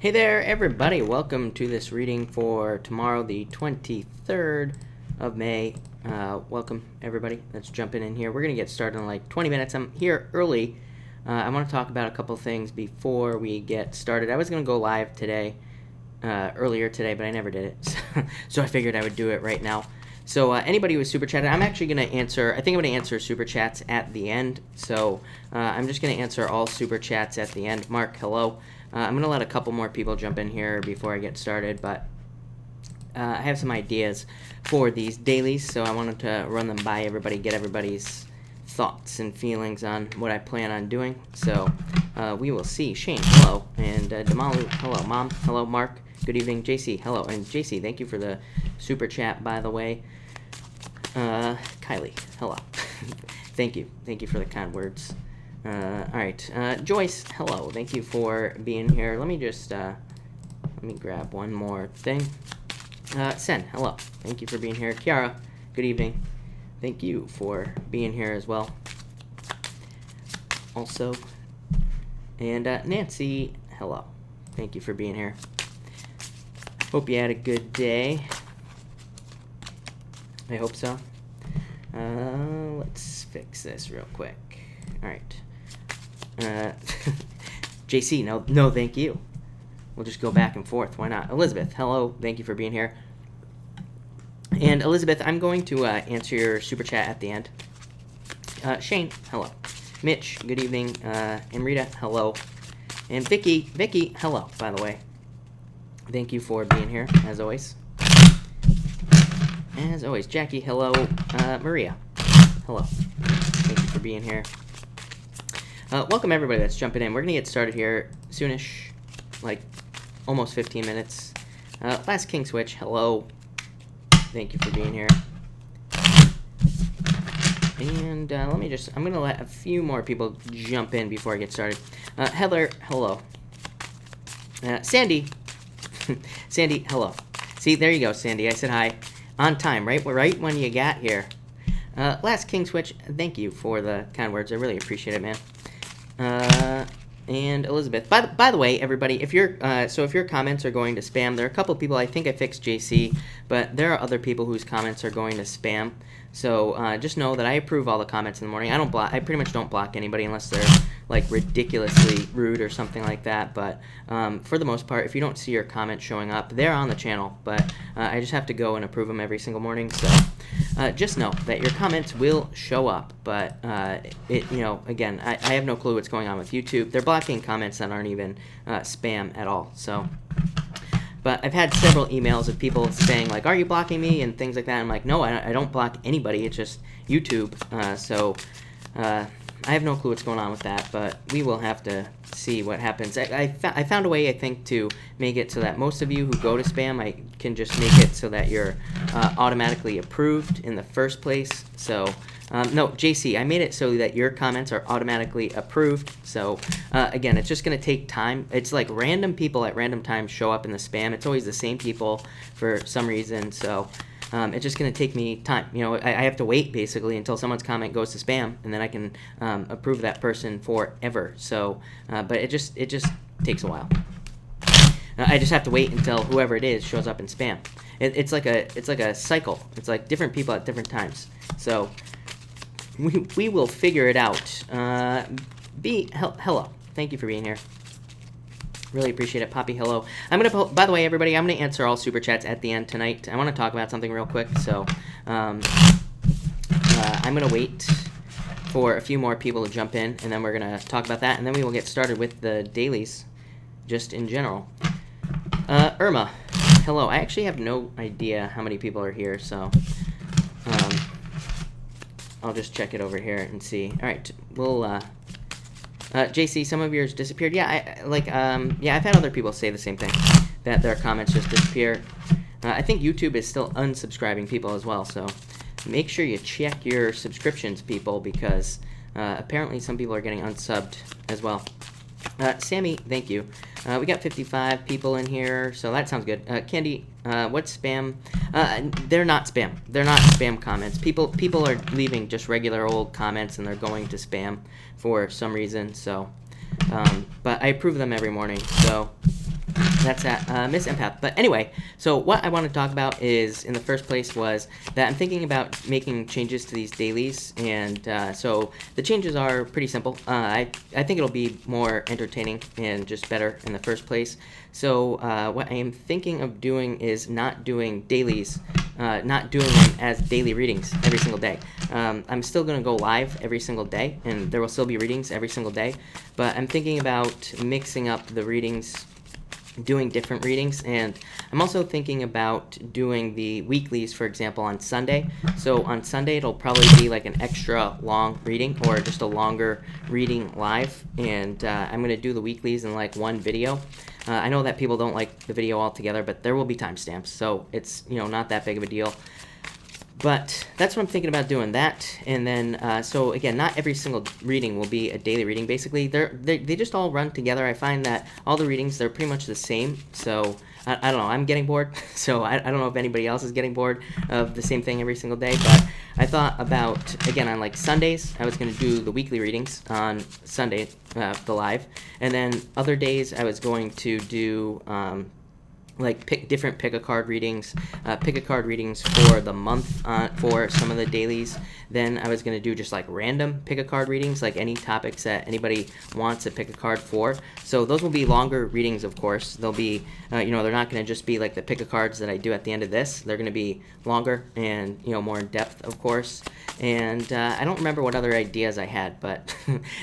Hey there, everybody. Welcome to this reading for tomorrow, the 23rd of May. Welcome, everybody. Let's jump in here. We're going to get started in like 20 minutes. I'm here early. I want to talk about a couple things before we get started. I was going to go live today, earlier today, but I never did it. So I figured I would do it right now. So anybody who was super chatted, I'm actually going to answer, I think I'm going to answer super chats at the end. So I'm just going to answer all super chats at the end. Mark, hello. I'm going to let a couple more people jump in here before I get started, but I have some ideas for these dailies, so I wanted to run them by everybody, get everybody's thoughts and feelings on what I plan on doing. So we will see. Shane, hello. And Damalu, hello. Mom, hello. Mark, good evening. JC, hello. And JC, thank you for the super chat, by the way. Kylie, hello. Thank you. Thank you for the kind words. All right. Joyce, hello. Thank you for being here. Let me just, let me grab one more thing. Sen, hello. Thank you for being here. Kiara, good evening. Thank you for being here as well. Also, and Nancy, hello. Thank you for being here. Hope you had a good day. I hope so. Let's fix this real quick. All right. JC, no, thank you. We'll just go back and forth. Why not? Elizabeth, hello. Thank you for being here. And Elizabeth, I'm going to answer your super chat at the end. Shane, hello. Mitch, good evening. Amrita, hello. And Vicky, hello, by the way. Thank you for being here, as always. As always, Jackie, hello. Maria, hello. Thank you for being here. Welcome, everybody that's jumping in. We're going to get started here soonish, like almost 15 minutes. Last King Switch, hello. Thank you for being here. And I'm going to let a few more people jump in before I get started. Heather, hello. Sandy, Sandy, hello. See, there you go, Sandy. I said hi. On time, right when you got here. Last King Switch, thank you for the kind words. I really appreciate it, man. And Elizabeth. By the way, everybody, if your comments are going to spam, there are a couple of people. I think I fixed JC, but there are other people whose comments are going to spam. So just know that I approve all the comments in the morning. I pretty much don't block anybody unless they're like ridiculously rude or something like that. But for the most part, if you don't see your comments showing up, they're on the channel. But I just have to go and approve them every single morning. So just know that your comments will show up. But again, I have no clue what's going on with YouTube. They're blocking comments that aren't even spam at all. So. But I've had several emails of people saying, like, are you blocking me? And things like that. I'm like, no, I don't block anybody. It's just YouTube. So I have no clue what's going on with that. But we will have to see what happens. I found a way, I think, to make it so that most of you who go to spam, I can just make it so that you're automatically approved in the first place. So, no, JC, I made it so that your comments are automatically approved. So, again, it's just going to take time. It's like random people at random times show up in the spam. It's always the same people for some reason. So, it's just going to take me time. I have to wait, basically, until someone's comment goes to spam, and then I can approve that person forever. So, but it just takes a while. I just have to wait until whoever it is shows up in spam. It's like a cycle. It's like different people at different times. So we will figure it out. Hello. Thank you for being here. Really appreciate it. Poppy, hello. By the way, everybody, I'm going to answer all super chats at the end tonight. I want to talk about something real quick. So I'm going to wait for a few more people to jump in, and then we're going to talk about that, and then we will get started with the dailies just in general. Irma, hello. I actually have no idea how many people are here, so I'll just check it over here and see. All right, we'll JC, some of yours disappeared. Yeah, I've had other people say the same thing, that their comments just disappear. I think YouTube is still unsubscribing people as well, so make sure you check your subscriptions, people, because apparently some people are getting unsubbed as well. Sammy, thank you. We got 55 people in here, so that sounds good. Candy, what's spam? They're not spam. They're not spam comments. People are leaving just regular old comments, and they're going to spam for some reason. So, but I approve them every morning. So, That's at Miss Empath. But anyway, so what I want to talk about is, in the first place, was that I'm thinking about making changes to these dailies, and so the changes are pretty simple. I think it'll be more entertaining and just better in the first place. So what I am thinking of doing is not doing dailies, not doing them as daily readings every single day. I'm still going to go live every single day, and there will still be readings every single day, but I'm thinking about mixing up the readings, doing different readings, and I'm also thinking about doing the weeklies, for example, on Sunday. So on Sunday it'll probably be like an extra long reading or just a longer reading live, and I'm going to do the weeklies in like one video. I know that people don't like the video altogether, but there will be timestamps, so it's, you know, not that big of a deal. But that's what I'm thinking about doing, that. And then, so again, not every single reading will be a daily reading. Basically, they just all run together. I find that all the readings, they're pretty much the same. So I don't know. I'm getting bored. So I don't know if anybody else is getting bored of the same thing every single day. But I thought about, again, on like Sundays, I was going to do the weekly readings on Sunday, the live. And then other days, I was going to do like pick a card readings for the month for some of the dailies. Then I was going to do just like random pick a card readings, like any topics that anybody wants to pick a card for. So those will be longer readings, of course. They'll be, you know, they're not going to just be like the pick a cards that I do at the end of this. They're going to be longer and, you know, more in depth, of course. And I don't remember what other ideas I had, but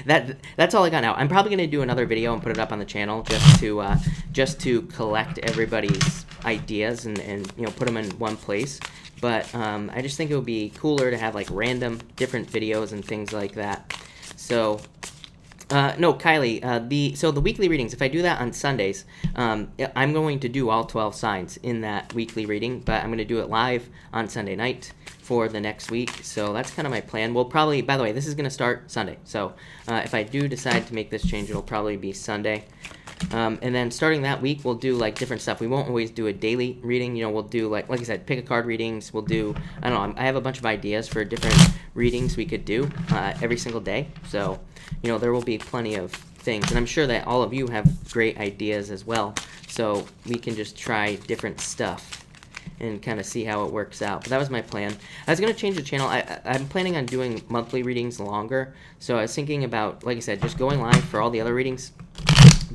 that's all I got now. I'm probably going to do another video and put it up on the channel just to collect everybody's ideas and you know, put them in one place. But I just think it would be cooler to have like random different videos and things like that. So no, Kylie, so the weekly readings, if I do that on Sundays, I'm going to do all 12 signs in that weekly reading, but I'm going to do it live on Sunday night for the next week. So that's kind of my plan. We'll probably, by the way, this is going to start Sunday. So if I do decide to make this change, it'll probably be Sunday. And then starting that week, we'll do like different stuff. We won't always do a daily reading. You know, we'll do like I said, pick a card readings. We'll do, I don't know, I have a bunch of ideas for different readings we could do every single day. So, you know, there will be plenty of things. And I'm sure that all of you have great ideas as well. So we can just try different stuff and kind of see how it works out. But that was my plan. I was going to change the channel. I'm planning on doing monthly readings longer. So I was thinking about, like I said, just going live for all the other readings,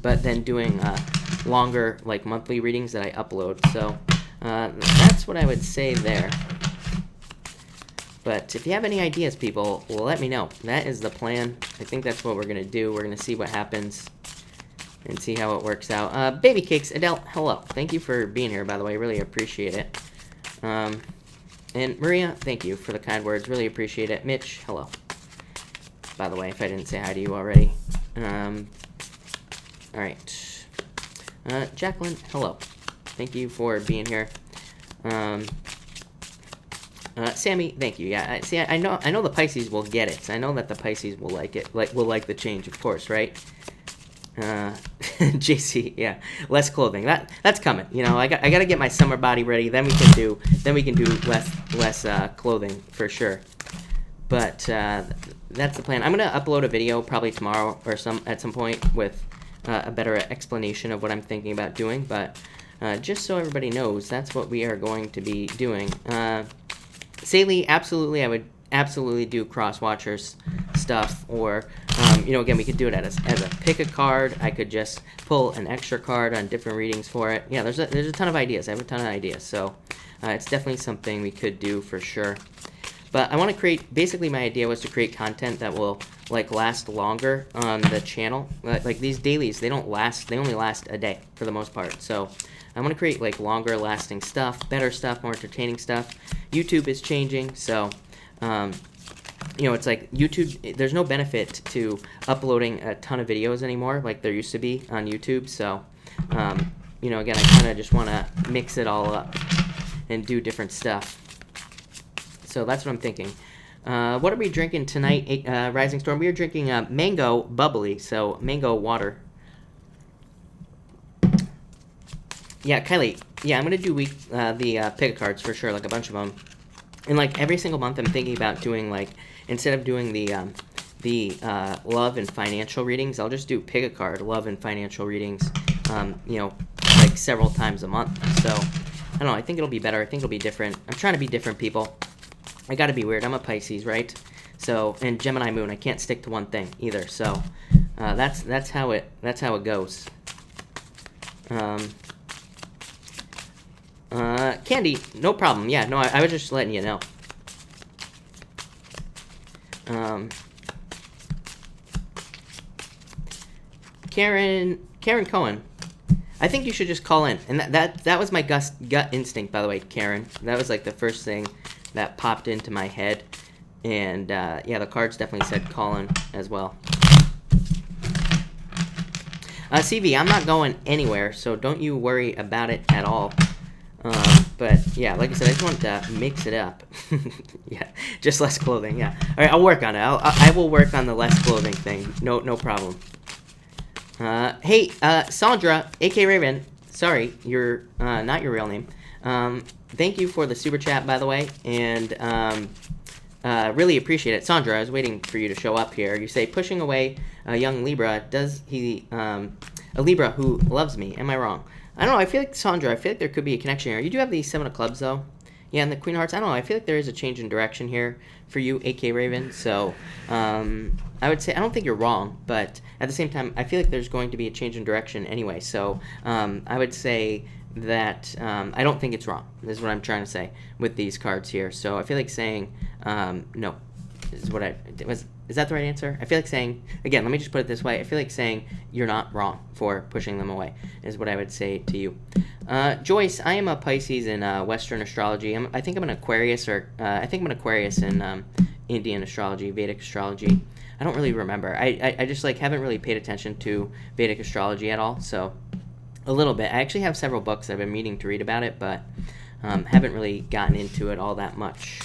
but then doing longer, like monthly readings that I upload. So that's what I would say there. But if you have any ideas, people, let me know. That is the plan. I think that's what we're going to do. We're going to see what happens and see how it works out. Baby Cakes, Adele, hello. Thank you for being here, by the way. Really appreciate it. And Maria, thank you for the kind words. Really appreciate it. Mitch, hello. By the way, if I didn't say hi to you already. All right. Jacqueline, hello. Thank you for being here. Sammy, thank you. Yeah, see, I know the Pisces will get it. I know that the Pisces will like it. Will like the change, of course, right? JC, yeah, less clothing. That's coming. You know, I got to get my summer body ready. Then we can do less clothing for sure. But that's the plan. I'm gonna upload a video probably tomorrow or at some point with a better explanation of what I'm thinking about doing. But just so everybody knows, that's what we are going to be doing. Saley, absolutely, I would absolutely do cross watchers stuff, or you know, again, we could do it as a pick a card. I could just pull an extra card on different readings for it. Yeah, there's a ton of ideas. I have a ton of ideas, so it's definitely something we could do for sure. But I want to create, basically my idea was to create content that will like last longer on the channel. Like these dailies, they don't last, they only last a day for the most part. So I want to create like longer lasting stuff, better stuff, more entertaining stuff. YouTube is changing, so you know, it's like YouTube, there's no benefit to uploading a ton of videos anymore like there used to be on YouTube. So you know, again, I kind of just want to mix it all up and do different stuff. So that's what I'm thinking. What are we drinking tonight, Rising Storm? We are drinking mango bubbly, so mango water. Yeah, Kylie. Yeah, I'm gonna do the pick cards for sure, like a bunch of them. And like every single month, I'm thinking about doing like, instead of doing the love and financial readings, I'll just do pick a card, love and financial readings. You know, like several times a month. So I don't know. I think it'll be better. I think it'll be different. I'm trying to be different, people. I gotta be weird. I'm a Pisces, right? So, and Gemini moon. I can't stick to one thing either. So that's how it goes. Candy, no problem. Yeah, no, I was just letting you know. Karen Cohen, I think you should just call in. And that was my gut instinct, by the way, Karen. That was like the first thing that popped into my head. And yeah, the cards definitely said call in as well. CV, I'm not going anywhere, so don't you worry about it at all. But yeah, like I said, I just wanted to mix it up. Yeah, just less clothing. Yeah. All right, I'll work on it. I will work on the less clothing thing. No problem. Hey, Sandra, AK Raven. Sorry, you're not your real name. Thank you for the super chat, by the way, and really appreciate it. Sandra, I was waiting for you to show up here. You say pushing away a young Libra. Does he a Libra who loves me? Am I wrong? I don't know. I feel like, Sandra, I feel like there could be a connection here. You do have the 7 of clubs, though. Yeah, and the Queen of Hearts. I don't know. I feel like there is a change in direction here for you, AK Raven. So I would say I don't think you're wrong, but at the same time, I feel like there's going to be a change in direction anyway. So I would say that I don't think it's wrong. This is what I'm trying to say with these cards here. So I feel like saying no is what I was. Is that the right answer? I feel like saying, again, let me just put it this way. I feel like saying you're not wrong for pushing them away is what I would say to you. Joyce, I am a Pisces in Western astrology. I think I'm an Aquarius, or I think I'm an Aquarius in Indian astrology, Vedic astrology. I don't really remember. I just like haven't really paid attention to Vedic astrology at all, so a little bit. I actually have several books I've been meaning to read about it, but haven't really gotten into it all that much.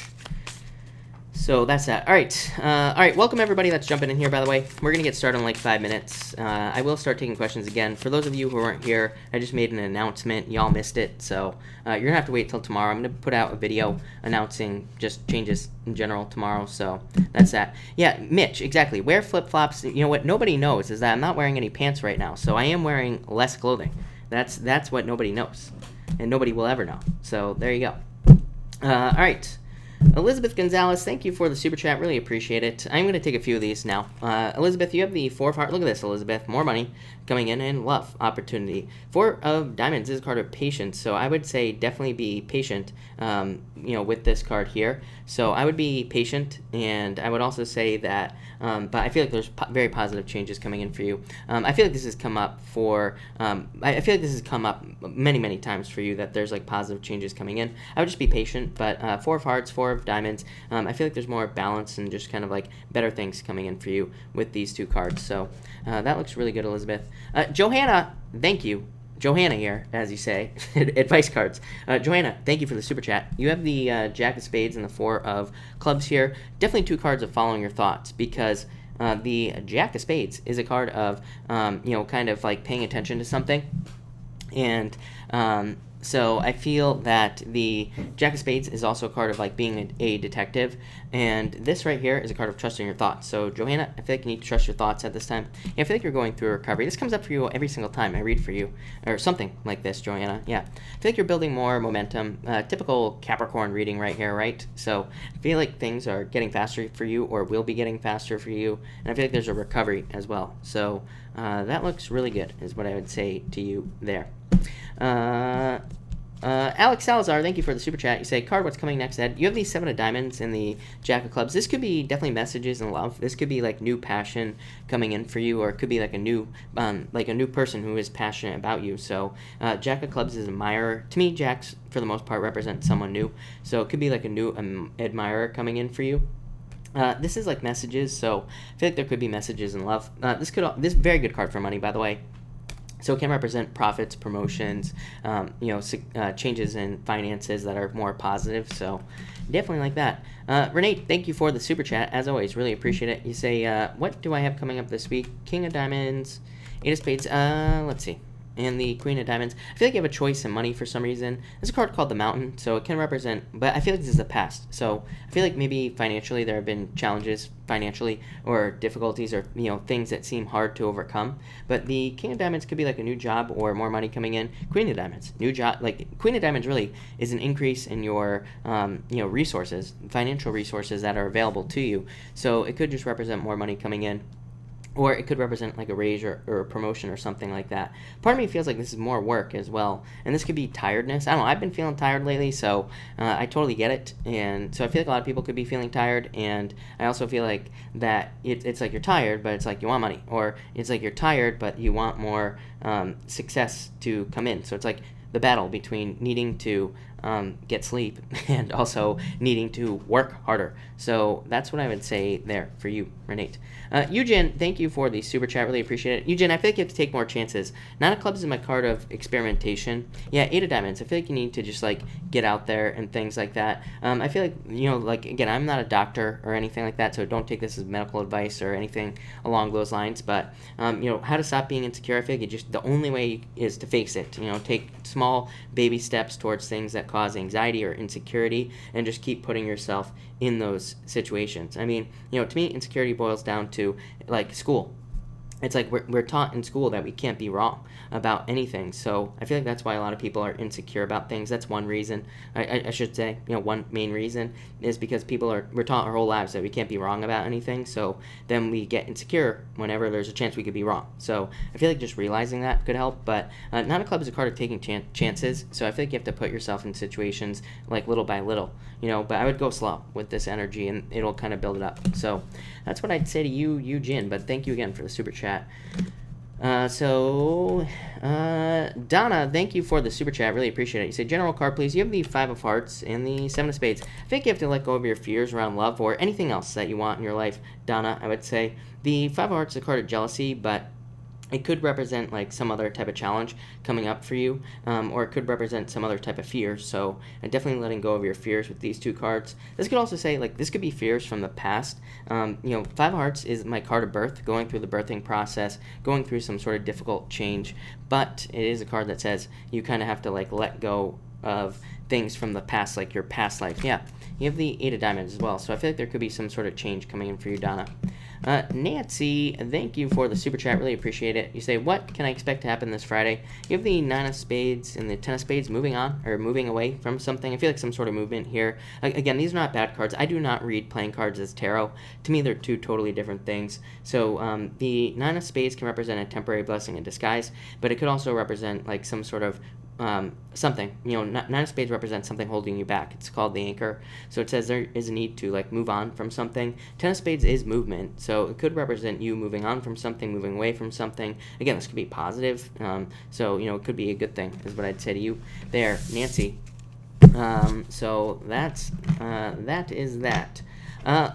So that's that. All right. Welcome everybody that's jumping in here, by the way. We're going to get started in like 5 minutes. I will start taking questions again. For those of you who weren't here, I just made an announcement. Y'all missed it. So you're going to have to wait till tomorrow. I'm going to put out a video announcing just changes in general tomorrow. So that's that. Yeah, Mitch, exactly. Wear flip-flops. You know what nobody knows is that I'm not wearing any pants right now. So I am wearing less clothing. That's what nobody knows. And nobody will ever know. So there you go. All right. Elizabeth Gonzalez, thank you for the super chat. Really appreciate it. I'm going to take a few of these now. Elizabeth, you have the 4 of Hearts. Look at this, Elizabeth. More money coming in and love, opportunity. 4 of Diamonds is a card of patience, so I would say definitely be patient, with this card here. So I would be patient, and I would also say that, but I feel like there's very positive changes coming in for you. I feel like this has come up I feel like this has come up many, many times for you, that there's like positive changes coming in. I would just be patient, but 4 of Hearts, 4 of Diamonds, I feel like there's more balance and just kind of like better things coming in for you with these 2 cards. So that looks really good, Elizabeth. Johanna, thank you. Johanna here, as you say, advice cards. Johanna, thank you for the super chat. You have the Jack of Spades and the 4 of Clubs here. Definitely 2 cards of following your thoughts, because the Jack of Spades is a card of, kind of like paying attention to something. And so I feel that the Jack of Spades is also a card of like being a detective, and this right here is a card of trusting your thoughts. So Johanna, I feel like you need to trust your thoughts at this time. Yeah, I feel like you're going through a recovery. This comes up for you every single time I read for you, or something like this, Johanna. Yeah, I feel like you're building more momentum. Typical Capricorn reading right here, right? So I feel like things are getting faster for you, or will be getting faster for you, and I feel like there's a recovery as well. So that looks really good, is what I would say to you there. Alex Salazar, thank you for the super chat. You say, card, what's coming next, Ed? You have the 7 of Diamonds and the Jack of Clubs. This could be definitely messages in love. This could be like new passion coming in for you, or it could be like a new person who is passionate about you. So Jack of Clubs is an admirer. To me, Jacks, for the most part, represent someone new. So it could be like a new admirer coming in for you. This is like messages, so I feel like there could be messages in love. This is a very good card for money, by the way. So it can represent profits, promotions, changes in finances that are more positive. So definitely like that. Renee, thank you for the super chat. As always, really appreciate it. You say, what do I have coming up this week? King of Diamonds, 8 of Spades. Let's see. and the Queen of Diamonds. I feel like you have a choice in money for some reason. There's a card called the Mountain, so it can represent, but I feel like this is the past. So I feel like maybe financially there have been challenges financially or difficulties or, you know, things that seem hard to overcome. But the King of Diamonds could be like a new job or more money coming in. Queen of Diamonds, new job. Like Queen of Diamonds really is an increase in your, you know, resources, financial resources that are available to you. So it could just represent more money coming in. Or it could represent like a raise or a promotion or something like that. Part of me feels like this is more work as well. And this could be tiredness. I don't know. I've been feeling tired lately, so I totally get it. And so I feel like a lot of people could be feeling tired. And I also feel like that it's like you're tired, but it's like you want money. Or it's like you're tired, but you want more success to come in. So it's like the battle between needing to get sleep and also needing to work harder. So that's what I would say there for you, Renate. Eugen, thank you for the super chat. Really appreciate it. Eugen, I feel like you have to take more chances. Nine of Clubs is my card of experimentation. Yeah, Eight of Diamonds. I feel like you need to just like get out there and things like that. I feel like, you know, like again, I'm not a doctor or anything like that, so don't take this as medical advice or anything along those lines. But you know, how to stop being insecure. I feel like it just the only way is to face it. You know, take small baby steps towards things that cause anxiety or insecurity and just keep putting yourself in those situations. I mean, you know, to me, insecurity boils down to like school. It's like we're taught in school that we can't be wrong about anything. So I feel like that's why a lot of people are insecure about things. That's one reason. I should say, you know, one main reason is because we're taught our whole lives that we can't be wrong about anything. So then we get insecure whenever there's a chance we could be wrong. So I feel like just realizing that could help. But Nine of Clubs is a card of taking chances. So I feel like you have to put yourself in situations like little by little, you know. But I would go slow with this energy and it'll kind of build it up. So that's what I'd say to you, Eugene. But thank you again for the super chat. Donna, thank you for the super chat. Really appreciate it. You say, general card, please. You have the Five of Hearts and the Seven of Spades. I think you have to let go of your fears around love or anything else that you want in your life, Donna, I would say. The Five of Hearts is a card of jealousy, but it could represent like some other type of challenge coming up for you, or it could represent some other type of fear. So definitely letting go of your fears with these two cards. This could also say like this could be fears from the past. You know, Five of Hearts is my card of birth, going through the birthing process, going through some sort of difficult change. But it is a card that says you kind of have to like let go of things from the past, like your past life. Yeah, you have the Eight of Diamonds as well. So I feel like there could be some sort of change coming in for you, Donna. Nancy, thank you for the super chat. Really appreciate it. You say, what can I expect to happen this Friday? You have the Nine of Spades and the Ten of Spades moving on or moving away from something. I feel like some sort of movement here. Again, these are not bad cards. I do not read playing cards as tarot. To me, they're two totally different things. So the Nine of Spades can represent a temporary blessing in disguise, but it could also represent like some sort of something, you know. Nine of Spades represents something holding you back. It's called the anchor. So it says there is a need to like move on from something. Ten of Spades is movement, so it could represent you moving on from something, moving away from something. Again, this could be positive. So you know, it could be a good thing is what I'd say to you there, Nancy. So that is that.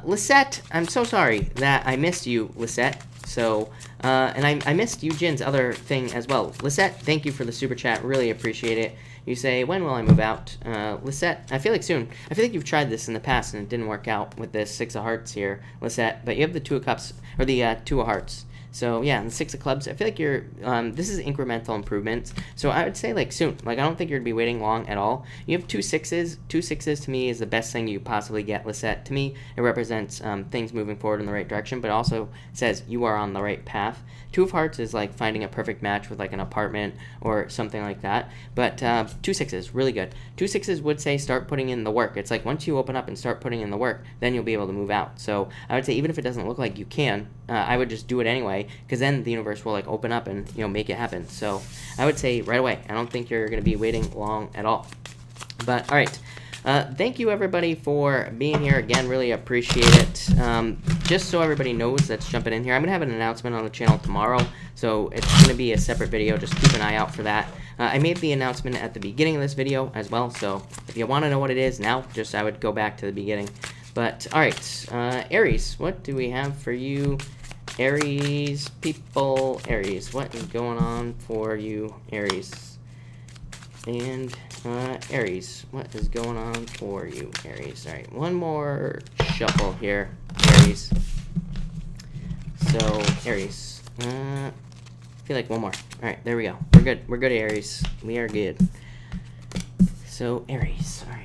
Lisette, I'm so sorry that I missed you, Lisette. So, and I missed Eugene's other thing as well. Lisette, thank you for the super chat. Really appreciate it. You say, when will I move out? Lisette, I feel like soon. I feel like you've tried this in the past and it didn't work out with this Six of Hearts here, Lisette. But you have the Two of Cups, or the Two of Hearts. So yeah, and the Six of Clubs, I feel like you're, this is incremental improvements. So I would say like soon. Like I don't think you're going to be waiting long at all. You have two sixes. Two sixes to me is the best thing you possibly get, Lisette. To me, it represents things moving forward in the right direction, but it also says you are on the right path. Two of Hearts is like finding a perfect match with like an apartment or something like that. But two sixes, really good. Two sixes would say start putting in the work. It's like once you open up and start putting in the work, then you'll be able to move out. So I would say even if it doesn't look like you can, I would just do it anyway, because then the universe will like open up and, you know, make it happen. So I would say right away. I don't think you're going to be waiting long at all. But all right. Thank you everybody for being here again. Really appreciate it. Just so everybody knows that's jumping in here, I'm gonna have an announcement on the channel tomorrow, so it's gonna be a separate video. Just keep an eye out for that. I made the announcement at the beginning of this video as well, so if you want to know what it is now, just I would go back to the beginning. But all right, Aries, what do we have for you, Aries people? Aries, what is going on for you, Aries? And Aries, what is going on for you, Aries? All right, one more shuffle here, Aries. So, Aries, I feel like one more. All right, there we go. We're good. We're good, Aries. We are good. So, Aries. All right.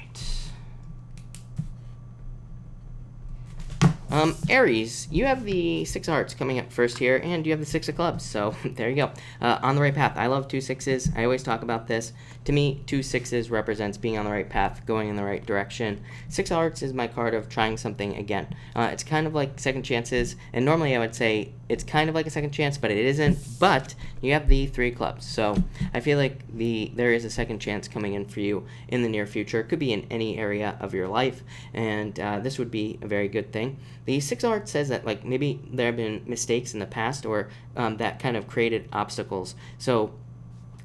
Aries, you have the 6 of Hearts coming up first here, and you have the 6 of Clubs, so there you go. On the right path. I love 2 6s. I always talk about this. To me, 2 6s represents being on the right path, going in the right direction. 6 of Hearts is my card of trying something again. It's kind of like second chances, and normally I would say it's kind of like a second chance, but it isn't. But you have the 3 Clubs, so I feel like there is a second chance coming in for you in the near future. It could be in any area of your life, and this would be a very good thing. The 6 of Hearts says that like maybe there have been mistakes in the past, or that kind of created obstacles. So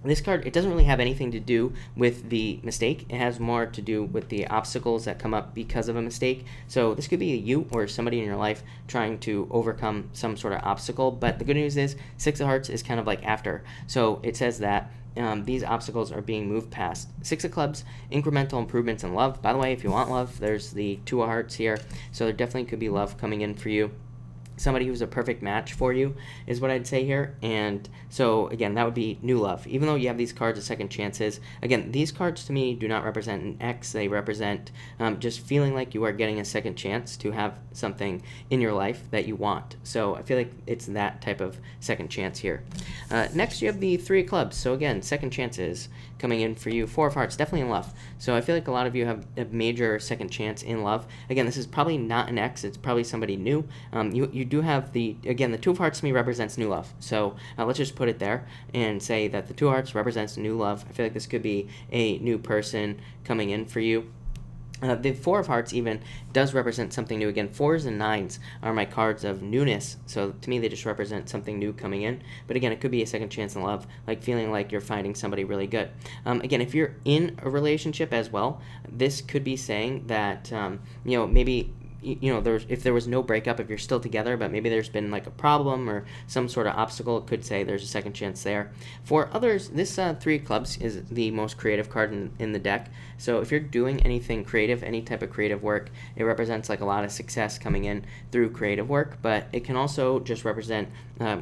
this card, it doesn't really have anything to do with the mistake. It has more to do with the obstacles that come up because of a mistake. So this could be you or somebody in your life trying to overcome some sort of obstacle. But the good news is 6 of Hearts is kind of like after. So it says that these obstacles are being moved past. 6 of Clubs, incremental improvements in love. By the way, if you want love, there's the 2 of Hearts here. So there definitely could be love coming in for you. Somebody who's a perfect match for you is what I'd say here. And so again, that would be new love. Even though you have these cards as second chances, again, these cards to me do not represent an X. They represent just feeling like you are getting a second chance to have something in your life that you want. So I feel like it's that type of second chance here. Next, you have the 3 of Clubs. So again, second chances coming in for you. 4 of Hearts, definitely in love. So I feel like a lot of you have a major second chance in love. Again, this is probably not an X. It's probably somebody new. You do have the 2 of Hearts to me represents new love. So let's just put it there and say that the 2 of Hearts represents new love. I feel like this could be a new person coming in for you. The 4 of Hearts even does represent something new. Again, 4s and 9s are my cards of newness. So to me, they just represent something new coming in. But again, it could be a second chance in love, like feeling like you're finding somebody really good. Again, if you're in a relationship as well, this could be saying that, maybe if there was no breakup, if you're still together, but maybe there's been like a problem or some sort of obstacle, it could say there's a second chance there. For others, this 3 of Clubs is the most creative card in the deck. So if you're doing anything creative, any type of creative work, it represents like a lot of success coming in through creative work, but it can also just represent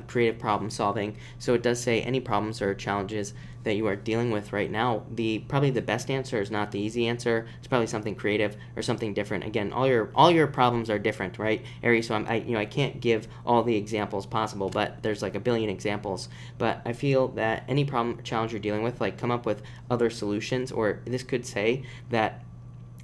creative problem solving. So it does say any problems or challenges that you are dealing with right now, probably the best answer is not the easy answer. It's probably something creative or something different. Again, all your problems are different, right, Aries? So I can't give all the examples possible, but there's like a billion examples. But I feel that any problem or challenge you're dealing with, like come up with other solutions, or this could say that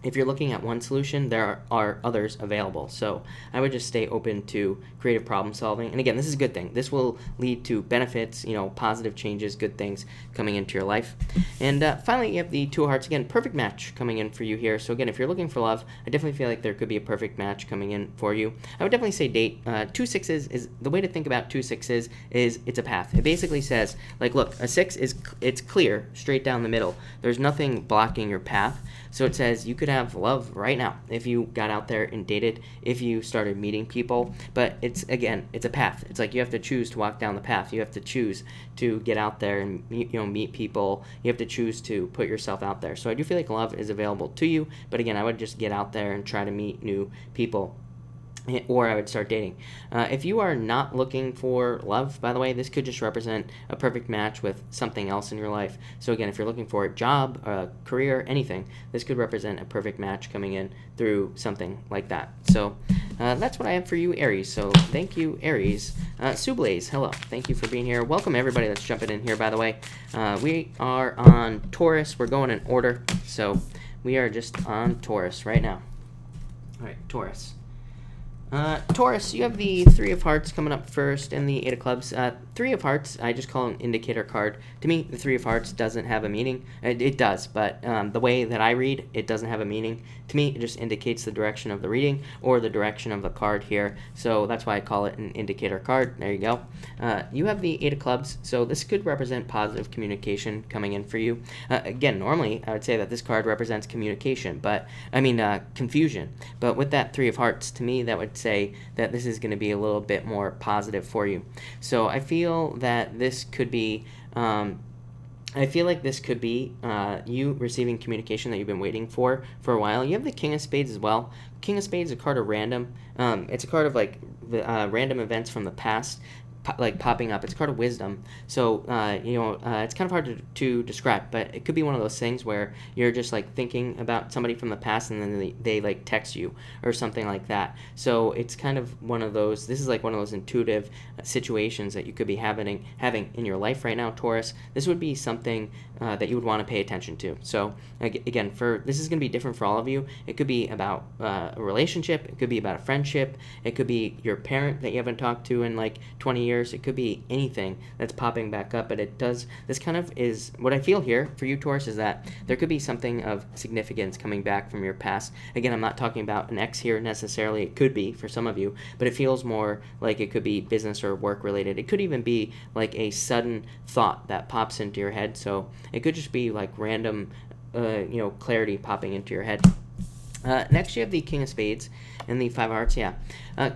if you're looking at one solution, there are others available. So I would just stay open to creative problem solving. And again, this is a good thing. This will lead to benefits, positive changes, good things coming into your life. And finally, you have the 2 of Hearts. Again, perfect match coming in for you here. So again, if you're looking for love, I definitely feel like there could be a perfect match coming in for you. I would definitely say date. 2 6s is the way to think about 2 6s is it's a path. It basically says, like, look, a 6 it's clear, straight down the middle. There's nothing blocking your path. So it says you could have love right now if you got out there and dated, if you started meeting people. But it's a path. It's like you have to choose to walk down the path. You have to choose to get out there and meet people. You have to choose to put yourself out there. So I do feel like love is available to you. But again, I would just get out there and try to meet new people. Or I would start dating. If you are not looking for love, by the way, this could just represent a perfect match with something else in your life. So again, if you're looking for a job, a career, anything, this could represent a perfect match coming in through something like that. So that's what I have for you, Aries. So thank you, Aries. Sublaze, hello. Thank you for being here. Welcome, everybody that's jumping in here, by the way. We are on Taurus. We're going in order. So we are just on Taurus right now. All right, Taurus. Taurus, you have the 3 of Hearts coming up first and the 8 of Clubs. 3 of Hearts, I just call an indicator card. To me, the 3 of Hearts doesn't have a meaning. It does, but the way that I read, it doesn't have a meaning. To me, it just indicates the direction of the reading or the direction of the card here. So that's why I call it an indicator card. There you go. You have the 8 of Clubs, so this could represent positive communication coming in for you. Again, normally, I would say that this card represents communication, confusion. But with that 3 of Hearts, to me, that would say that this is going to be a little bit more positive for you. So I feel that this could be you receiving communication that you've been waiting for a while. You have the King of Spades as well. King of Spades is a card of random. It's a card of random events from the past, popping up. It's a card of wisdom. So, it's kind of hard to describe, but it could be one of those things where you're just like thinking about somebody from the past and then they like text you or something like that. So it's kind of one of those, this is like one of those intuitive situations that you could be having in your life right now, Taurus. This would be something that you would want to pay attention to. So again, this is going to be different for all of you. It could be about a relationship. It could be about a friendship. It could be your parent that you haven't talked to in like 20 years. It could be anything that's popping back up, but this kind of is what I feel here for you, Taurus, is that there could be something of significance coming back from your past. Again, I'm not talking about an ex here necessarily. It could be for some of you, but it feels more like it could be business or work related. It could even be like a sudden thought that pops into your head. So it could just be like random, clarity popping into your head. Next, you have the King of Spades and the Five of Hearts.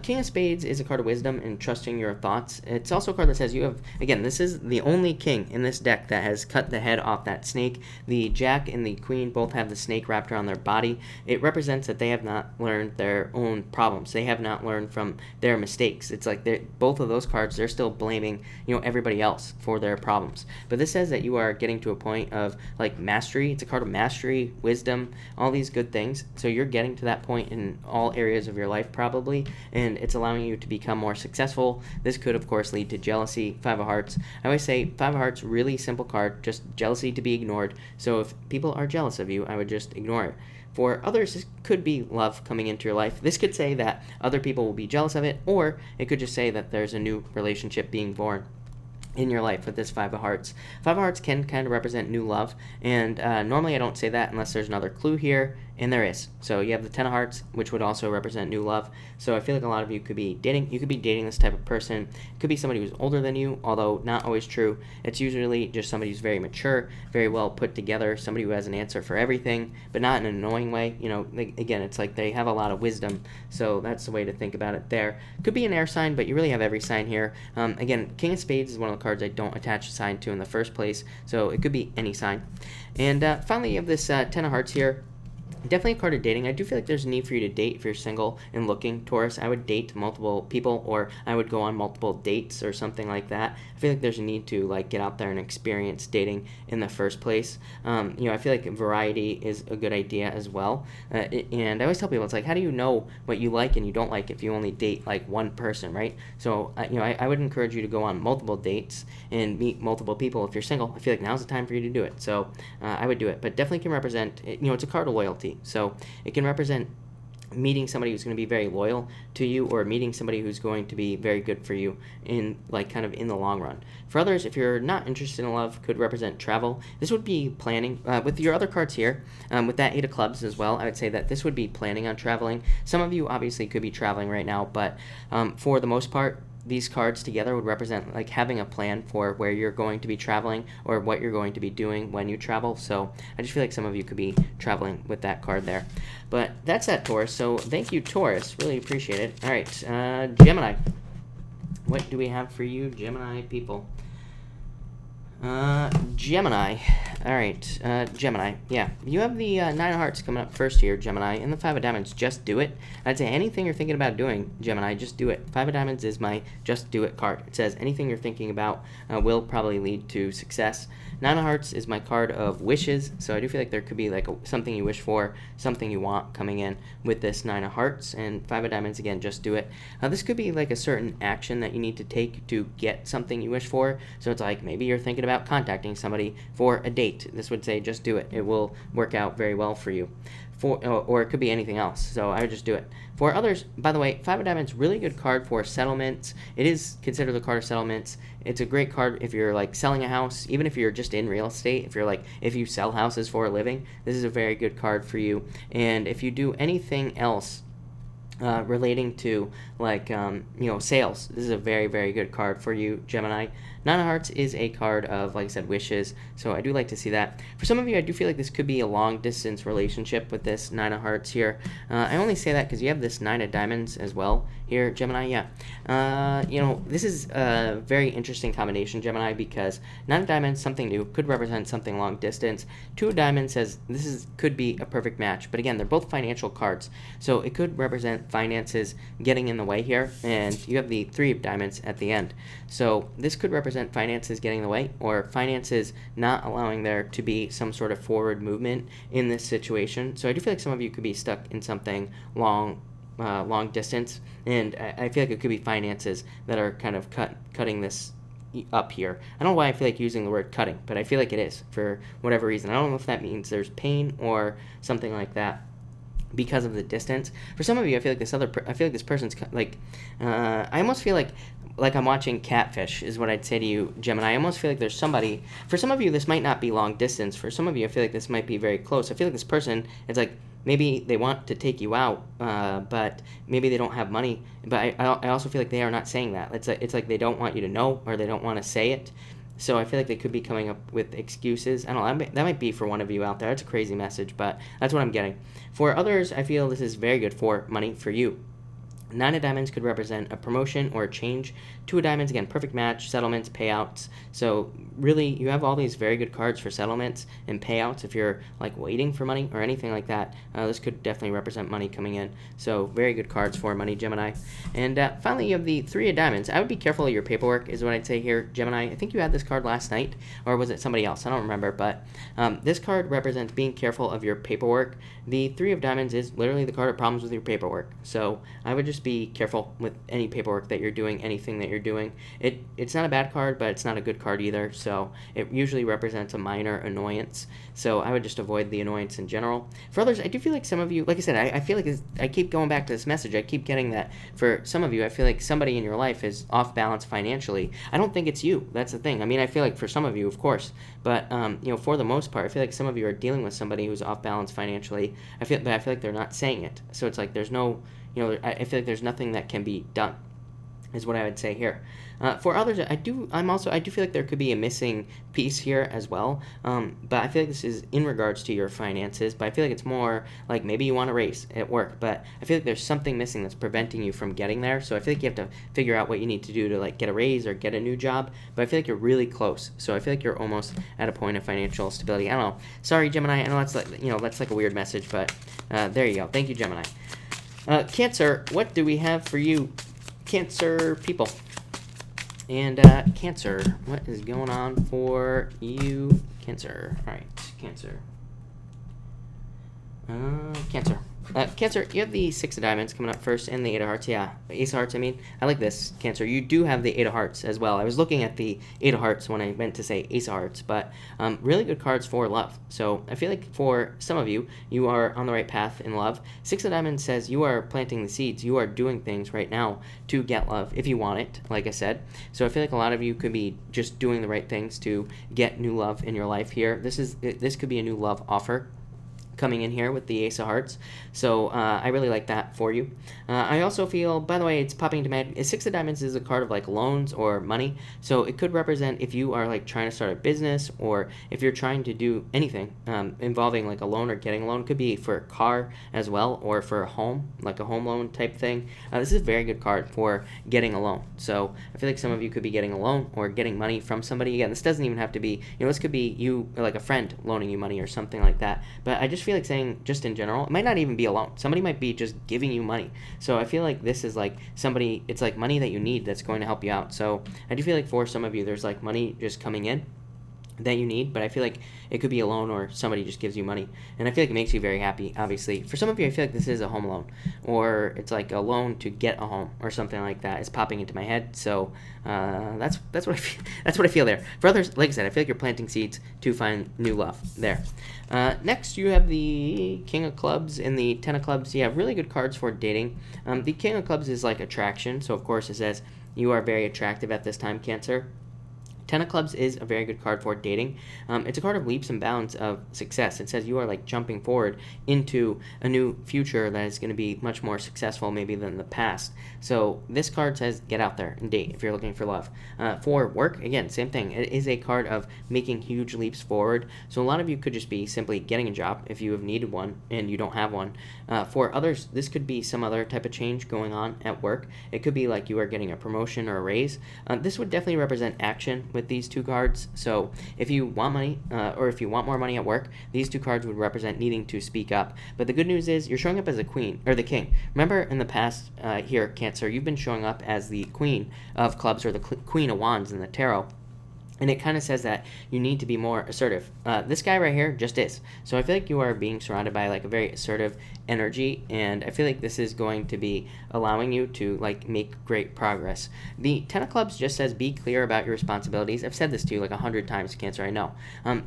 King of Spades is a card of wisdom and trusting your thoughts. It's also a card that says you have, again, this is the only king in this deck that has cut the head off that snake. The Jack and the Queen both have the snake wrapped around their body. It represents that they have not learned their own problems. They have not learned from their mistakes. It's like both of those cards, they're still blaming, everybody else for their problems. But this says that you are getting to a point of like mastery. It's a card of mastery, wisdom, all these good things. So you're getting to that point in all areas of your life probably, and it's allowing you to become more successful. This could, of course, lead to jealousy. Five of Hearts. I always say Five of Hearts, really simple card, just jealousy to be ignored. So if people are jealous of you, I would just ignore it. For others, this could be love coming into your life. This could say that other people will be jealous of it, or it could just say that there's a new relationship being born in your life with this Five of Hearts. Five of Hearts can kind of represent new love, and normally I don't say that unless there's another clue here, and there is. So you have the Ten of Hearts, which would also represent new love. So I feel like a lot of you could be dating. You could be dating this type of person. It could be somebody who's older than you, although not always true. It's usually just somebody who's very mature, very well put together, somebody who has an answer for everything, but not in an annoying way. Again, it's like they have a lot of wisdom. So that's the way to think about it there. Could be an air sign, but you really have every sign here. Again, King of Spades is one of the cards I don't attach a sign to in the first place, so it could be any sign. And finally, you have this Ten of Hearts here. Definitely a card of dating. I do feel like there's a need for you to date if you're single and looking, Taurus. I would date multiple people, or I would go on multiple dates or something like that. I feel like there's a need to like get out there and experience dating in the first place. I feel like variety is a good idea as well. And I always tell people, it's like, how do you know what you like and you don't like if you only date like one person, right? So, I would encourage you to go on multiple dates and meet multiple people if you're single. I feel like now's the time for you to do it. So I would do it, but definitely can represent, it's a card of loyalty. So it can represent meeting somebody who's going to be very loyal to you, or meeting somebody who's going to be very good for you in like kind of in the long run. For others, if you're not interested in love, could represent travel. This would be planning with your other cards here, with that Eight of Clubs as well. I would say that this would be planning on traveling. Some of you obviously could be traveling right now, but for the most part, these cards together would represent like having a plan for where you're going to be traveling or what you're going to be doing when you travel. So I just feel like some of you could be traveling with that card there. But that's that, Taurus. So thank you, Taurus. Really appreciate it. All right, Gemini. What do we have for you, Gemini people? Gemini. All right, Gemini. Yeah, you have the Nine of Hearts coming up first here, Gemini, and the Five of Diamonds. Just do it. I'd say anything you're thinking about doing, Gemini, just do it. Five of Diamonds is my just do it card. It says anything you're thinking about will probably lead to success. Nine of Hearts is my card of wishes, so I do feel like there could be like something you wish for, something you want coming in with this Nine of Hearts. And Five of Diamonds, again, just do it. This could be like a certain action that you need to take to get something you wish for. So it's like maybe you're thinking about contacting somebody for a date. This would say just do it. It will work out very well for you. Or it could be anything else, so I would just do it. For others, by the way, Five of Diamonds, really good card for settlements. It is considered the card of settlements. It's a great card if you're like selling a house, even if you're just in real estate. If you sell houses for a living, this is a very good card for you. And if you do anything else relating to sales, this is a very, very good card for you, Gemini. Nine of Hearts is a card of, like I said, wishes, so I do like to see that. For some of you, I do feel like this could be a long-distance relationship with this Nine of Hearts here. I only say that because you have this Nine of Diamonds as well here, Gemini, yeah. This is a very interesting combination, Gemini, because Nine of Diamonds, something new, could represent something long-distance. Two of Diamonds says could be a perfect match, but again, they're both financial cards, so it could represent finances getting in the way here, and you have the Three of Diamonds at the end. So this could represent finances getting in the way, or finances not allowing there to be some sort of forward movement in this situation. So I do feel like some of you could be stuck in something long distance, and I feel like it could be finances that are kind of cutting this up here. I don't know why I feel like using the word cutting, but I feel like it is for whatever reason. I don't know if that means there's pain or something like that because of the distance. For some of you, I feel like this person's like, I almost feel like I'm watching Catfish is what I'd say to you, Gemini. I almost feel like there's somebody, for some of you, this might not be long distance. For some of you, I feel like this might be very close. I feel like this person, it's like, maybe they want to take you out, but maybe they don't have money. But I also feel like they are not saying that. It's like they don't want you to know, or they don't want to say it. So I feel like they could be coming up with excuses. I don't know. That might be for one of you out there. That's a crazy message, but that's what I'm getting. For others, I feel this is very good for money for you. Nine of Diamonds could represent a promotion or a change. Two of Diamonds, again, perfect match, settlements, payouts. So really, you have all these very good cards for settlements and payouts. If you're like waiting for money or anything like that, this could definitely represent money coming in. So very good cards for money, Gemini. And finally, you have the Three of Diamonds. I would be careful of your paperwork is what I'd say here, Gemini. I think you had this card last night, or was it somebody else? I don't remember, but this card represents being careful of your paperwork. The Three of Diamonds is literally the card of problems with your paperwork. So I would just be careful with any paperwork that you're doing, anything that you're doing. It's not a bad card, but it's not a good card either, so it usually represents a minor annoyance. So I would just avoid the annoyance in general. For others, I do feel like some of you, like I said, I feel like I keep going back to this message. I keep getting that for some of you, I feel like somebody in your life is off balance financially. I don't think it's you. That's the thing. I mean, I feel like for some of you, of course, but for the most part, I feel like some of you are dealing with somebody who's off balance financially. I feel like they're not saying it. So it's like there's no, I feel like there's nothing that can be done, is what I would say here. For others, I do feel like there could be a missing piece here as well. But I feel like this is in regards to your finances. But I feel like it's more like maybe you want a raise at work, but I feel like there's something missing that's preventing you from getting there. So I feel like you have to figure out what you need to do to like get a raise or get a new job. But I feel like you're really close. So I feel like you're almost at a point of financial stability. I don't know. Sorry, Gemini. I know that's like a weird message, but there you go. Thank you, Gemini. Cancer, what do we have for you, Cancer people? And Cancer, what is going on for you, Cancer? All right, Cancer. Cancer. Cancer, you have the Six of Diamonds coming up first and the Eight of Hearts. Yeah, Ace of Hearts, I mean. I like this, Cancer. You do have the Eight of Hearts as well. I was looking at the Eight of Hearts when I meant to say Ace of Hearts, but really good cards for love. So I feel like for some of you, you are on the right path in love. Six of Diamonds says you are planting the seeds. You are doing things right now to get love if you want it, like I said. So I feel like a lot of you could be just doing the right things to get new love in your life here. This could be a new love offer coming in here with the Ace of Hearts. So I really like that for you. I also feel, by the way, it's popping into my head, Six of Diamonds is a card of like loans or money. So it could represent if you are like trying to start a business, or if you're trying to do anything involving like a loan or getting a loan. It could be for a car as well, or for a home, like a home loan type thing. This is a very good card for getting a loan. So I feel like some of you could be getting a loan or getting money from somebody. Again, this doesn't even have to be, this could be you, like a friend loaning you money or something like that. But I just feel like saying, just in general, it might not even be a loan. Somebody might be just giving you money. So I feel like this is like somebody, it's like money that you need that's going to help you out. So I do feel like for some of you, there's like money just coming in that you need, but I feel like it could be a loan or somebody just gives you money, and I feel like it makes you very happy. Obviously, for some of you, I feel like this is a home loan, or it's like a loan to get a home or something like that. It's popping into my head, so that's what I feel. That's what I feel there. For others, like I said, I feel like you're planting seeds to find new love there. Next, you have the King of Clubs and the Ten of Clubs. You have really good cards for dating. The King of Clubs is like attraction, so of course it says you are very attractive at this time, Cancer. Ten of Clubs is a very good card for dating. It's a card of leaps and bounds of success. It says you are like jumping forward into a new future that is going to be much more successful maybe than the past. So this card says get out there and date if you're looking for love. For work, again, same thing. It is a card of making huge leaps forward. So a lot of you could just be simply getting a job if you have needed one and you don't have one. For others, this could be some other type of change going on at work. It could be like you are getting a promotion or a raise. This would definitely represent action with with these two cards. So if you want money, or if you want more money at work, these two cards would represent needing to speak up. But the good news is you're showing up as a queen, or the king. Remember in the past here, Cancer, you've been showing up as the queen of clubs, or the queen of wands in the tarot. And it kind of says that you need to be more assertive. This guy right here just is. So I feel like you are being surrounded by like a very assertive energy, and I feel like this is going to be allowing you to like make great progress. The 10 of clubs just says be clear about your responsibilities. I've said this to you like 100 times, Cancer, I know.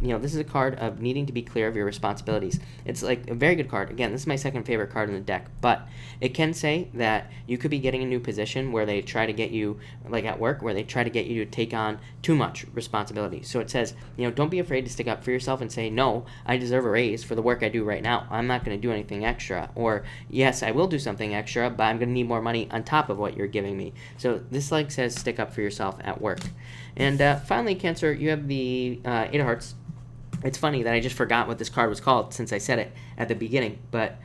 This is a card of needing to be clear of your responsibilities. It's like a very good card. Again, this is my second favorite card in the deck, but it can say that you could be getting a new position where they try to get you, like at work, where they try to get you to take on too much responsibility. So it says, don't be afraid to stick up for yourself and say, no, I deserve a raise for the work I do right now. I'm not going to do anything extra. Or, yes, I will do something extra, but I'm going to need more money on top of what you're giving me. So this like says stick up for yourself at work. And finally, Cancer, you have the Eight of Hearts. It's funny that I just forgot what this card was called since I said it at the beginning, but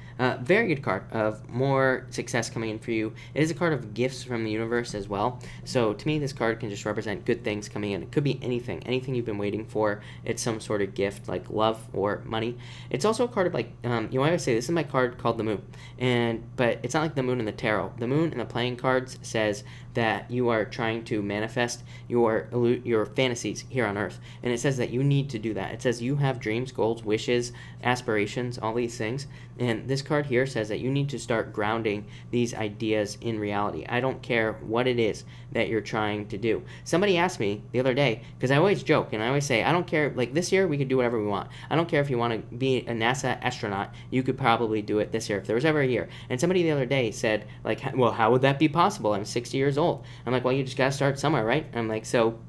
very good card of more success coming in for you. It is a card of gifts from the universe as well. So to me, this card can just represent good things coming in. It could be anything you've been waiting for. It's some sort of gift like love or money. It's also a card of like, I always say this is my card called the moon, but it's not like the moon in the tarot. The moon in the playing cards says that you are trying to manifest your fantasies here on earth, and it says that you need to do that. It says you have dreams, goals, wishes, aspirations, all these things, and this card here says that you need to start grounding these ideas in reality. I don't care what it is that you're trying to do. Somebody asked me the other day, because I always joke and I always say, I don't care, like this year we could do whatever we want. I don't care if you want to be a NASA astronaut, you could probably do it this year if there was ever a year. And somebody the other day said, like, well, how would that be possible? I'm 60 years old. I'm like, well, you just got to start somewhere, right? I'm like, so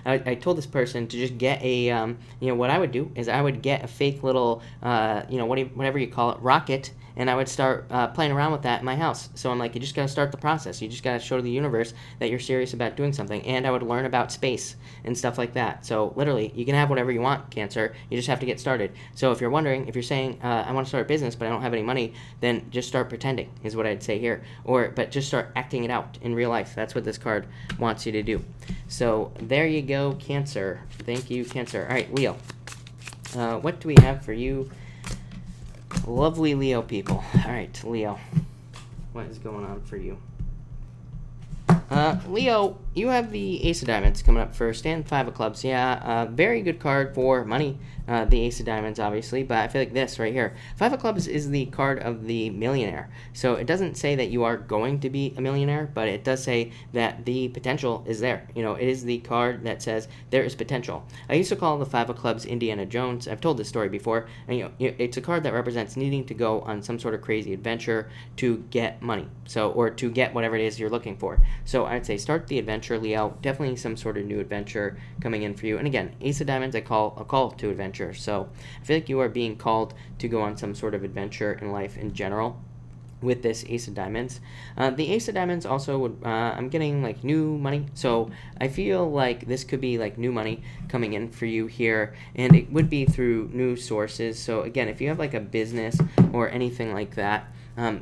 I told this person to just get a, what I would do is I would get a fake little, whatever you call it, rocket, and I would start playing around with that in my house. So I'm like, you just got to start the process. You just got to show the universe that you're serious about doing something. And I would learn about space and stuff like that. So literally, you can have whatever you want, Cancer. You just have to get started. So if you're wondering, if you're saying, I want to start a business, but I don't have any money, then just start pretending is what I'd say here. But just start acting it out in real life. That's what this card wants you to do. So there you go, Cancer. Thank you, Cancer. All right, Leo. What do we have for you? Lovely Leo people. All right, Leo. What is going on for you? Leo, you have the Ace of Diamonds coming up first and Five of Clubs. Yeah, very good card for money. The Ace of Diamonds, obviously, but I feel like this right here. Five of Clubs is the card of the millionaire. So it doesn't say that you are going to be a millionaire, but it does say that the potential is there. It is the card that says there is potential. I used to call the Five of Clubs Indiana Jones. I've told this story before. And, it's a card that represents needing to go on some sort of crazy adventure to get money. Or to get whatever it is you're looking for. So I'd say start the adventure, Leo. Definitely some sort of new adventure coming in for you. And again, Ace of Diamonds, I call a call to adventure. So I feel like you are being called to go on some sort of adventure in life in general with this Ace of Diamonds. The Ace of Diamonds also would, I'm getting like new money. So I feel like this could be like new money coming in for you here, and it would be through new sources. So again, if you have like a business or anything like that,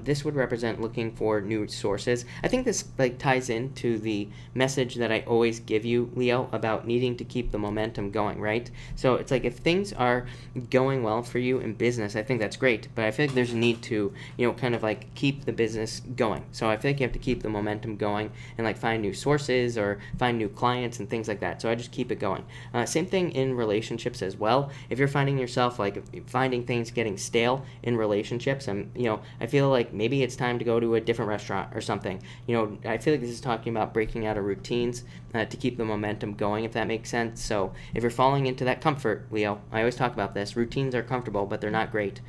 this would represent looking for new sources. I think this like ties into the message that I always give you, Leo, about needing to keep the momentum going, right? So it's like if things are going well for you in business, I think that's great, but I feel like there's a need to, kind of like keep the business going. So I feel like you have to keep the momentum going and like find new sources or find new clients and things like that. So I just keep it going. Same thing in relationships as well. If you're finding yourself like finding things getting stale in relationships, and I feel like maybe it's time to go to a different restaurant or something. I feel like this is talking about breaking out of routines to keep the momentum going, if that makes sense. So if you're falling into that comfort, Leo, I always talk about this, routines are comfortable, but they're not great,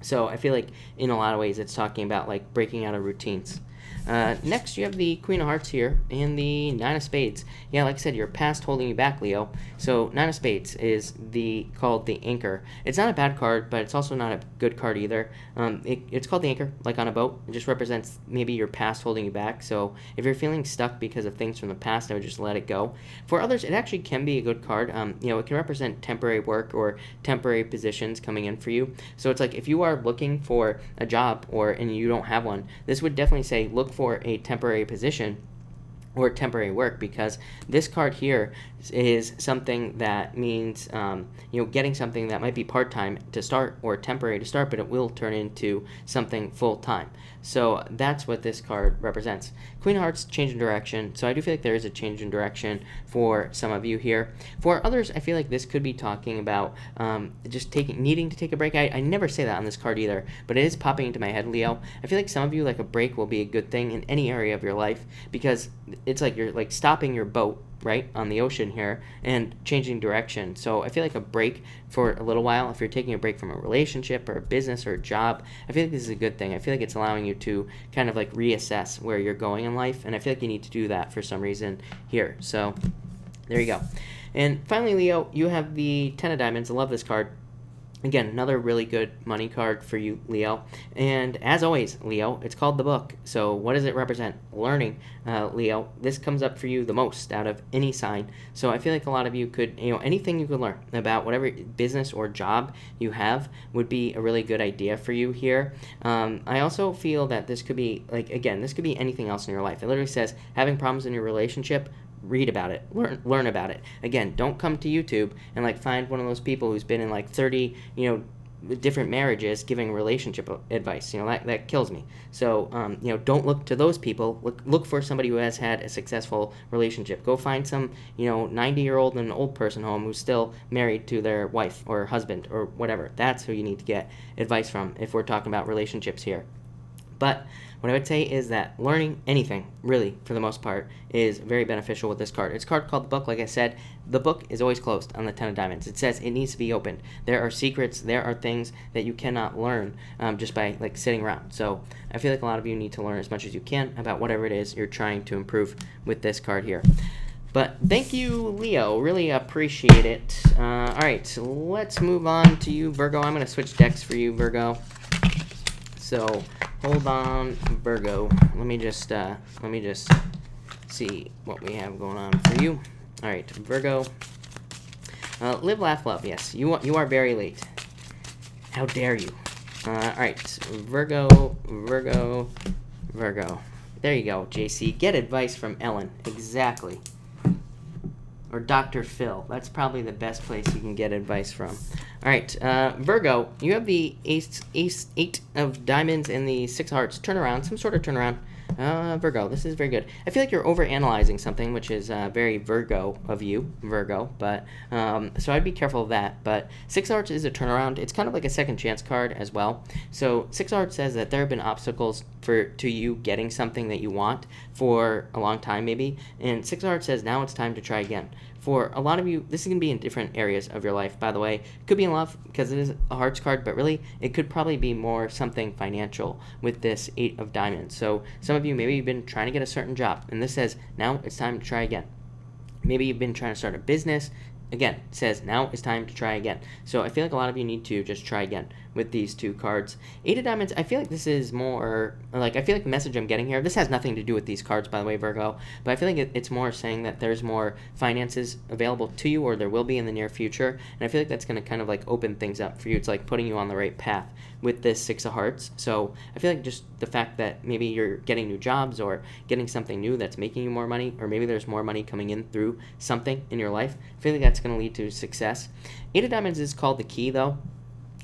So I feel like in a lot of ways it's talking about like breaking out of routines. Next, you have the Queen of Hearts here and the Nine of Spades. Yeah, like I said, your past holding you back, Leo. So Nine of Spades is called the Anchor. It's not a bad card, but it's also not a good card either. It's called the Anchor, like on a boat. It just represents maybe your past holding you back. So if you're feeling stuck because of things from the past, I would just let it go. For others, it actually can be a good card. It can represent temporary work or temporary positions coming in for you. So it's like if you are looking for a job and you don't have one, this would definitely say look for a temporary position or temporary work, because this card here is something that means getting something that might be part-time to start or temporary to start, but it will turn into something full-time. So that's what this card represents. Queen of Hearts, change in direction. So I do feel like there is a change in direction for some of you here. For others, I feel like this could be talking about just needing to take a break. I never say that on this card either, but it is popping into my head, Leo. I feel like some of you, like, a break will be a good thing in any area of your life, because it's like you're like stopping your boat, right, on the ocean here and changing direction. So I feel like a break for a little while, if you're taking a break from a relationship or a business or a job, I feel like this is a good thing. I feel like it's allowing you to kind of like reassess where you're going in life, and I feel like you need to do that for some reason here. So there you go. And finally, Leo, you have the Ten of Diamonds. I love this card. Again, another really good money card for you, Leo. And as always, Leo, it's called the book. So what does it represent? Learning, Leo. This comes up for you the most out of any sign. So I feel like a lot of you could, anything you could learn about whatever business or job you have would be a really good idea for you here. I also feel that this could be, like, again, this could be anything else in your life. It literally says having problems in your relationship, read about it, learn about it. Again, don't come to YouTube and like find one of those people who's been in like 30 different marriages giving relationship advice. That kills me. So don't look to those people. Look for somebody who has had a successful relationship. Go find some 90-year-old in an old person home who's still married to their wife or husband or whatever. That's who you need to get advice from if we're talking about relationships here. But what I would say is that learning anything, really, for the most part, is very beneficial with this card. It's a card called the book. Like I said, the book is always closed on the Ten of Diamonds. It says it needs to be opened. There are secrets. There are things that you cannot learn just by like sitting around. So I feel like a lot of you need to learn as much as you can about whatever it is you're trying to improve with this card here. But thank you, Leo. Really appreciate it. All right, so let's move on to you, Virgo. I'm going to switch decks for you, Virgo. So hold on, Virgo. Let me just see what we have going on for you. All right, Virgo. Live, laugh, love. Yes, you are very late. How dare you? All right, Virgo. There you go, JC. Get advice from Ellen. Exactly. Or Dr. Phil. That's probably the best place you can get advice from. All right, Virgo, you have the Eight of Diamonds and the Six of Hearts. Turnaround, some sort of turnaround. Virgo, this is very good. I feel like you're overanalyzing something, which is very Virgo of you, Virgo. But so I'd be careful of that. But Six of Hearts is a turnaround. It's kind of like a second chance card as well. So Six of Hearts says that there have been obstacles to you getting something that you want for a long time, maybe. And Six of Hearts says now it's time to try again. For a lot of you, this is going to be in different areas of your life, by the way. It could be in love because it is a hearts card, but really it could probably be more something financial with this Eight of Diamonds. So some of you, maybe you've been trying to get a certain job, and this says now it's time to try again. Maybe you've been trying to start a business. Again, it says now it's time to try again. So I feel like a lot of you need to just try again with these two cards. Eight of Diamonds, I feel like this is more, like, I feel like the message I'm getting here, this has nothing to do with these cards, by the way, Virgo, but I feel like it's more saying that there's more finances available to you, or there will be in the near future, and I feel like that's going to kind of like open things up for you. It's like putting you on the right path with this Six of Hearts. So I feel like just the fact that maybe you're getting new jobs or getting something new that's making you more money, or maybe there's more money coming in through something in your life, I feel like that's going to lead to success. Eight of Diamonds is called the key, though.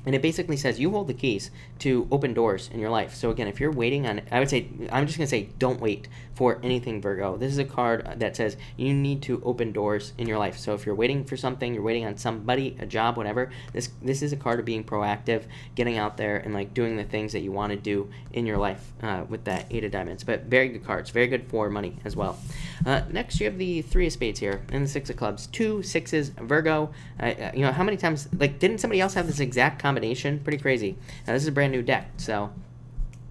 And it basically says you hold the keys to open doors in your life. So again, if you're waiting on, I'm just going to say, don't wait for anything, Virgo. This is a card that says you need to open doors in your life. So if you're waiting for something, you're waiting on somebody, a job, whatever, this is a card of being proactive, getting out there and like doing the things that you want to do in your life with that Eight of Diamonds. But very good cards, very good for money as well. Next, you have the Three of Spades here and the Six of Clubs. 2 6s, Virgo. How many times, like, didn't somebody else have this exact combination? Pretty crazy. This is a brand new deck, so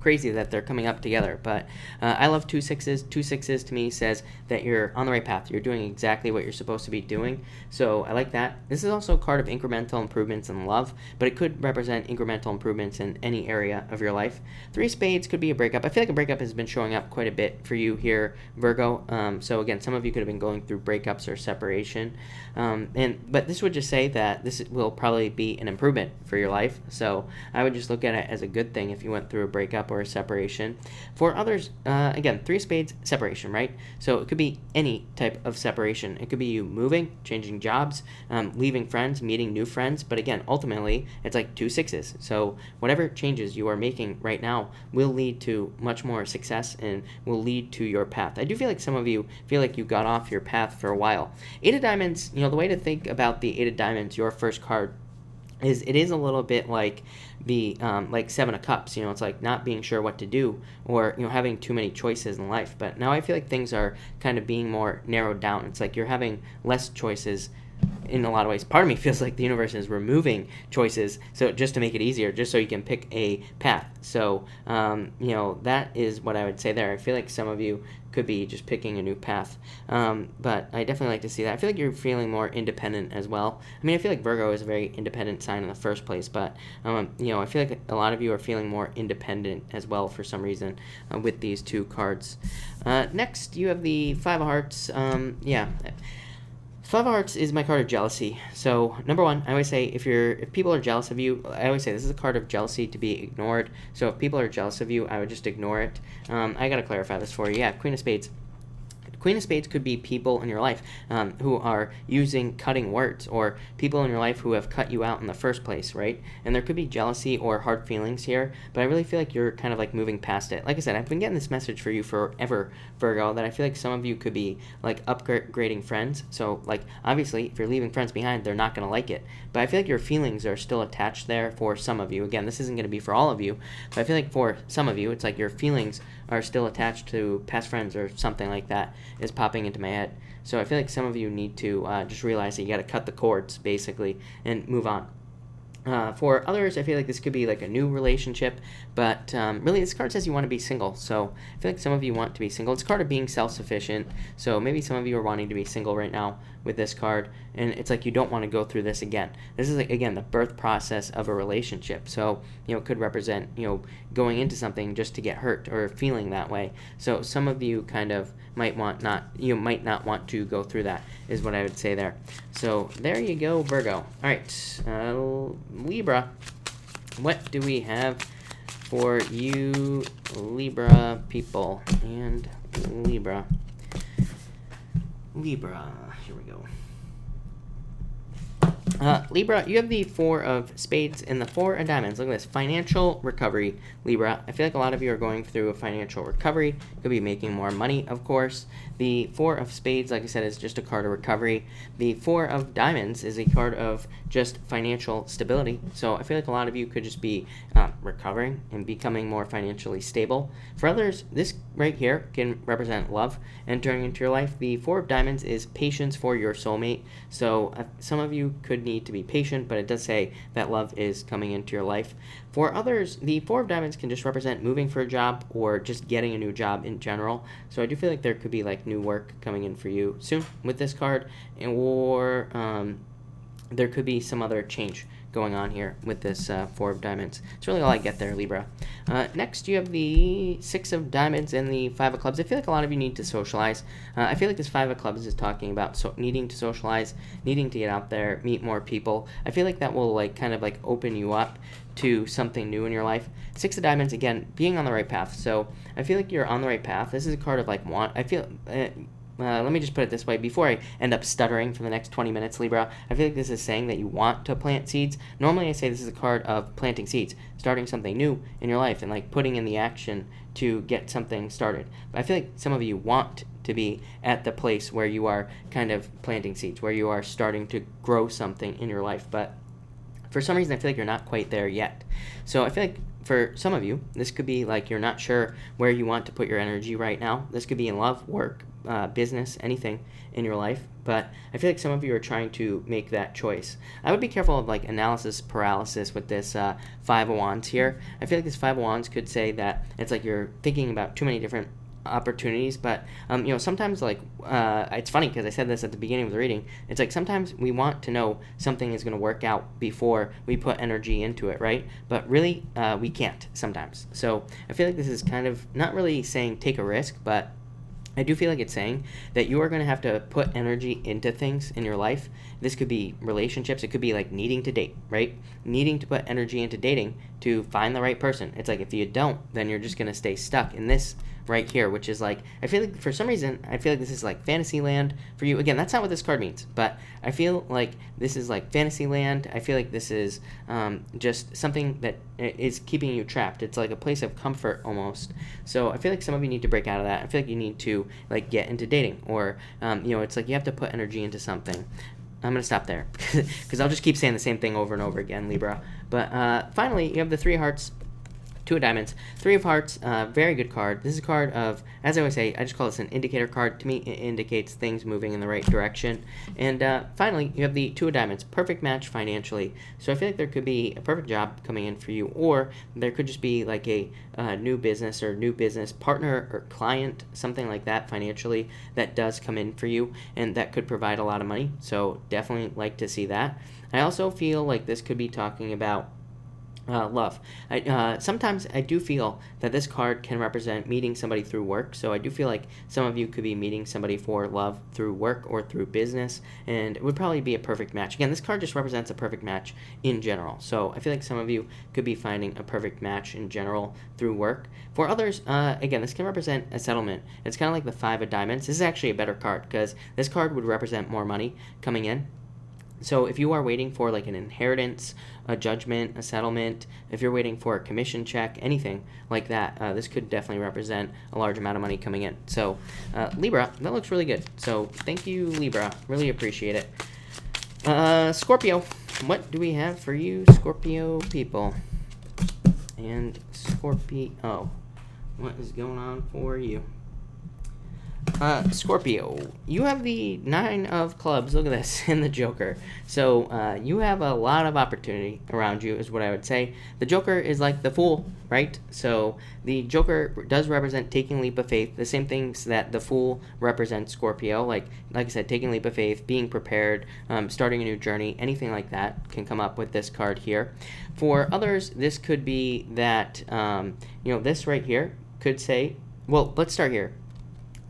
crazy that they're coming up together. But I love 2 6s. 2 6s to me says that you're on the right path. You're doing exactly what you're supposed to be doing. So I like that. This is also a card of incremental improvements in love, but it could represent incremental improvements in any area of your life. 3 spades could be a breakup. I feel like a breakup has been showing up quite a bit for you here, Virgo. So again, some of you could have been going through breakups or separation. But this would just say that this will probably be an improvement for your life. So I would just look at it as a good thing if you went through a breakup or for separation. For others, again, 3 of spades, separation, right? So it could be any type of separation. It could be you moving, changing jobs, leaving friends, meeting new friends. But again, ultimately, it's like 2 sixes. So whatever changes you are making right now will lead to much more success and will lead to your path. I do feel like some of you feel like you got off your path for a while. 8 of diamonds, the way to think about the 8 of diamonds, your first card, is it is a little bit like the like 7 of cups. It's like not being sure what to do, or having too many choices in life. But now I feel like things are kind of being more narrowed down. It's like you're having less choices in a lot of ways. Part of me feels like the universe is removing choices, so just to make it easier, just so you can pick a path. So that is what I would say there. I feel like some of you could be just picking a new path, but I definitely like to see that. I feel like you're feeling more independent as well. I mean, I feel like Virgo is a very independent sign in the first place, but I feel like a lot of you are feeling more independent as well for some reason with these 2 cards. Next, you have the 5 of Hearts. 5 of Hearts is my card of jealousy. So, number one, I always say if people are jealous of you, I always say this is a card of jealousy to be ignored. So if people are jealous of you, I would just ignore it. I gotta clarify this for you. Yeah, Queen of Spades. Queen of Spades could be people in your life who are using cutting words, or people in your life who have cut you out in the first place, right? And there could be jealousy or hard feelings here, but I really feel like you're kind of like moving past it. Like I said, I've been getting this message for you forever, Virgo, that I feel like some of you could be like upgrading friends. So like obviously if you're leaving friends behind, they're not going to like it. But I feel like your feelings are still attached there for some of you. Again, this isn't going to be for all of you, but I feel like for some of you, it's like your feelings are still attached to past friends or something like that is popping into my head. So I feel like some of you need to just realize that you got to cut the cords, basically, and move on. For others, I feel like this could be like a new relationship, but really this card says you want to be single. So I feel like some of you want to be single. It's a card of being self-sufficient. So maybe some of you are wanting to be single right now with this card, and it's like you don't want to go through this again. This is like, again, the birth process of a relationship. So it could represent going into something just to get hurt or feeling that way. So some of you kind of might not want to go through that, is what I would say there. So there you go, Virgo. All right, Libra. What do we have for you, Libra people and Libra? Here we go. Libra, you have the 4 of Spades and the 4 of Diamonds. Look at this. Financial recovery, Libra. I feel like a lot of you are going through a financial recovery. Could be making more money, of course. The 4 of Spades, like I said, is just a card of recovery. The 4 of Diamonds is a card of just financial stability. So I feel like a lot of you could just be recovering and becoming more financially stable. For others, this right here can represent love entering into your life. The 4 of Diamonds is patience for your soulmate. So some of you could need to be patient, but it does say that love is coming into your life. For others, the 4 of Diamonds can just represent moving for a job or just getting a new job in general. So I do feel like there could be like new work coming in for you soon with this card, or there could be some other change going on here with this 4 of Diamonds. It's really all I get there, Libra. Next, you have the 6 of Diamonds and the 5 of Clubs. I feel like a lot of you need to socialize. I feel like this 5 of Clubs is talking about needing to socialize, needing to get out there, meet more people. I feel like that will like kind of like open you up to something new in your life. 6 of Diamonds, again, being on the right path. So I feel like you're on the right path. This is a card of like want. I feel... let me just put it this way. Before I end up stuttering for the next 20 minutes, Libra, I feel like this is saying that you want to plant seeds. Normally I say this is a card of planting seeds, starting something new in your life and like putting in the action to get something started. But I feel like some of you want to be at the place where you are kind of planting seeds, where you are starting to grow something in your life. But for some reason, I feel like you're not quite there yet. So I feel like for some of you, this could be like you're not sure where you want to put your energy right now. This could be in love, work, business, anything in your life. But I feel like some of you are trying to make that choice. I would be careful of like analysis paralysis with this 5 of Wands here. I feel like this 5 of Wands could say that it's like you're thinking about too many different opportunities, but sometimes like it's funny because I said this at the beginning of the reading. It's like sometimes we want to know something is going to work out before we put energy into it, right? But really we can't sometimes. So I feel like this is kind of not really saying take a risk, but I do feel like it's saying that you are going to have to put energy into things in your life. This could be relationships. It could be like needing to date, right? Needing to put energy into dating to find the right person. It's like if you don't, then you're just going to stay stuck in this right here, which is like, I feel like for some reason, I feel like this is like fantasy land for you. Again, that's not what this card means, but I feel like this is like fantasy land. I feel like this is just something that is keeping you trapped. It's like a place of comfort almost. So I feel like some of you need to break out of that. I feel like you need to like get into dating, or it's like you have to put energy into something. I'm going to stop there because I'll just keep saying the same thing over and over again, Libra. But finally, you have the Three of Hearts, Two of Diamonds. Three of Hearts, very good card. This is a card of, as I always say, I just call this an indicator card. To me, it indicates things moving in the right direction. And finally, you have the Two of Diamonds, perfect match financially. So I feel like there could be a perfect job coming in for you, or there could just be like a new business or new business partner or client, something like that financially that does come in for you, and that could provide a lot of money. So definitely like to see that. I also feel like this could be talking about love. Sometimes I do feel that this card can represent meeting somebody through work. So I do feel like some of you could be meeting somebody for love through work or through business, and it would probably be a perfect match. Again, this card just represents a perfect match in general. So I feel like some of you could be finding a perfect match in general through work. For others, again, this can represent a settlement. It's kind of like the Five of Diamonds. This is actually a better card because this card would represent more money coming in. So if you are waiting for like an inheritance, a judgment, a settlement, if you're waiting for a commission check, anything like that, this could definitely represent a large amount of money coming in. So Libra, that looks really good. So thank you, Libra. Really appreciate it. Scorpio, what do we have for you, Scorpio people? And Scorpio, what is going on for you? Scorpio, you have the Nine of Clubs, look at this, and the Joker. So, you have a lot of opportunity around you, is what I would say. The Joker is like the Fool, right? So, the Joker does represent taking leap of faith, the same things that the Fool represents Scorpio, like I said, taking leap of faith, being prepared, starting a new journey, anything like that can come up with this card here. For others, this could be that, this right here could say, well, let's start here.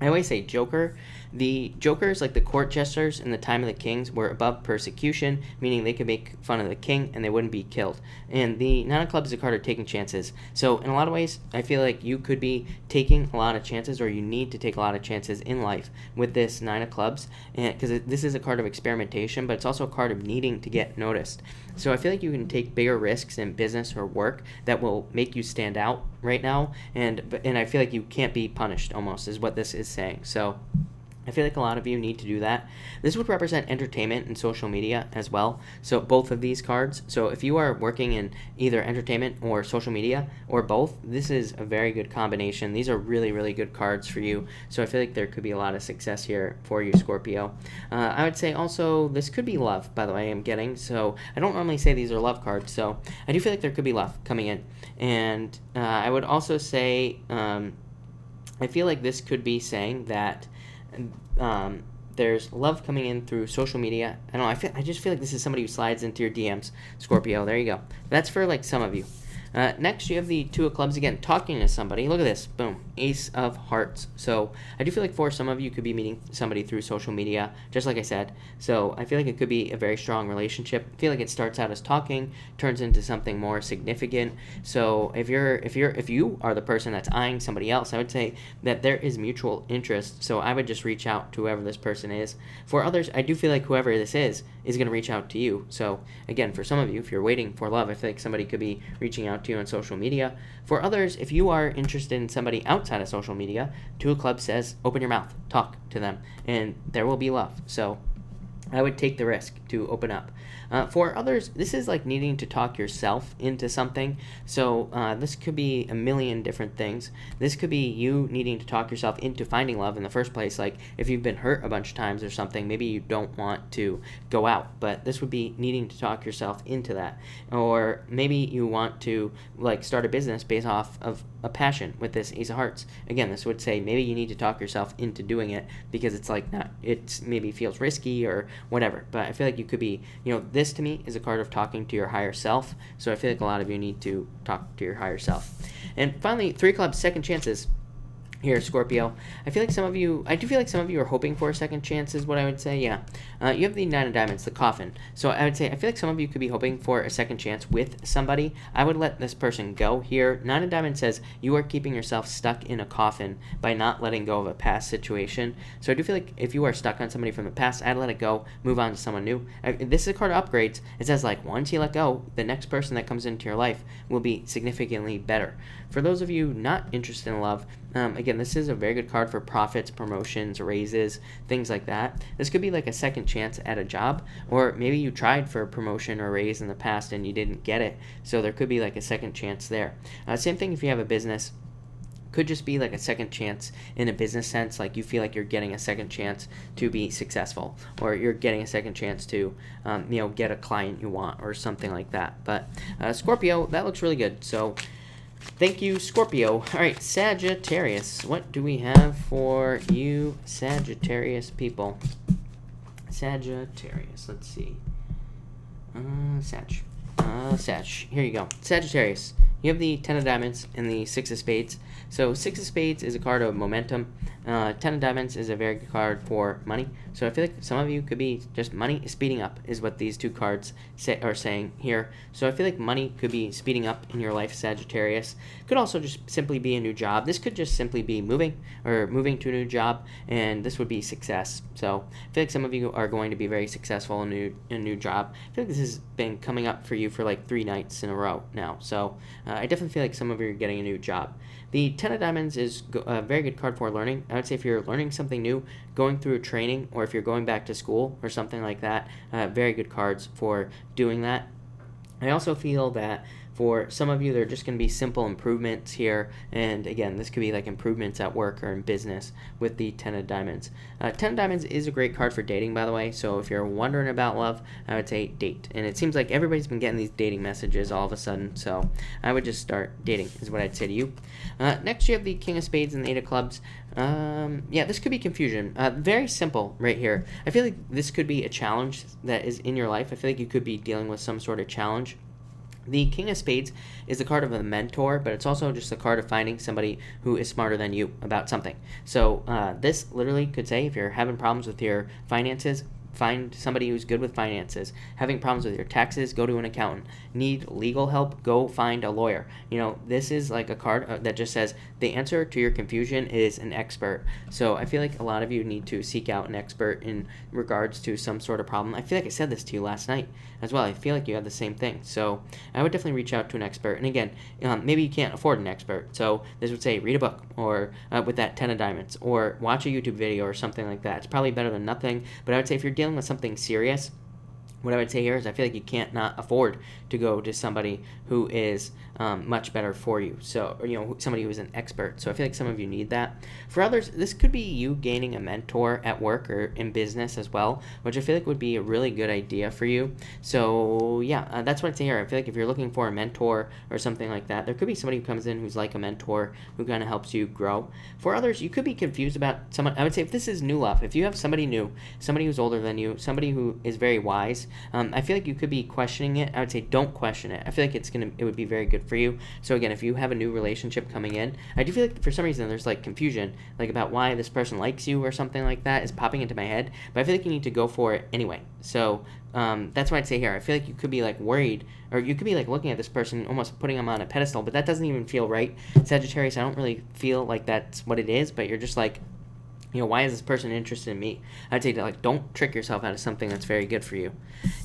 I always say Joker. The Jokers, like the court jesters in the time of the kings, were above persecution, meaning they could make fun of the king and they wouldn't be killed. And the Nine of Clubs is a card of taking chances. So in a lot of ways, I feel like you could be taking a lot of chances, or you need to take a lot of chances in life with this Nine of Clubs, because this is a card of experimentation, but it's also a card of needing to get noticed. So I feel like you can take bigger risks in business or work that will make you stand out right now, and I feel like you can't be punished, almost, is what this is saying. So I feel like a lot of you need to do that. This would represent entertainment and social media as well. So both of these cards. So if you are working in either entertainment or social media or both, this is a very good combination. These are really, really good cards for you. So I feel like there could be a lot of success here for you, Scorpio. I would say also this could be love, by the way, I'm getting. So I don't normally say these are love cards. So I do feel like there could be love coming in. And I would also say I feel like this could be saying that there's love coming in through social media. I don't know, I just feel like this is somebody who slides into your DMs, Scorpio. There you go. That's for like some of you. Next, you have the Two of Clubs again, talking to somebody. Look at this. Boom. Ace of Hearts. So I do feel like for some of you could be meeting somebody through social media, just like I said. So I feel like it could be a very strong relationship. I feel like it starts out as talking, turns into something more significant. So if you are the person that's eyeing somebody else, I would say that there is mutual interest. So I would just reach out to whoever this person is. For others, I do feel like whoever this is going to reach out to you. So again, for some of you, if you're waiting for love, I feel like somebody could be reaching out to you on social media. For others, if you are interested in somebody outside of social media, Two of Clubs says open your mouth, talk to them, and there will be love. So I would take the risk to open up. For others, this is like needing to talk yourself into something. So this could be a million different things. This could be you needing to talk yourself into finding love in the first place. Like if you've been hurt a bunch of times or something, maybe you don't want to go out, but this would be needing to talk yourself into that. Or maybe you want to like start a business based off of a passion with this Ace of Hearts. Again, this would say maybe you need to talk yourself into doing it because it's like not, it's maybe feels risky or whatever. But I feel like you could be, this to me is a card of talking to your higher self. So I feel like a lot of you need to talk to your higher self. And finally, Three of Clubs, second chances. Here, Scorpio. I do feel like some of you are hoping for a second chance, is what I would say. Yeah. You have the Nine of Diamonds, the coffin. So I would say, I feel like some of you could be hoping for a second chance with somebody. I would let this person go here. Nine of Diamonds says you are keeping yourself stuck in a coffin by not letting go of a past situation. So I do feel like if you are stuck on somebody from the past, I'd let it go, move on to someone new. This is a card of upgrades. It says, like, once you let go, the next person that comes into your life will be significantly better. For those of you not interested in love, again, this is a very good card for profits, promotions, raises, things like that. This could be like a second chance at a job, or maybe you tried for a promotion or raise in the past and you didn't get it, so there could be like a second chance there. Same thing if you have a business. Could just be like a second chance in a business sense, like you feel like you're getting a second chance to be successful, or you're getting a second chance to get a client you want, or something like that. But Scorpio, that looks really good. So thank you, Scorpio. All right, Sagittarius. What do we have for you, Sagittarius people? Sagittarius. Let's see. Sag. Here you go. Sagittarius. You have the Ten of Diamonds and the Six of Spades. So Six of Spades is a card of momentum. Ten of Diamonds is a very good card for money. So I feel like some of you could be just money speeding up is what these two cards are saying here. So I feel like money could be speeding up in your life, Sagittarius. Could also just simply be a new job. This could just simply be moving to a new job, and this would be success. So I feel like some of you are going to be very successful in a new job. I feel like this has been coming up for you for like 3 nights in a row now. So I definitely feel like some of you are getting a new job. The Ten of Diamonds is a very good card for learning. I would say if you're learning something new, going through a training, or if you're going back to school or something like that, very good cards for doing that. I also feel that for some of you, they're just going to be simple improvements here. And again, this could be like improvements at work or in business with the Ten of Diamonds. Ten of Diamonds is a great card for dating, by the way. So if you're wondering about love, I would say date. And it seems like everybody's been getting these dating messages all of a sudden. So I would just start dating is what I'd say to you. Next, you have the King of Spades and the Eight of Clubs. Yeah, this could be confusion. Very simple right here. I feel like this could be a challenge that is in your life. I feel like you could be dealing with some sort of challenge. The King of Spades is the card of a mentor, but it's also just a card of finding somebody who is smarter than you about something. So this literally could say if you're having problems with your finances, find somebody who's good with finances. Having problems with your taxes, go to an accountant. Need legal help, go find a lawyer. This is like a card that just says the answer to your confusion is an expert. So I feel like a lot of you need to seek out an expert in regards to some sort of problem. I feel like I said this to you last night as well. I feel like you have the same thing. So I would definitely reach out to an expert. And again, maybe you can't afford an expert. So this would say read a book, or with that Ten of Diamonds, or watch a YouTube video or something like that. It's probably better than nothing. But I would say if you're dealing with something serious, what I would say here is I feel like you can't not afford to go to somebody who is much better for you. So, somebody who is an expert. So I feel like some of you need that. For others, this could be you gaining a mentor at work or in business as well, which I feel like would be a really good idea for you. So yeah, that's what I'd say here. I feel like if you're looking for a mentor or something like that, there could be somebody who comes in who's like a mentor who kind of helps you grow. For others, you could be confused about someone. I would say if this is new love, if you have somebody new, somebody who's older than you, somebody who is very wise, I feel like you could be questioning it. I would say don't question it. I feel like it would be very good for you. So again, if you have a new relationship coming in, I do feel like for some reason there's like confusion, like about why this person likes you or something like that is popping into my head. But I feel like you need to go for it anyway. So that's what I'd say here. I feel like you could be like worried, or you could be like looking at this person, almost putting them on a pedestal, but that doesn't even feel right. Sagittarius, I don't really feel like that's what it is, but you're just like, why is this person interested in me? I'd say don't trick yourself out of something that's very good for you.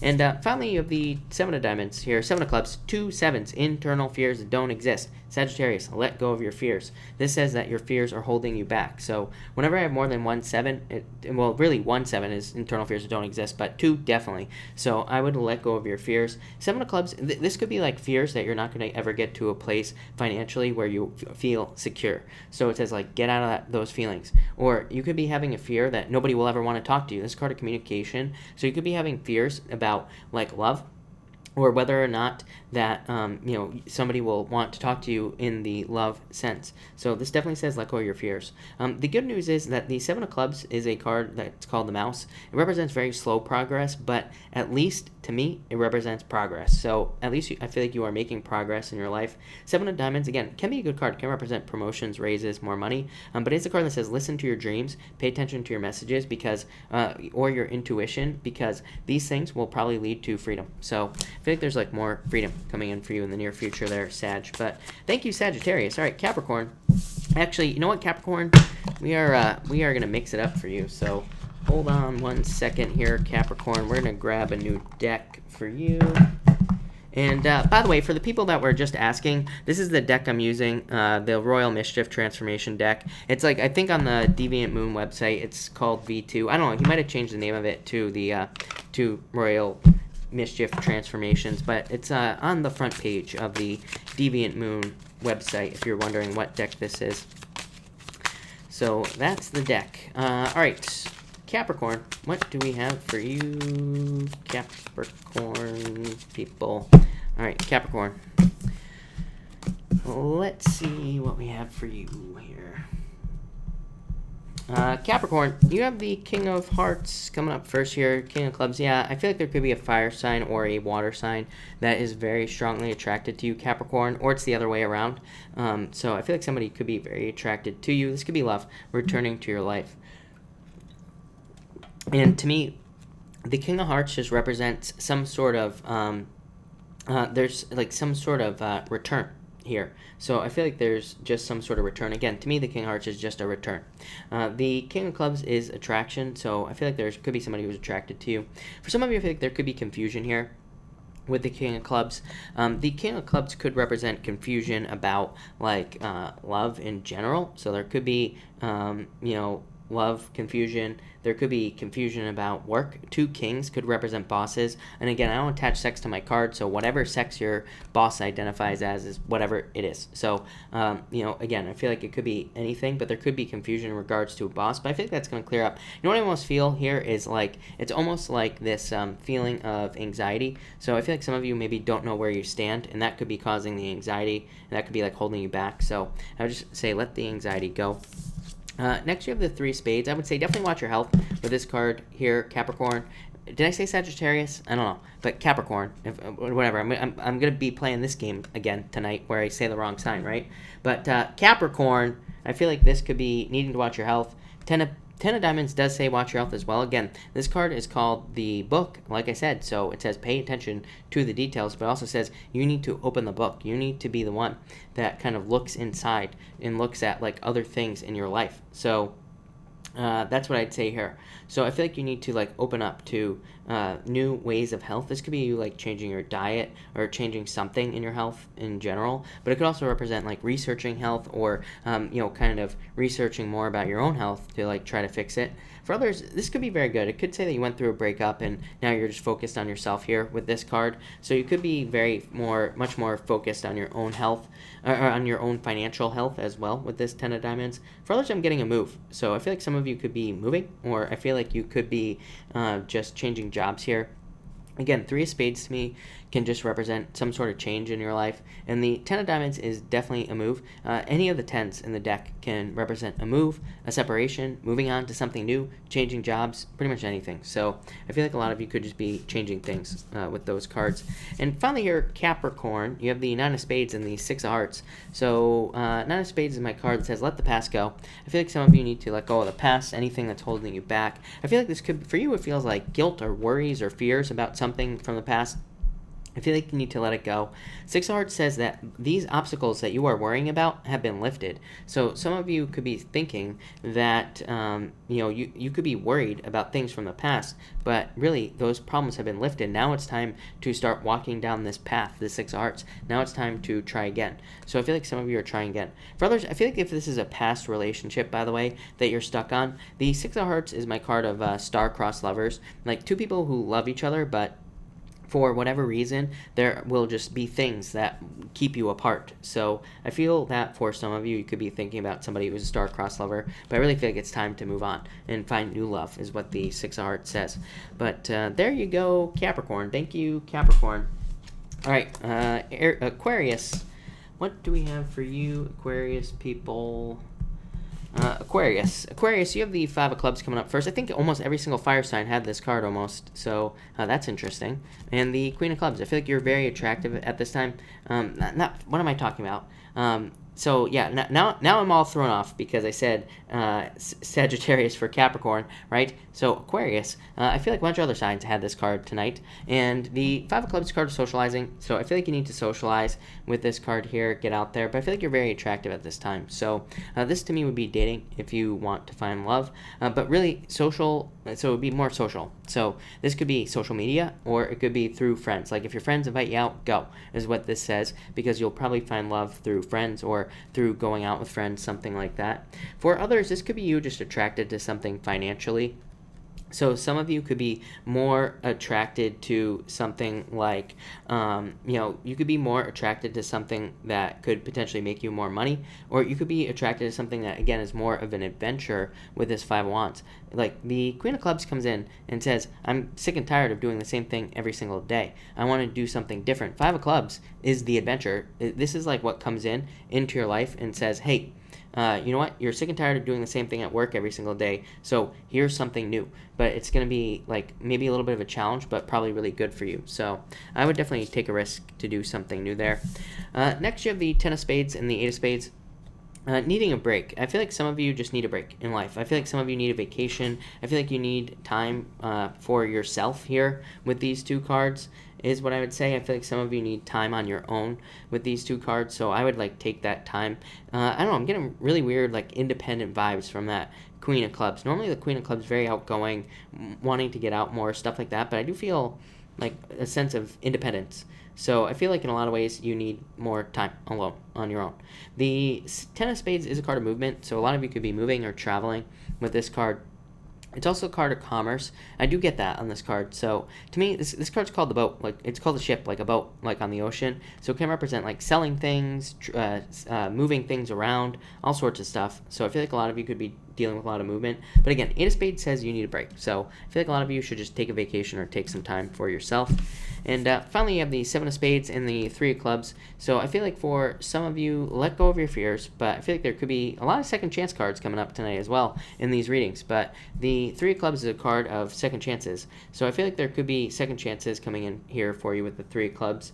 And finally, you have the Seven of Diamonds here. Seven of Clubs, 2 sevens. Internal fears that don't exist. Sagittarius, let go of your fears. This says that your fears are holding you back. So whenever I have more than 1 7, really 1 7 is internal fears that don't exist, but 2 definitely. So I would let go of your fears. Seven of Clubs, this could be like fears that you're not going to ever get to a place financially where you feel secure. So it says like get out of those feelings. Or you could be having a fear that nobody will ever want to talk to you. This is card of communication. So you could be having fears about like love. or whether or not that somebody will want to talk to you in the love sense. So this definitely says let go of your fears. The good news is that the Seven of Clubs is a card that's called the Mouse. It represents very slow progress, but at least to me it represents progress. So at least I feel like you are making progress in your life. Seven of Diamonds, again, can be a good card. It can represent promotions, raises, more money, but it's a card that says listen to your dreams, pay attention to your messages, because or your intuition, because these things will probably lead to freedom. So I feel like there's like more freedom coming in for you in the near future there, Sag. But thank you, Sagittarius. All right, Capricorn. Actually, you know what, Capricorn? We are gonna mix it up for you. So hold on one second here, Capricorn. We're gonna grab a new deck for you. And by the way, for the people that were just asking, this is the deck I'm using, the Royal Mischief Transformation deck. It's like, I think on the Deviant Moon website, it's called V2. I don't know, he might have changed the name of it to the to Royal Mischief Transformations, but it's on the front page of the Deviant Moon website if you're wondering what deck this is. So that's the deck. All right, Capricorn, what do we have for you, Capricorn people? All right, Capricorn. Let's see what we have for you here. Capricorn, you have the King of Hearts coming up first here. King of Clubs, yeah, I feel like there could be a fire sign or a water sign that is very strongly attracted to you, Capricorn, or it's the other way around. So I feel like somebody could be very attracted to you. This could be love returning to your life. And to me, the King of Hearts just represents some sort of, there's like some sort of return here. So I feel like there's just some sort of return. Again, to me, the King of Hearts is just a return. The King of Clubs is attraction, so I feel like there could be somebody who's attracted to you. For some of you, I feel like there could be confusion here with the King of Clubs. The King of Clubs could represent confusion about like love in general. So there could be, love, confusion. There could be confusion about work. Two kings could represent bosses. And again, I don't attach sex to my card, so whatever sex your boss identifies as is whatever it is. So, again, I feel like it could be anything, but there could be confusion in regards to a boss. But I think that's going to clear up. You know what I almost feel here is like, it's almost like this feeling of anxiety. So I feel like some of you maybe don't know where you stand, and that could be causing the anxiety, and that could be like holding you back. So I would just say let the anxiety go. Next, you have the Three of Spades. I would say definitely watch your health with this card here, Capricorn. Did I say Sagittarius? I don't know, but Capricorn, whatever. I'm going to be playing this game again tonight where I say the wrong sign, right? But Capricorn, I feel like this could be needing to watch your health. Ten of Diamonds does say watch your health as well. Again, this card is called the book, like I said, so it says pay attention to the details, but it also says you need to open the book. You need to be the one that kind of looks inside and looks at like other things in your life. So that's what I'd say here. So I feel like you need to like open up to new ways of health. This could be you like changing your diet or changing something in your health in general, but it could also represent like researching health or kind of researching more about your own health to like try to fix it. For others, this could be very good. It could say that you went through a breakup and now you're just focused on yourself here with this card. So you could be much more focused on your own health or on your own financial health as well with this Ten of Diamonds. For others, I'm getting a move. So I feel like some of you could be moving, or I feel like you could be just changing jobs here. Again, Three of Spades to me can just represent some sort of change in your life, and the Ten of Diamonds is definitely a move. Any of the tens in the deck can represent a move, a separation, moving on to something new, changing jobs, pretty much anything. So I feel like a lot of you could just be changing things with those cards. And finally here, Capricorn, you have the Nine of Spades and the Six of Hearts. So Nine of Spades is my card that says let the past go. I feel like some of you need to let go of the past, anything that's holding you back. I feel like this could, for you, it feels like guilt or worries or fears about something from the past. I feel like you need to let it go. Six of Hearts says that these obstacles that you are worrying about have been lifted. So some of you could be thinking that, you could be worried about things from the past, but really those problems have been lifted. Now it's time to start walking down this path, the Six of Hearts. Now it's time to try again. So I feel like some of you are trying again. For others, I feel like if this is a past relationship, by the way, that you're stuck on, the Six of Hearts is my card of star-crossed lovers. Like two people who love each other, but for whatever reason, there will just be things that keep you apart. So I feel that for some of you, you could be thinking about somebody who's a star-crossed lover, but I really feel like it's time to move on and find new love is what the Six of Hearts says. But there you go, Capricorn. Thank you, Capricorn. All right, Aquarius. What do we have for you, Aquarius people? Aquarius, you have the Five of Clubs coming up first. I think almost every single fire sign had this card almost, so that's interesting. And the Queen of Clubs. I feel like you're very attractive at this time. What am I talking about? So yeah, now I'm all thrown off because I said Sagittarius for Capricorn, right? So Aquarius, I feel like a bunch of other signs had this card tonight, and the Five of Clubs card is socializing. So I feel like you need to socialize with this card here, get out there. But I feel like you're very attractive at this time. So this to me would be dating if you want to find love, but really social. So it would be more social. So this could be social media, or it could be through friends. Like if your friends invite you out, go, is what this says, because you'll probably find love through friends or through going out with friends, something like that. For others, this could be you just attracted to something financially. So some of you could be more attracted to something like, you could be more attracted to something that could potentially make you more money, or you could be attracted to something that, again, is more of an adventure with this Five of Wands. Like the Queen of Clubs comes in and says, I'm sick and tired of doing the same thing every single day. I want to do something different. Five of Clubs is the adventure. This is like what comes into your life and says, hey, you know what? You're sick and tired of doing the same thing at work every single day. So here's something new. But it's going to be like maybe a little bit of a challenge, but probably really good for you. So I would definitely take a risk to do something new there. Next, you have the Ten of Spades and the Eight of Spades. Needing a break. I feel like some of you just need a break in life. I feel like some of you need a vacation. I feel like you need time for yourself here with these two cards, is what I would say. I feel like some of you need time on your own with these two cards, so I would like take that time. I don't know, I'm getting really weird like independent vibes from that Queen of Clubs. Normally the Queen of Clubs is very outgoing, wanting to get out more, stuff like that, but I do feel like a sense of independence. So I feel like in a lot of ways you need more time alone on your own. The Ten of Spades is a card of movement, so a lot of you could be moving or traveling with this card. It's also a card of commerce. I do get that on this card. So to me, this card's called the boat. Like it's called a ship, like a boat, like on the ocean. So it can represent like selling things, moving things around, all sorts of stuff. So I feel like a lot of you could be dealing with a lot of movement. But again, Eight of Spades says you need a break. So I feel like a lot of you should just take a vacation or take some time for yourself. And finally, you have the Seven of Spades and the Three of Clubs. So I feel like for some of you, let go of your fears. But I feel like there could be a lot of second chance cards coming up tonight as well in these readings. But the Three of Clubs is a card of second chances. So I feel like there could be second chances coming in here for you with the Three of Clubs.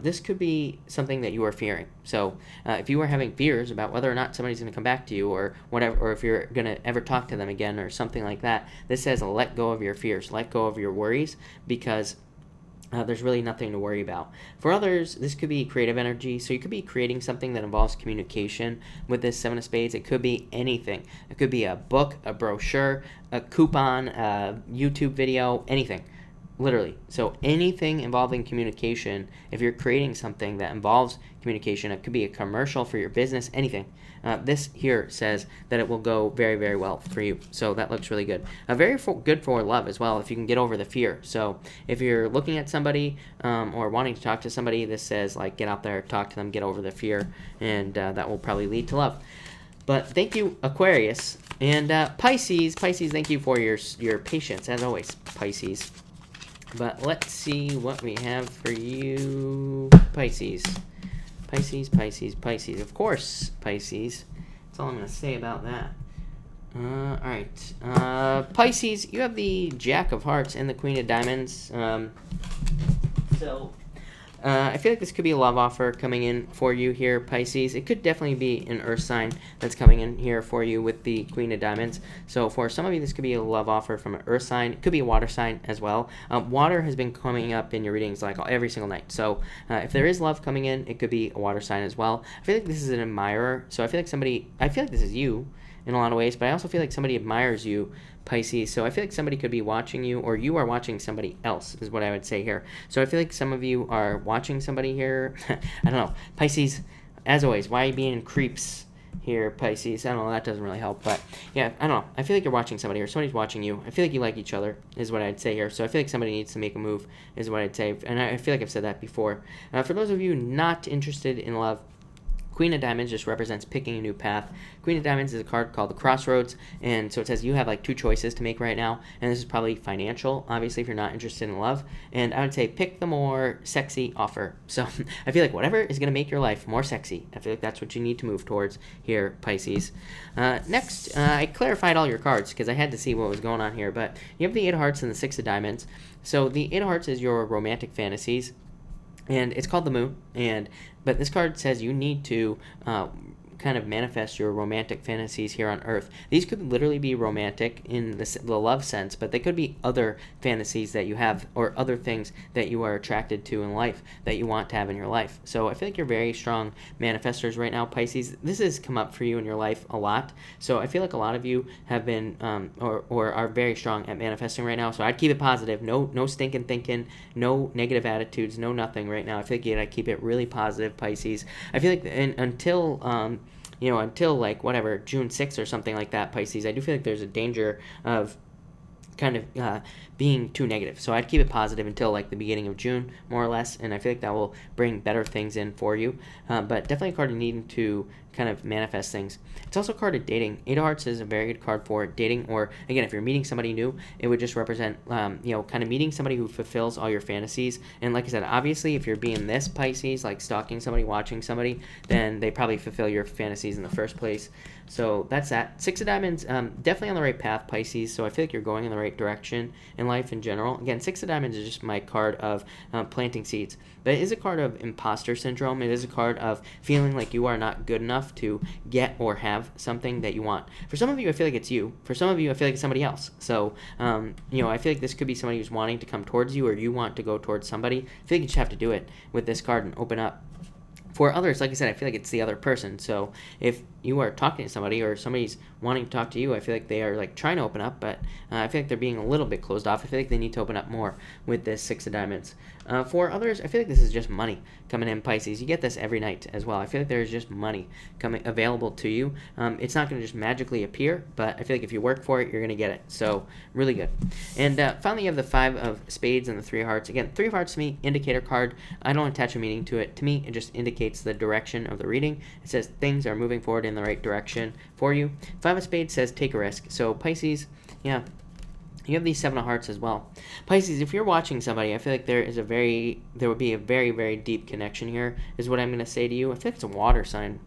This could be something that you are fearing. So if you are having fears about whether or not somebody's going to come back to you or whatever, or if you're going to ever talk to them again or something like that, this says let go of your fears, let go of your worries, because there's really nothing to worry about. For others, this could be creative energy. So you could be creating something that involves communication with this Seven of Spades. It could be anything. It could be a book, a brochure, a coupon, a YouTube video, anything. Literally. So anything involving communication, if you're creating something that involves communication, it could be a commercial for your business, anything. This here says that it will go very, very well for you. So that looks really good. Very good for love as well, if you can get over the fear. So if you're looking at somebody or wanting to talk to somebody, this says like get out there, talk to them, get over the fear, and that will probably lead to love. But thank you, Aquarius. And Pisces, thank you for your patience, as always, Pisces. But let's see what we have for you, Pisces. Pisces. Of course, Pisces. That's all I'm going to say about that. All right. Pisces, you have the Jack of Hearts and the Queen of Diamonds. I feel like this could be a love offer coming in for you here, Pisces. It could definitely be an earth sign that's coming in here for you with the Queen of Diamonds. So for some of you, this could be a love offer from an earth sign. It could be a water sign as well. Water has been coming up in your readings like every single night. So if there is love coming in, it could be a water sign as well. I feel like this is an admirer. So I feel like this is you in a lot of ways, but I also feel like somebody admires you, Pisces. So I feel like somebody could be watching you, or you are watching somebody else, is what I would say here. So I feel like some of you are watching somebody here. I don't know. Pisces, as always, why are you being creeps here, Pisces? I don't know. That doesn't really help. But yeah, I don't know. I feel like you're watching somebody, or somebody's watching you. I feel like you like each other, is what I'd say here. So I feel like somebody needs to make a move, is what I'd say. And I feel like I've said that before. For those of you not interested in love, Queen of Diamonds just represents picking a new path. Queen of Diamonds is a card called the Crossroads, and so it says you have like 2 choices to make right now, and this is probably financial, obviously, if you're not interested in love, and I would say pick the more sexy offer. So I feel like whatever is going to make your life more sexy, I feel like that's what you need to move towards here, Pisces. Next, I clarified all your cards because I had to see what was going on here, but you have the 8 of Hearts and the 6 of Diamonds. So the 8 of Hearts is your romantic fantasies, and it's called the Moon, but this card says you need to kind of manifest your romantic fantasies here on Earth. These could literally be romantic in the love sense, but they could be other fantasies that you have or other things that you are attracted to in life that you want to have in your life. So I feel like you're very strong manifestors right now, Pisces. This has come up for you in your life a lot. So I feel like a lot of you have been or are very strong at manifesting right now. So I'd keep it positive. No stinking thinking, no negative attitudes, no nothing right now. I feel like you gotta keep it really positive, Pisces. I feel like until like whatever June 6th or something like that, Pisces, I do feel like there's a danger of kind of being too negative. So I'd keep it positive until like the beginning of June, more or less, and I feel like that will bring better things in for you. But definitely a card of needing to kind of manifest things. It's also a card of dating. 8 of Hearts is a very good card for dating, or again, if you're meeting somebody new, it would just represent, kind of meeting somebody who fulfills all your fantasies. And like I said, obviously, if you're being this, Pisces, like stalking somebody, watching somebody, then they probably fulfill your fantasies in the first place. So that's that. 6 of Diamonds, definitely on the right path, Pisces. So I feel like you're going in the right direction in life in general. Again, 6 of Diamonds is just my card of planting seeds. But it is a card of imposter syndrome. It is a card of feeling like you are not good enough to get or have something that you want. For some of you, I feel like it's you. For some of you, I feel like it's somebody else. So, I feel like this could be somebody who's wanting to come towards you, or you want to go towards somebody. I feel like you just have to do it with this card and open up. For others, like I said, I feel like it's the other person. So if you are talking to somebody or somebody's wanting to talk to you, I feel like they are like trying to open up, but I feel like they're being a little bit closed off. I feel like they need to open up more with this 6 of Diamonds. For others, I feel like this is just money coming in, Pisces. You get this every night as well. I feel like there's just money coming available to you. It's not going to just magically appear, but I feel like if you work for it, you're going to get it. So really good. And finally, you have the 5 of Spades and the 3 of Hearts. Again, 3 of Hearts to me, indicator card. I don't attach a meaning to it. To me, it just indicates the direction of the reading. It says things are moving forward in the right direction for you. 5 of Spades says take a risk. So Pisces, yeah, you have these 7 of Hearts as well. Pisces, if you're watching somebody, I feel like there would be a very, very deep connection here, is what I'm going to say to you. I feel like it's a water sign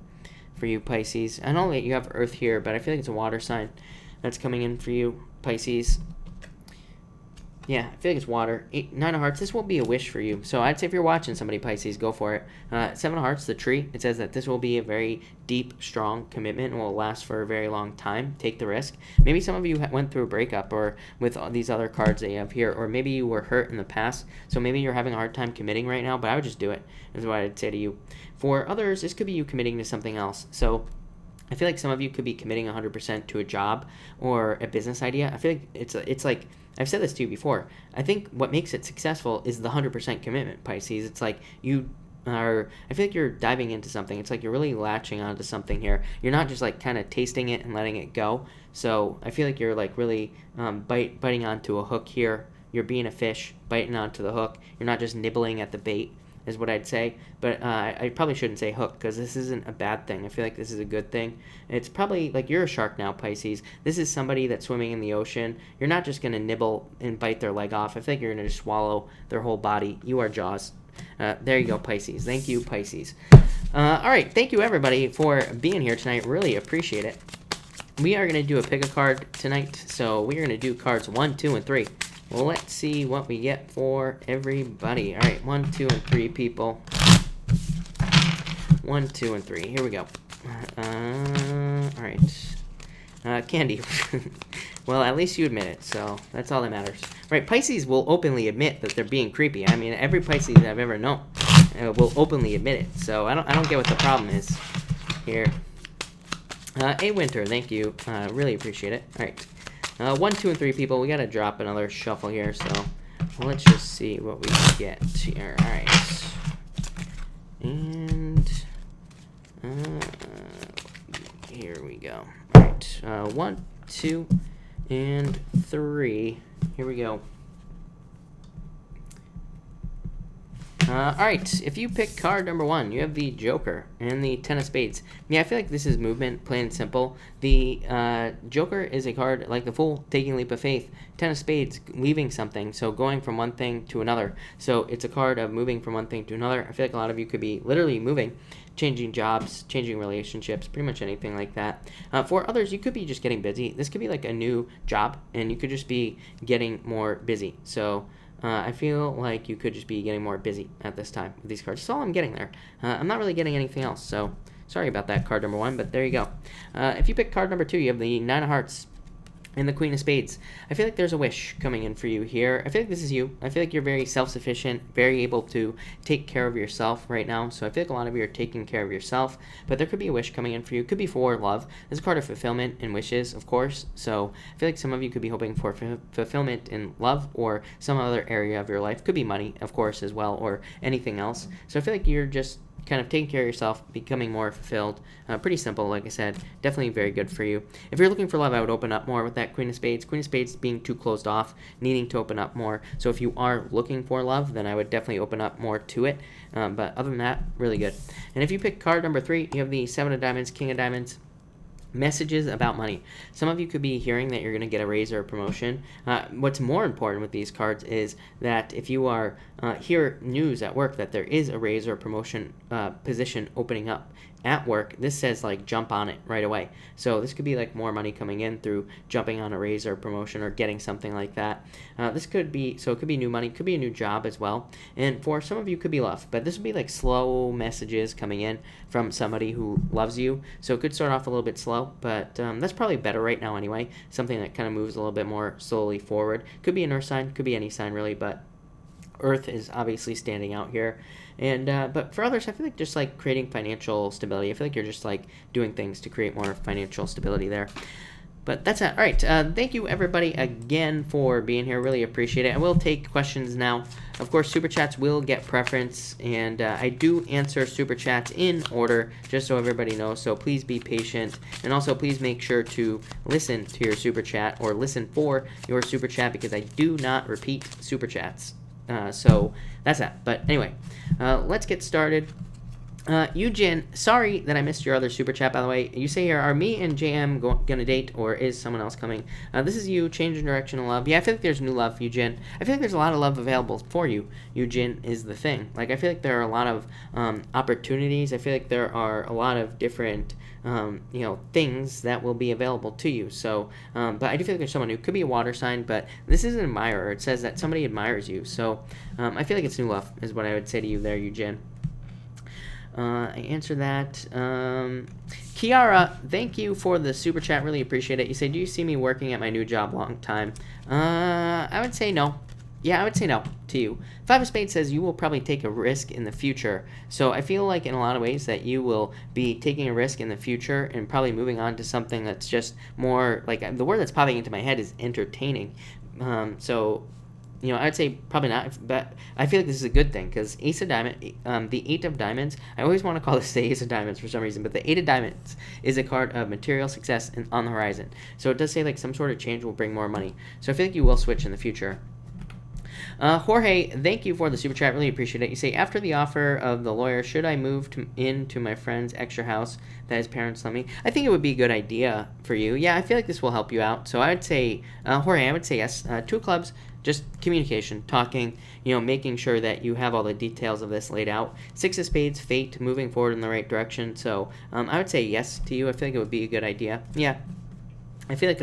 for you, Pisces. I know that you have Earth here, but I feel like it's a water sign that's coming in for you, Pisces. Yeah, I feel like it's water. 9 of Hearts, this will be a wish for you. So I'd say if you're watching somebody, Pisces, go for it. 7 of Hearts, the tree, it says that this will be a very deep, strong commitment and will last for a very long time. Take the risk. Maybe some of you went through a breakup or with all these other cards that you have here, or maybe you were hurt in the past, so maybe you're having a hard time committing right now, but I would just do it, is what I'd say to you. For others, this could be you committing to something else. So I feel like some of you could be committing 100% to a job or a business idea. I feel like it's like, I've said this to you before. I think what makes it successful is the 100% commitment, Pisces. It's like I feel like you're diving into something. It's like you're really latching onto something here. You're not just like kind of tasting it and letting it go. So I feel like you're like really biting onto a hook here. You're being a fish, biting onto the hook. You're not just nibbling at the bait, is what I'd say. But I probably shouldn't say hook, because this isn't a bad thing. I feel like this is a good thing. It's probably like you're a shark now, Pisces. This is somebody that's swimming in the ocean. You're not just going to nibble and bite their leg off. I think you're going to just swallow their whole body. You are Jaws. There you go, Pisces. Thank you, Pisces. All right. Thank you, everybody, for being here tonight. Really appreciate it. We are going to do a pick a card tonight. So we are going to do cards 1, 2, and 3. Well, let's see what we get for everybody. All right, 1, 2, and 3 people. 1, 2, and 3. Here we go. All right. Candy. Well, at least you admit it, so that's all that matters. Right, Pisces will openly admit that they're being creepy. I mean, every Pisces I've ever known will openly admit it. So I don't get what the problem is here. A Winter, thank you. Really appreciate it. All right. 1, 2, and 3 people. We gotta drop another shuffle here, so let's just see what we get here. All right, and here we go. All right, 1, 2, and 3. Here we go. All right, if you pick card number 1, you have the Joker and the Ten of Spades. Yeah, I feel like this is movement, plain and simple. The Joker is a card like the Fool, taking a leap of faith. Ten of Spades, leaving something, so going from one thing to another. So it's a card of moving from one thing to another. I feel like a lot of you could be literally moving, changing jobs, changing relationships, pretty much anything like that. For others, you could be just getting busy. This could be like a new job, and you could just be getting more busy. So I feel like you could just be getting more busy at this time with these cards. That's all I'm getting there. I'm not really getting anything else, so sorry about that, card number 1, but there you go. If you pick card number 2, you have the Nine of Hearts and the Queen of Spades. I feel like there's a wish coming in for you here. I feel like this is you. I feel like you're very self-sufficient, very able to take care of yourself right now. So I feel like a lot of you are taking care of yourself, but there could be a wish coming in for you. It could be for love. This is a card of fulfillment and wishes, of course. So I feel like some of you could be hoping for fulfillment in love or some other area of your life. Could be money, of course, as well, or anything else. So I feel like you're just kind of taking care of yourself, becoming more fulfilled. Pretty simple, like I said. Definitely very good for you. If you're looking for love, I would open up more with that Queen of Spades. Queen of Spades being too closed off, needing to open up more. So if you are looking for love, then I would definitely open up more to it. But other than that, really good. And if you pick card number 3, you have the Seven of Diamonds, King of Diamonds. Messages about money. Some of you could be hearing that you're going to get a raise or a promotion. What's more important with these cards is that if you are hear news at work that there is a raise or a promotion position opening up at work, this says like jump on it right away. So this could be like more money coming in through jumping on a raise or a promotion or getting something like that. This could be, so it could be new money, could be a new job as well. And for some of you could be love, but this would be like slow messages coming in from somebody who loves you. So it could start off a little bit slow, but that's probably better right now anyway. Something that kind of moves a little bit more slowly forward. Could be an earth sign, could be any sign really, but Earth is obviously standing out here. And but for others, I feel like just like creating financial stability. I feel like you're just like doing things to create more financial stability there. But that's it. All right. Thank you, everybody, again for being here. Really appreciate it. I will take questions now. Of course, Super Chats will get preference, and I do answer Super Chats in order, just so everybody knows. So please be patient. And also, please make sure to listen to your Super Chat or listen for your Super Chat because I do not repeat Super Chats. So that's that. But anyway, let's get started. Eugen, sorry that I missed your other super chat, by the way. You say here, are me and JM gonna date, or is someone else coming? This is you, changing direction of love. Yeah, I feel like there's new love, Eugen. I feel like there's a lot of love available for you. Eugen is the thing. Like, I feel like there are a lot of opportunities. I feel like there are a lot of different, things that will be available to you. So, but I do feel like there's someone who could be a water sign, but this is an admirer. It says that somebody admires you. So, I feel like it's new love, is what I would say to you there, Eugen. I answer that. Kiara, thank you for the super chat. Really appreciate it. You say, do you see me working at my new job long time? I would say no. Yeah, I would say no to you. Five of Spades says you will probably take a risk in the future. So I feel like in a lot of ways that you will be taking a risk in the future and probably moving on to something that's just more, like, the word that's popping into my head is entertaining. I would say probably not, but I feel like this is a good thing because Ace of Diamonds, the Eight of Diamonds, I always want to call this the Ace of Diamonds for some reason, but the Eight of Diamonds is a card of material success and on the horizon. So it does say like some sort of change will bring more money. So I feel like you will switch in the future. Jorge, thank you for the super chat. Really appreciate it. You say, after the offer of the lawyer, should I move into my friend's extra house that his parents let me? I think it would be a good idea for you. Yeah, I feel like this will help you out. So I would say, Jorge, I would say yes. Two clubs, just communication, talking, making sure that you have all the details of this laid out. Six of Spades, fate, moving forward in the right direction. So I would say yes to you. I feel like it would be a good idea. Yeah. I feel like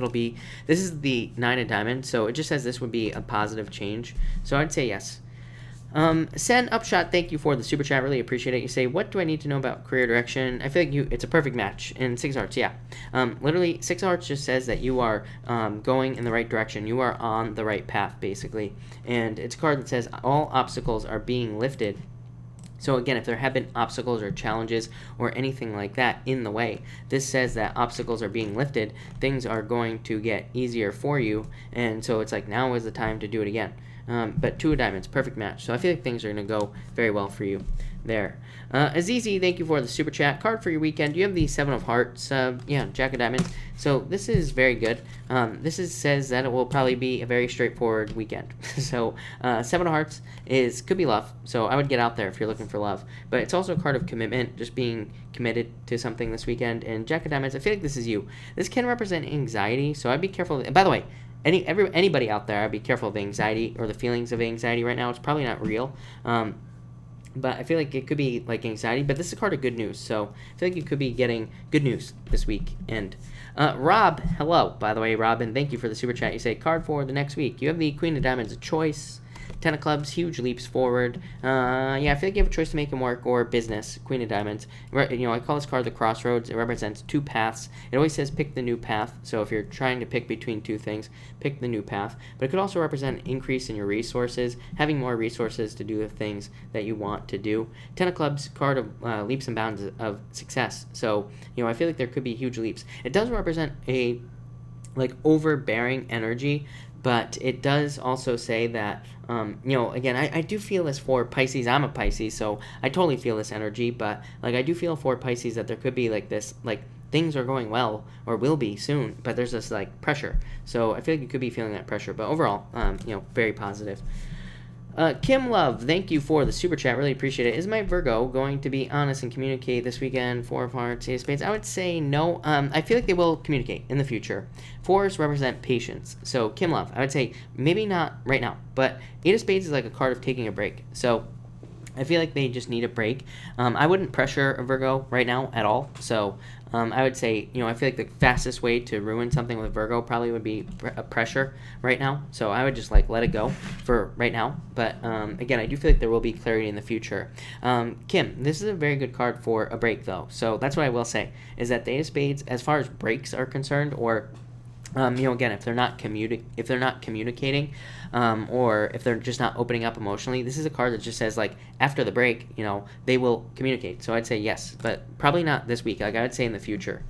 this is the Nine of Diamonds, so it just says this would be a positive change. So I'd say yes. Sen Upshot, thank you for the super chat. Really appreciate it. You say, what do I need to know about career direction? I feel like it's a perfect match. And Six of Hearts, yeah. Literally, Six of Hearts just says that you are going in the right direction. You are on the right path, basically. And it's a card that says all obstacles are being lifted. So again, if there have been obstacles or challenges or anything like that in the way, this says that obstacles are being lifted, things are going to get easier for you, and so it's like now is the time to do it again. but 2 of diamonds, perfect match. So I feel like things are going to go very well for you there. Azizi, thank you for the super chat. Card for your weekend. You have the 7 of hearts. Yeah, Jack of diamonds. So this is very good. Says that it will probably be a very straightforward weekend. So 7 of hearts could be love. So I would get out there if you're looking for love. But it's also a card of commitment, just being committed to something this weekend. And Jack of diamonds, I feel like this is you. This can represent anxiety, so I'd be careful. And by the way, anybody out there, I'd be careful of anxiety or the feelings of anxiety right now. It's probably not real. But I feel like it could be like anxiety, but this is a card of good news. So I feel like you could be getting good news this week. And Rob, hello, by the way, Robin, thank you for the super chat. You say card for the next week. You have the Queen of Diamonds, a choice. 10 of clubs, huge leaps forward. Yeah, I feel like you have a choice to make in work or business. Queen of diamonds. I call this card the crossroads. It represents 2 paths. It always says pick the new path. So if you're trying to pick between 2 things, pick the new path. But it could also represent an increase in your resources, having more resources to do the things that you want to do. 10 of clubs, card of leaps and bounds of success. So, I feel like there could be huge leaps. It does represent a overbearing energy, but it does also say that, again, I do feel this for Pisces. I'm a Pisces, so I totally feel this energy, but, I do feel for Pisces that there could be, this, things are going well, or will be soon, but there's this, pressure. So I feel like you could be feeling that pressure, but overall, very positive. Kim Love, thank you for the super chat. Really appreciate it. Is my Virgo going to be honest and communicate this weekend? 4 of hearts, 8 of spades. I would say no. I feel like they will communicate in the future. 4s represent patience. So Kim Love, I would say maybe not right now, but 8 of spades is like a card of taking a break. So I feel like they just need a break. I wouldn't pressure a Virgo right now at all. So I would say, I feel like the fastest way to ruin something with Virgo probably would be a pressure right now. So I would just let it go for right now. But again, I do feel like there will be clarity in the future. Kim, this is a very good card for a break though. So that's what I will say, is that the 8 of spades, as far as breaks are concerned, or again, if they're not communicating, or if they're just not opening up emotionally, this is a card that just says after the break, they will communicate. So I'd say yes, but probably not this week. I would say in the future.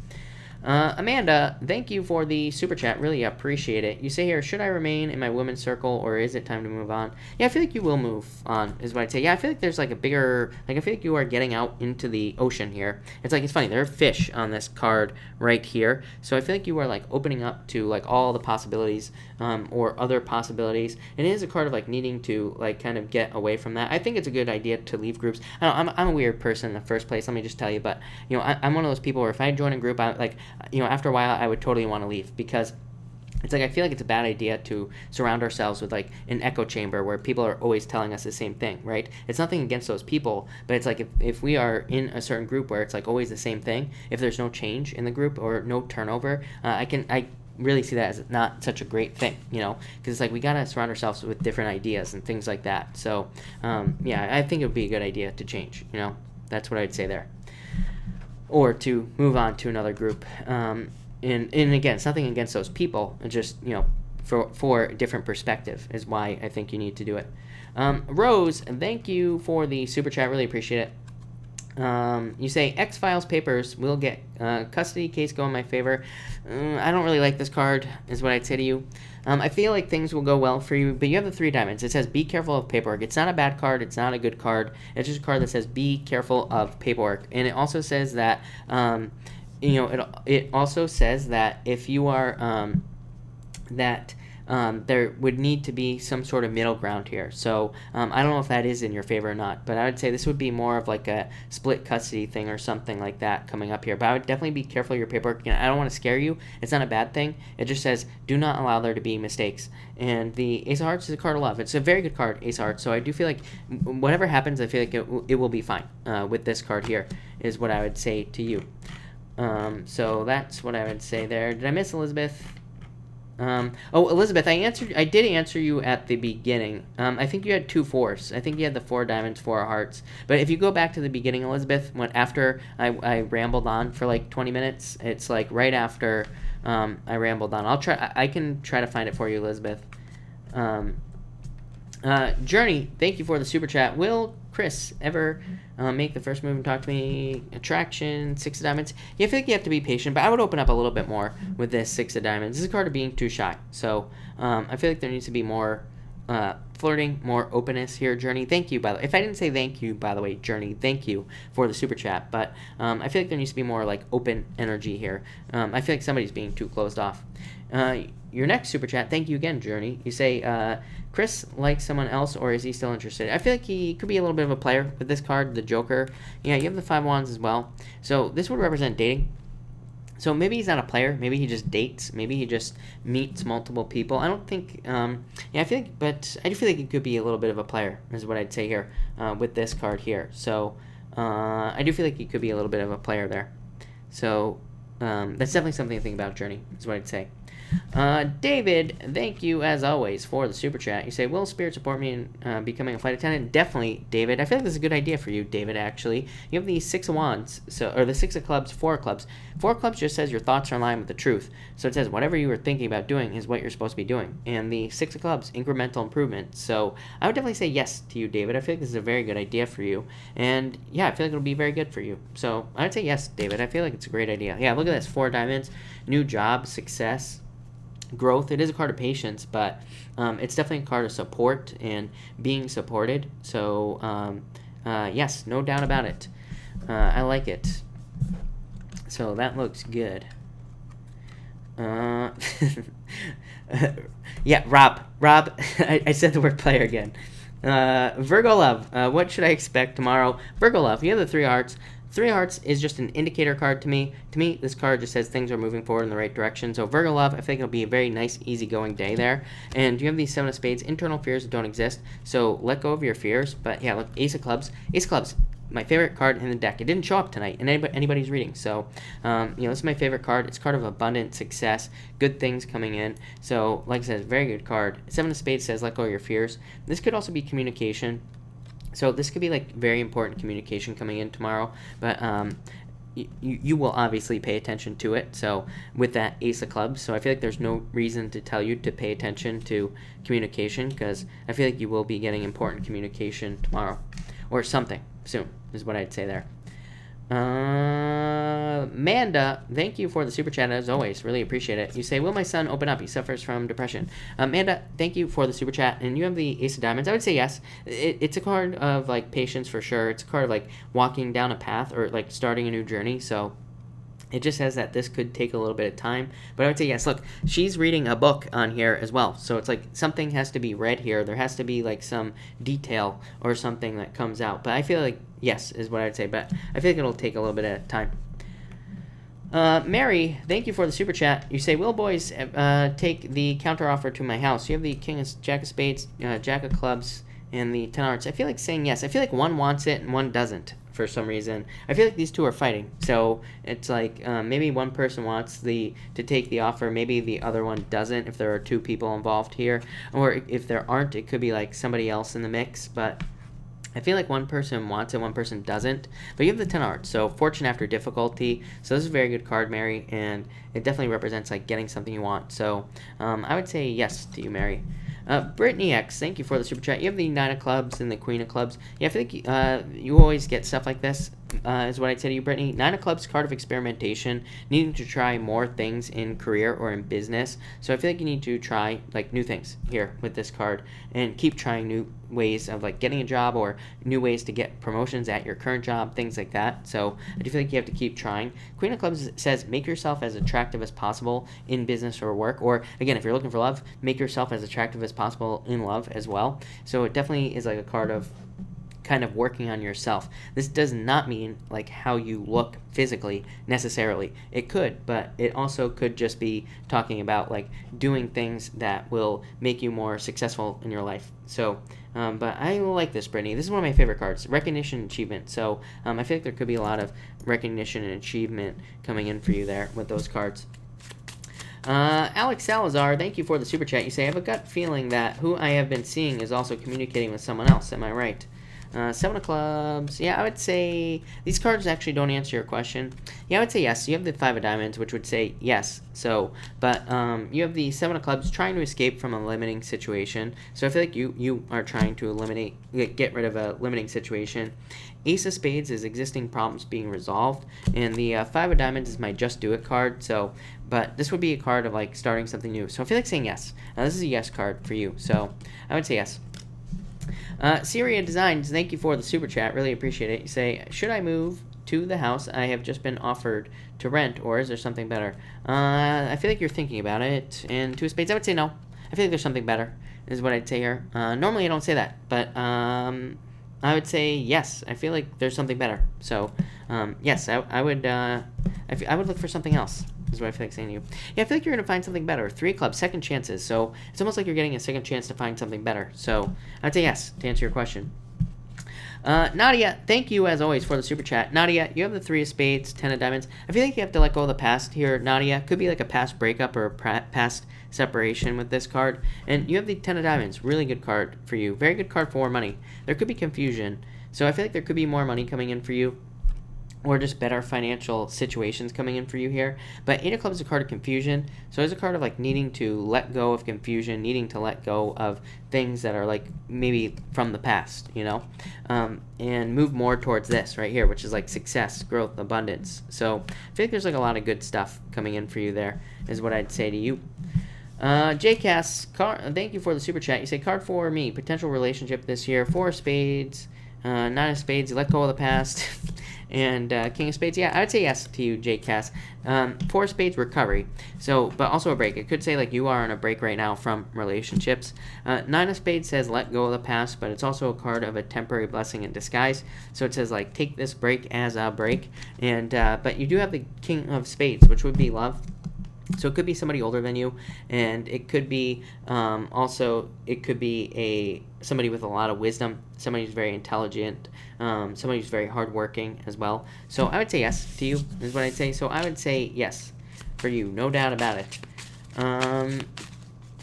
Amanda, thank you for the super chat. Really appreciate it. You say here, should I remain in my women's circle or is it time to move on? Yeah, I feel like you will move on, is what I'd say. Yeah, I feel like there's a bigger, I feel like you are getting out into the ocean here. It's funny, there are fish on this card right here. So I feel like you are opening up to all the possibilities, or other possibilities. And it is a card of needing to kind of get away from that. I think it's a good idea to leave groups. I don't know, I'm a weird person in the first place, let me just tell you, but I'm one of those people where if I join a group, after a while I would totally want to leave, because it's I feel like it's a bad idea to surround ourselves with an echo chamber where people are always telling us the same thing, right? It's nothing against those people, but it's if we are in a certain group where it's always the same thing, if there's no change in the group or no turnover, I really see that as not such a great thing, because it's we gotta surround ourselves with different ideas and things like that. So yeah, I think it would be a good idea to change. That's what I'd say there, or to move on to another group. And again, it's nothing against those people. It's just, for a different perspective is why I think you need to do it. Rose, thank you for the super chat. Really appreciate it. You say X-Files papers will get custody case go in my favor. I don't really like this card, is what I'd say to you. I feel like things will go well for you, but you have the 3 diamonds. It says be careful of paperwork. It's not a bad card. It's not a good card. It's just a card that says be careful of paperwork. And it also says that, it also says that if you are, there would need to be some sort of middle ground here. So I don't know if that is in your favor or not, but I would say this would be more of a split custody thing or something like that coming up here. But I would definitely be careful of your paperwork. I don't want to scare you. It's not a bad thing. It just says do not allow there to be mistakes. And the Ace of Hearts is a card of love. It's a very good card, Ace of Hearts. So I do feel like whatever happens, I feel like it will be fine with this card here, is what I would say to you. So that's what I would say there. Did I miss Elizabeth? Elizabeth, I did answer you at the beginning. I think you had 2 4s. I think you had the 4 diamonds, 4 hearts. But if you go back to the beginning, Elizabeth, after I rambled on for 20 minutes, it's right after I rambled on. I can try to find it for you, Elizabeth. Journey, thank you for the super chat. Will Chris ever make the first move and talk to me? Attraction, 6 of diamonds. Yeah, I feel like you have to be patient, but I would open up a little bit more with this 6 of diamonds. This is a card of being too shy. So I feel like there needs to be more flirting, more openness here, Journey. Thank you, by the way. If I didn't say thank you, by the way, Journey, thank you for the super chat. But I feel like there needs to be more like open energy here. I feel like somebody's being too closed off. Your next super chat, thank you again, Journey. You say, Chris likes someone else, or is he still interested? I feel like he could be a little bit of a player with this card, the Joker. Yeah, you have the 5 Wands as well. So this would represent dating. So maybe he's not a player. Maybe he just dates. Maybe he just meets multiple people. I don't think, yeah, I feel like, but I do feel like he could be a little bit of a player, is what I'd say here with this card here. So I do feel like he could be a little bit of a player there. So that's definitely something to think about, Journey, is what I'd say. David, thank you as always for the super chat. You say, will Spirit support me in becoming a flight attendant? Definitely, David. I feel like this is a good idea for you, David, actually. You have the 6 of Wands, or the 6 of Clubs, 4 of Clubs. 4 of Clubs just says your thoughts are in line with the truth. So it says whatever you were thinking about doing is what you're supposed to be doing. And the 6 of Clubs, incremental improvement. So I would definitely say yes to you, David. I feel like this is a very good idea for you. And yeah, I feel like it'll be very good for you. So I would say yes, David. I feel like it's a great idea. Yeah, look at this. 4 diamonds, new job, success, growth. It is a card of patience, but it's definitely a card of support and being supported. So yes, no doubt about it. I like it. So that looks good. Yeah, Rob, I said the word player again. Virgo love, what should I expect tomorrow? Virgo love, you have the 3 hearts. 3 hearts is just an indicator card to me. To me, this card just says things are moving forward in the right direction. So Virgo love, I think it'll be a very nice, easygoing day there. And you have these 7 of spades, internal fears don't exist. So let go of your fears. But yeah, look, Ace of clubs. Ace of clubs, my favorite card in the deck. It didn't show up tonight in anybody's reading. So, this is my favorite card. It's a card of abundant success, good things coming in. So, like I said, very good card. 7 of spades says let go of your fears. This could also be communication. So this could be like very important communication coming in tomorrow, but you will obviously pay attention to it. So with that Ace of Clubs, so I feel like there's no reason to tell you to pay attention to communication, because I feel like you will be getting important communication tomorrow, or something soon, is what I'd say there. Amanda, thank you for the super chat as always. Really appreciate it. You say, will my son open up? He suffers from depression. Amanda, thank you for the super chat. And you have the Ace of Diamonds. I would say yes. It's a card of like patience for sure. It's a card of like walking down a path or like starting a new journey. So it just says that this could take a little bit of time. But I would say yes. Look, she's reading a book on here as well. So it's like something has to be read here. There has to be like some detail or something that comes out. But I feel like yes is what I'd say. But I feel like it'll take a little bit of time. Mary, thank you for the super chat. You say, will boys take the counter offer to my house? You have the Jack of spades, Jack of clubs, and the 10 hearts. I feel like saying yes. I feel like one wants it and one doesn't for some reason. I feel like these two are fighting. So it's like maybe one person wants to take the offer, maybe the other one doesn't if there are 2 people involved here. Or if there aren't, it could be like somebody else in the mix. But I feel like one person wants it, one person doesn't. But you have the 10 hearts, so fortune after difficulty. So this is a very good card, Mary, and it definitely represents like getting something you want. So I would say yes to you, Mary. Brittany X, thank you for the super chat. You have the 9 of clubs and the Queen of clubs. Yeah, I feel like you always get stuff like this, is what I'd say to you, Brittany. 9 of clubs, card of experimentation, needing to try more things in career or in business. So I feel like you need to try like new things here with this card and keep trying new ways of like getting a job or new ways to get promotions at your current job, things like that. So I do feel like you have to keep trying. Queen of clubs says make yourself as attractive as possible in business or work, or again, if you're looking for love, make yourself as attractive as possible in love as well. So it definitely is like a card of kind of working on yourself. This does not mean like how you look physically necessarily. It could, but it also could just be talking about like doing things that will make you more successful in your life. So but I like this, Brittany. This is one of my favorite cards, recognition and achievement. So I feel like there could be a lot of recognition and achievement coming in for you there with those cards. Alex Salazar, thank you for the super chat. You say, I have a gut feeling that who I have been seeing is also communicating with someone else. Am I right? Seven of Clubs. Yeah, I would say these cards actually don't answer your question. Yeah, I would say yes. You have the Five of Diamonds, which would say yes. So, but you have the Seven of Clubs trying to escape from a limiting situation. So I feel like you are trying to get rid of a limiting situation. Ace of Spades is existing problems being resolved, and the Five of Diamonds is my Just Do It card. So, but this would be a card of like starting something new. So I feel like saying yes. Now this is a yes card for you. So I would say yes. Syria Designs, thank you for the super chat. Really appreciate it. You say, should I move to the house I have just been offered to rent, or is there something better? I feel like you're thinking about it. And Two of Spades, I would say no. I feel like there's something better, is what I'd say here. Normally I don't say that, but I would say yes. I feel like there's something better. So yes, I would look for something else. Is what I feel like saying to you. Yeah, I feel like you're going to find something better. Three of Clubs, second chances. So it's almost like you're getting a second chance to find something better. So I'd say yes to answer your question. Nadia, thank you as always for the super chat. Nadia, you have the Three of Spades, Ten of Diamonds. I feel like you have to let go of the past here, Nadia. Could be like a past breakup or a past separation with this card. And you have the Ten of Diamonds. Really good card for you. Very good card for more money. There could be confusion. So I feel like there could be more money coming in for you, or just better financial situations coming in for you here. But Eight of Clubs is a card of confusion, so it's a card of like needing to let go of confusion, needing to let go of things that are like maybe from the past, you know, and move more towards this right here, which is like success, growth, abundance. So I feel like there's like a lot of good stuff coming in for you there, is what I'd say to you. JCast, thank you for the super chat. You say, card for me, potential relationship this year, Four of Spades, Nine of Spades, you let go of the past. And King of Spades, yeah, I would say yes to you, Jake Cass. Four of Spades, recovery. So, but also a break. It could say like you are on a break right now from relationships. Nine of Spades says let go of the past, but it's also a card of a temporary blessing in disguise. So it says like take this break as a break. And but you do have the King of Spades, which would be love. So it could be somebody older than you, and it could be somebody with a lot of wisdom, somebody who's very intelligent, somebody who's very hardworking as well. So I would say yes to you, is what I'd say. So I would say yes for you, no doubt about it.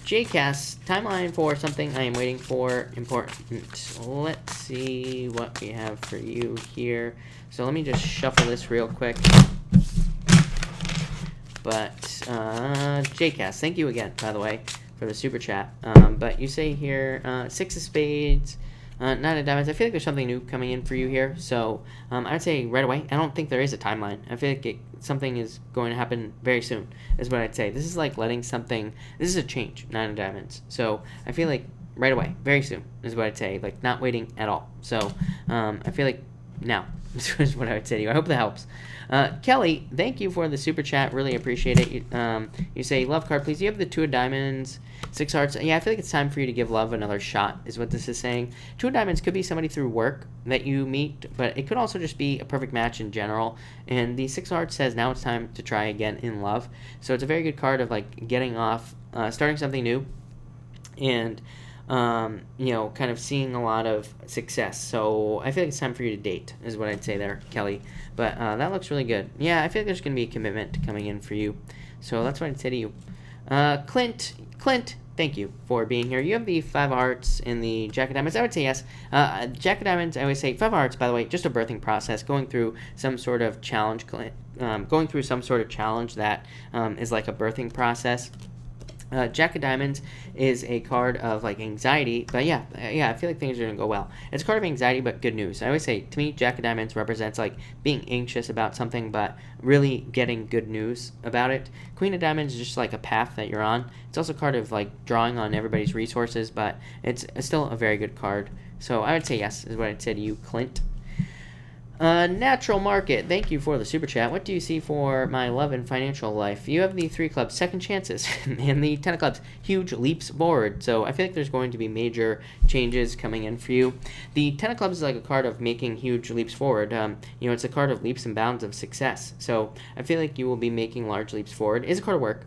JCast, timeline for something I am waiting for, important. Let's see what we have for you here. So let me just shuffle this real quick. But, JCast, thank you again, by the way, for the super chat. But you say here, Six of Spades, Nine of Diamonds. I feel like there's something new coming in for you here. So, I would say right away. I don't think there is a timeline. I feel like something is going to happen very soon, is what I'd say. This is like this is a change, Nine of Diamonds. So, I feel like right away, very soon, is what I'd say. Like, not waiting at all. So, I feel like now is what I would say to you. I hope that helps. Kelly, thank you for the super chat. Really appreciate it. You say, love card, please. You have the Two of Diamonds, Six Hearts. Yeah, I feel like it's time for you to give love another shot, is what this is saying. Two of Diamonds could be somebody through work that you meet, but it could also just be a perfect match in general. And the Six Hearts says now it's time to try again in love. So it's a very good card of like getting off, starting something new, and kind of seeing a lot of success. So I feel like it's time for you to date, is what I'd say there, Kelly. But that looks really good. Yeah, I feel like there's going to be a commitment coming in for you. So that's what I'd say to you. Clint, thank you for being here. You have the Five of Hearts and the Jack of Diamonds. I would say yes. Jack of Diamonds, I always say Five of Hearts, by the way, just a birthing process, going through some sort of challenge, that is like a birthing process. Jack of Diamonds is a card of like anxiety, but yeah, I feel like things are gonna go well. It's a card of anxiety, but good news. I always say, to me, Jack of Diamonds represents like being anxious about something, but really getting good news about it. Queen of Diamonds is just like a path that you're on. It's also a card of like drawing on everybody's resources, but it's still a very good card. So I would say yes, is what I'd say to you, Clint. Natural Market, thank you for the super chat. What do you see for my love and financial life? You have the Three of Clubs, second chances, and the Ten of Clubs, huge leaps forward. So I feel like there's going to be major changes coming in for you. The Ten of Clubs is like a card of making huge leaps forward. It's a card of leaps and bounds of success. So I feel like you will be making large leaps forward. It's a card of work.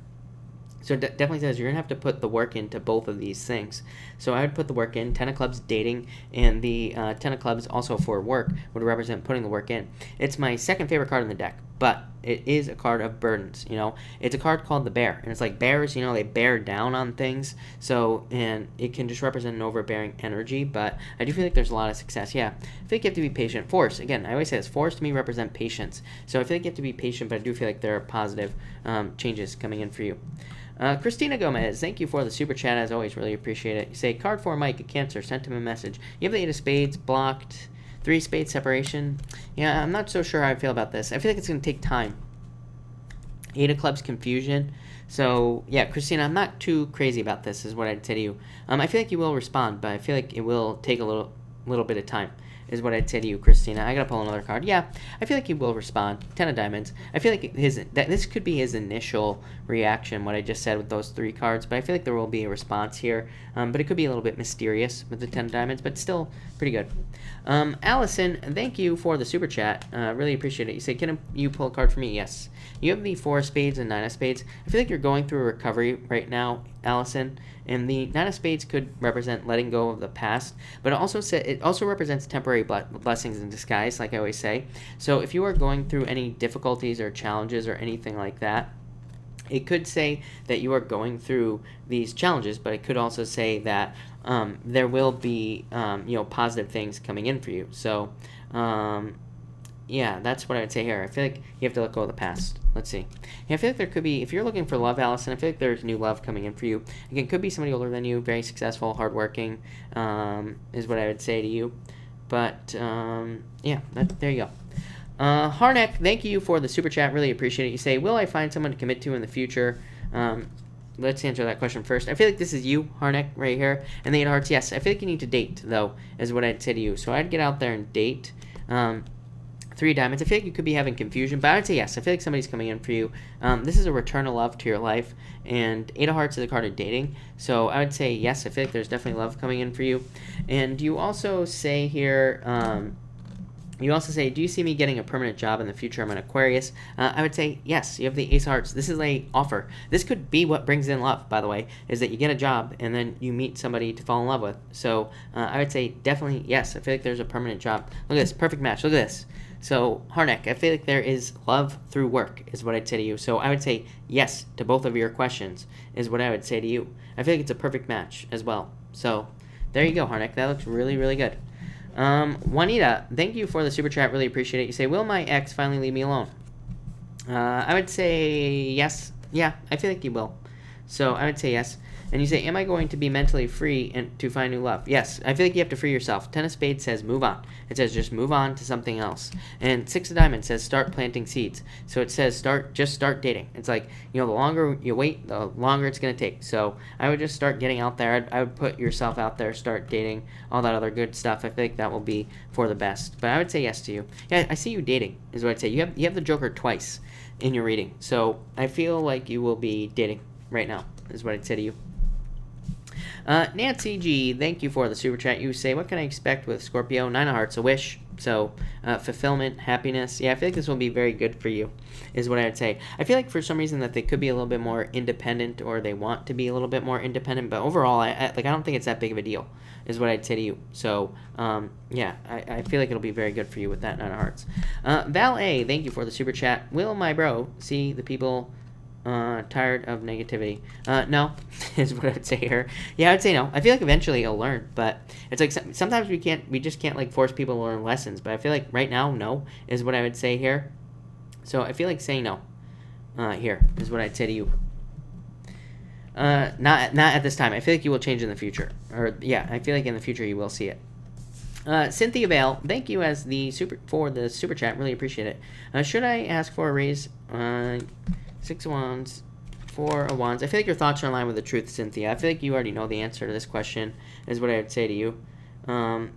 So it definitely says you're going to have to put the work into both of these things. So I would put the work in. Ten of Clubs, dating, and the Ten of Clubs also for work would represent putting the work in. It's my second favorite card in the deck. but it is a card of burdens, you know. It's a card called the Bear, and it's like bears, you know, they bear down on things. So, and it can just represent an overbearing energy, but I do feel like there's a lot of success. Yeah, I feel like you have to be patient. Force, again, I always say this, force to me represent patience. So I feel like you have to be patient, but I do feel like there are positive changes coming in for you. Christina Gomez, thank you for the super chat, as always, really appreciate it. You say, card for Mike, a Cancer, sent him a message. You have the 8 of Spades, blocked. 3 spades separation. Yeah, I'm not so sure how I feel about this. I feel like it's going to take time. 8 of clubs, confusion. So, yeah, Christina, I'm not too crazy about this, is what I'd say to you. I feel like you will respond, but I feel like it will take a little bit of time, is what I'd say to you, Christina. I got to pull another card. Yeah, I feel like he will respond. 10 of diamonds. I feel like this could be his initial reaction, what I just said with those 3 cards, but I feel like there will be a response here. But it could be a little bit mysterious with the 10 of diamonds, but still pretty good. Allison, thank you for the super chat. Really appreciate it. You say, can you pull a card for me? Yes. You have the 4 of spades and 9 of spades. I feel like you're going through a recovery right now, Allison, and the 9 of spades could represent letting go of the past, but it also represents temporary blessings in disguise, like I always say. So if you are going through any difficulties or challenges or anything like that, it could say that you are going through these challenges, but it could also say that there will be positive things coming in for you. So yeah, that's what I would say here. I feel like you have to let go of the past. Let's see. Yeah, I feel like there could be, if you're looking for love, Allison, I feel like there's new love coming in for you. Again, could be somebody older than you, very successful, hardworking, is what I would say to you. But, yeah, there you go. Harnack, thank you for the super chat. Really appreciate it. You say, will I find someone to commit to in the future? Let's answer that question first. I feel like this is you, Harnack, right here. And the 8 of hearts, yes. I feel like you need to date, though, is what I'd say to you. So I'd get out there and date. 3 diamonds. I feel like you could be having confusion, but I would say yes. I feel like somebody's coming in for you. This is a return of love to your life, and 8 of hearts is a card of dating. So I would say yes. I feel like there's definitely love coming in for you. And you also say here, do you see me getting a permanent job in the future? I'm an Aquarius. I would say yes. You have the Ace of Hearts. This is an offer. This could be what brings in love, by the way, is that you get a job and then you meet somebody to fall in love with. So I would say definitely yes. I feel like there's a permanent job. Look at this. Perfect match. Look at this. So, Harnack, I feel like there is love through work, is what I'd say to you. So, I would say yes to both of your questions, is what I would say to you. I feel like it's a perfect match as well. So, there you go, Harnack. That looks really, really good. Juanita, thank you for the super chat. Really appreciate it. You say, will my ex finally leave me alone? I would say yes. Yeah, I feel like he will. So, I would say yes. And you say, am I going to be mentally free and to find new love? Yes, I feel like you have to free yourself. 10 of spades says move on. It says just move on to something else. And 6 of diamonds says start planting seeds. So it says just start dating. It's like, the longer you wait, the longer it's going to take. So I would just start getting out there. I would put yourself out there, start dating, all that other good stuff. I think that will be for the best. But I would say yes to you. Yeah, I see you dating, is what I'd say. You have the Joker twice in your reading. So I feel like you will be dating right now, is what I'd say to you. Nancy G, thank you for the super chat. You say, what can I expect with Scorpio? 9 of hearts, a wish. So, fulfillment, happiness. Yeah, I feel like this will be very good for you, is what I would say. I feel like for some reason that they could be a little bit more independent, or they want to be a little bit more independent, but overall, I don't think it's that big of a deal, is what I'd say to you. So, yeah, I feel like it'll be very good for you with that 9 of hearts. Val A, thank you for the super chat. Will my bro see the people tired of negativity? No, is what I would say here. Yeah, I would say no. I feel like eventually he'll learn, but it's like sometimes we just can't like force people to learn lessons. But I feel like right now, no, is what I would say here. So I feel like saying no here is what I'd say to you. Not at this time. I feel like you will change in the future. Or yeah, I feel like in the future you will see it. Cynthia Vale, thank you for the super chat. Really appreciate it. Should I ask for a raise? 6 of wands, 4 of wands. I feel like your thoughts are in line with the truth, Cynthia. I feel like you already know the answer to this question, is what I would say to you.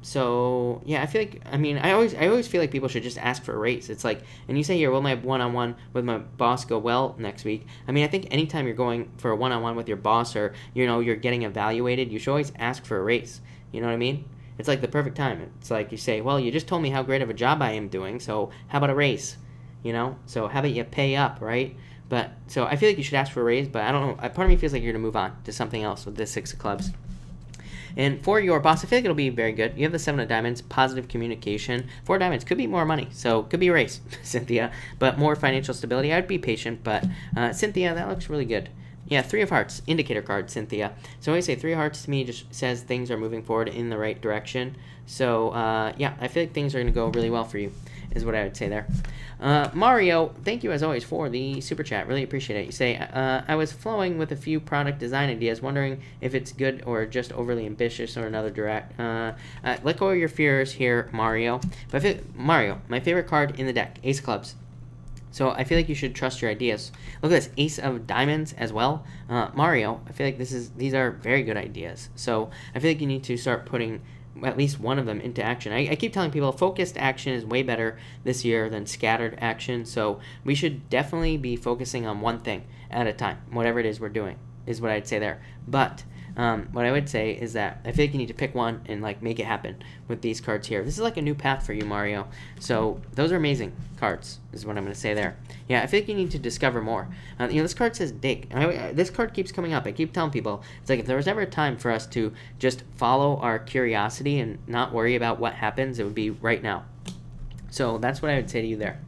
So yeah, I feel like, I always feel like people should just ask for a raise. It's like, and you say here, will my one-on-one with my boss go well next week? I think anytime you're going for a one-on-one with your boss, or you're getting evaluated, you should always ask for a raise. You know what I mean? It's like the perfect time. It's like you say, well, you just told me how great of a job I am doing, so how about a raise? So how about you pay up, right? But so I feel like you should ask for a raise, but I don't know. Part of me feels like you're going to move on to something else with this 6 of clubs. And for your boss, I feel like it'll be very good. You have the 7 of diamonds, positive communication. 4 diamonds could be more money, so could be a raise, Cynthia, but more financial stability. I'd be patient, but Cynthia, that looks really good. Yeah, 3 of hearts, indicator card, Cynthia. So when I say 3 of hearts, to me just says things are moving forward in the right direction. So yeah, I feel like things are going to go really well for you, is what I would say there. Mario, thank you as always for the super chat. Really appreciate it. You say, I was flowing with a few product design ideas, wondering if it's good or just overly ambitious or another direct. Let go of your fears here, Mario. But Mario, my favorite card in the deck, Ace of Clubs. So I feel like you should trust your ideas. Look at this, Ace of Diamonds as well. Mario, I feel like these are very good ideas. So I feel like you need to start putting at least one of them into action. I keep telling people focused action is way better this year than scattered action. So we should definitely be focusing on one thing at a time, whatever it is we're doing, is what I'd say there. But what I would say is that I feel like you need to pick one and like make it happen with these cards here. This is like a new path for you, Mario. So those are amazing cards, is what I'm going to say there. Yeah, I feel like you need to discover more. This card says dig. This card keeps coming up. I keep telling people, it's like if there was ever a time for us to just follow our curiosity and not worry about what happens, it would be right now. So that's what I would say to you there.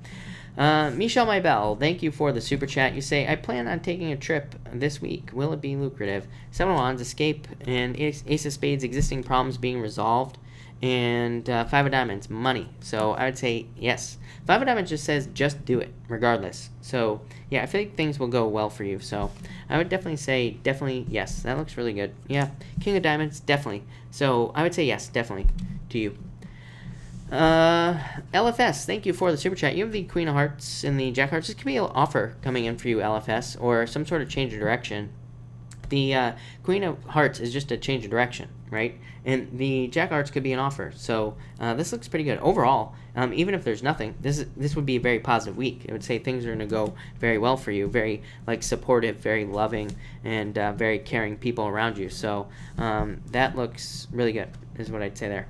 Michelle Maybell, thank you for the super chat. You say, I plan on taking a trip this week. Will it be lucrative? 7 of Wands, escape, and Ace of Spades, existing problems being resolved, and 5 of Diamonds, money. So I would say yes. 5 of Diamonds just says just do it, regardless. So yeah, I feel like things will go well for you. So I would definitely say yes. That looks really good. Yeah, King of Diamonds, definitely. So I would say yes, definitely, to you. LFS, thank you for the super chat. You have the Queen of Hearts and the Jack of Hearts. This could be an offer coming in for you, LFS, or some sort of change of direction. The Queen of Hearts is just a change of direction, right? And the Jack of Hearts could be an offer. So this looks pretty good overall. Even if there's nothing, this would be a very positive week. It would say things are going to go very well for you, very like supportive, very loving, and very caring people around you. So that looks really good, is what I'd say there.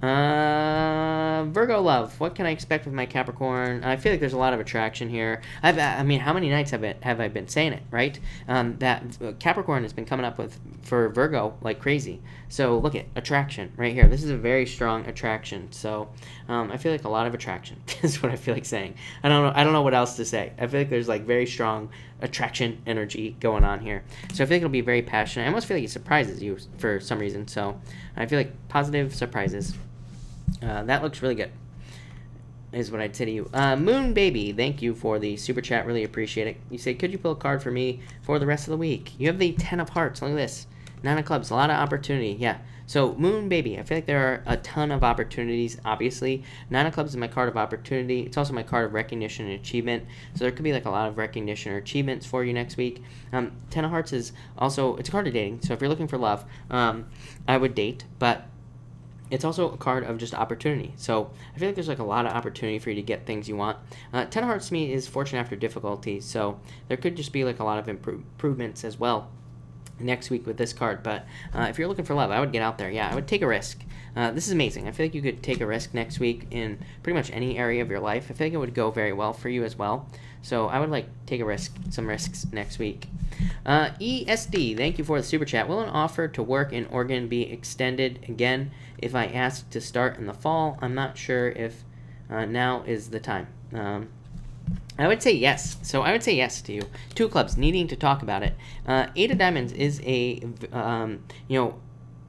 Virgo love, what can I expect with my Capricorn? I feel like there's a lot of attraction here. I mean, how many nights have I been saying it, right? That Capricorn has been coming up with for Virgo like crazy. So look at attraction right here. This is a very strong attraction. So I feel like a lot of attraction is what I feel like saying. I don't know what else to say. I feel like there's like very strong attraction energy going on here. So I feel like it'll be very passionate. I almost feel like it surprises you for some reason. So I feel like positive surprises. That looks really good, is what I'd say to you. Moon Baby, thank you for the super chat. Really appreciate it. You say, could you pull a card for me for the rest of the week? You have the 10 of Hearts. Look at this. 9 of Clubs. A lot of opportunity. Yeah. So Moon Baby, I feel like there are a ton of opportunities, obviously. 9 of Clubs is my card of opportunity. It's also my card of recognition and achievement. So there could be like a lot of recognition or achievements for you next week. 10 of Hearts is also, it's a card of dating. So if you're looking for love, I would date, but it's also a card of just opportunity. So I feel like there's like a lot of opportunity for you to get things you want. 10 of Hearts to me is fortune after difficulty. So there could just be like a lot of improvements as well next week with this card. But if you're looking for love, I would get out there. Yeah, I would take a risk. This is amazing. I feel like you could take a risk next week in pretty much any area of your life. I feel like it would go very well for you as well. So I would like take a risk, some risks next week. ESD, thank you for the super chat. Will an offer to work in Oregon be extended again if I ask to start in the fall? I'm not sure if now is the time. I would say yes. So I would say yes to you. 2 of Clubs, needing to talk about it. 8 of Diamonds is a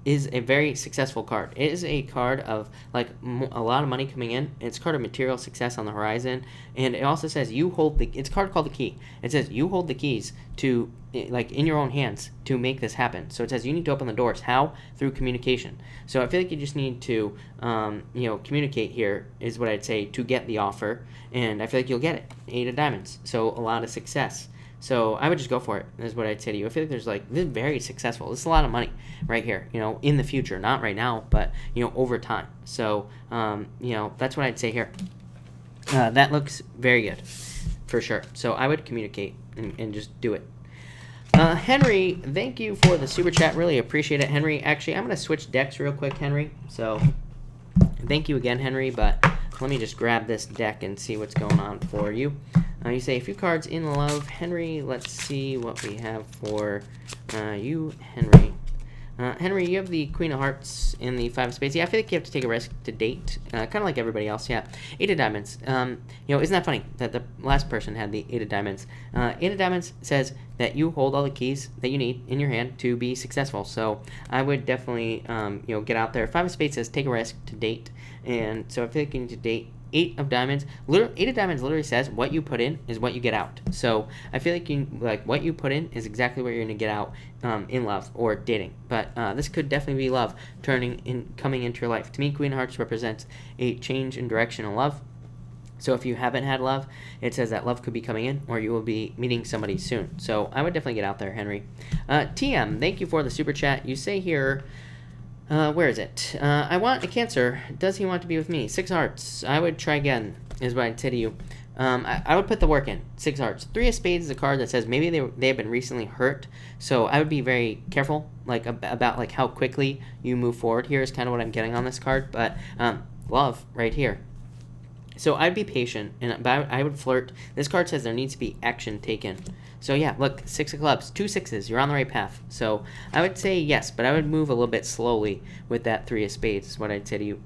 is a very successful card. It is a card of like a lot of money coming in. It's a card of material success on the horizon, and it also says you hold the. It's a card called the key. It says you hold the keys to like in your own hands to make this happen. So it says you need to open the doors. How? Through communication. So I feel like you just need to communicate here is what I'd say to get the offer, and I feel like you'll get it. 8 of Diamonds. So a lot of success. So I would just go for it, is what I'd say to you. I feel like there's like, this is very successful. This is a lot of money right here, in the future. Not right now, but, over time. So, that's what I'd say here. That looks very good, for sure. So I would communicate and just do it. Henry, thank you for the super chat. Really appreciate it, Henry. Actually, I'm going to switch decks real quick, Henry. So thank you again, Henry, but let me just grab this deck and see what's going on for you. You say a few cards in love, Henry. Let's see what we have for you, Henry. Henry, you have the Queen of Hearts in the Five of Spades. Yeah, I feel like you have to take a risk to date, kind of like everybody else. Yeah, Eight of Diamonds. You know, isn't that funny that the last person had the Eight of Diamonds? Eight of Diamonds says that you hold all the keys that you need in your hand to be successful. So I would definitely, you know, get out there. Five of Spades says take a risk to date, and so I feel like you need to date. Eight of Diamonds literally says what you put in is what you get out. So I feel like what you put in is exactly what you're going to get out in love or dating. But this could definitely be love coming into your life. To me, Queen of Hearts represents a change in direction in love. So if you haven't had love, it says that love could be coming in, or you will be meeting somebody soon. So I would definitely get out there, Henry. TM, thank you for the super chat. You say here. Where is it? I want a Cancer. Does he want to be with me? 6 hearts. I would try again, is what I'd say to you. I would put the work in. 6 hearts. 3 of Spades is a card that says maybe they have been recently hurt. So I would be very careful, like about like how quickly you move forward. Here is kind of what I'm getting on this card. But love right here. So I'd be patient, and I would flirt. This card says there needs to be action taken. So yeah, look, 6 of Clubs, 2 6s. You're on the right path. So I would say yes, but I would move a little bit slowly with that 3 of Spades is what I'd say to you.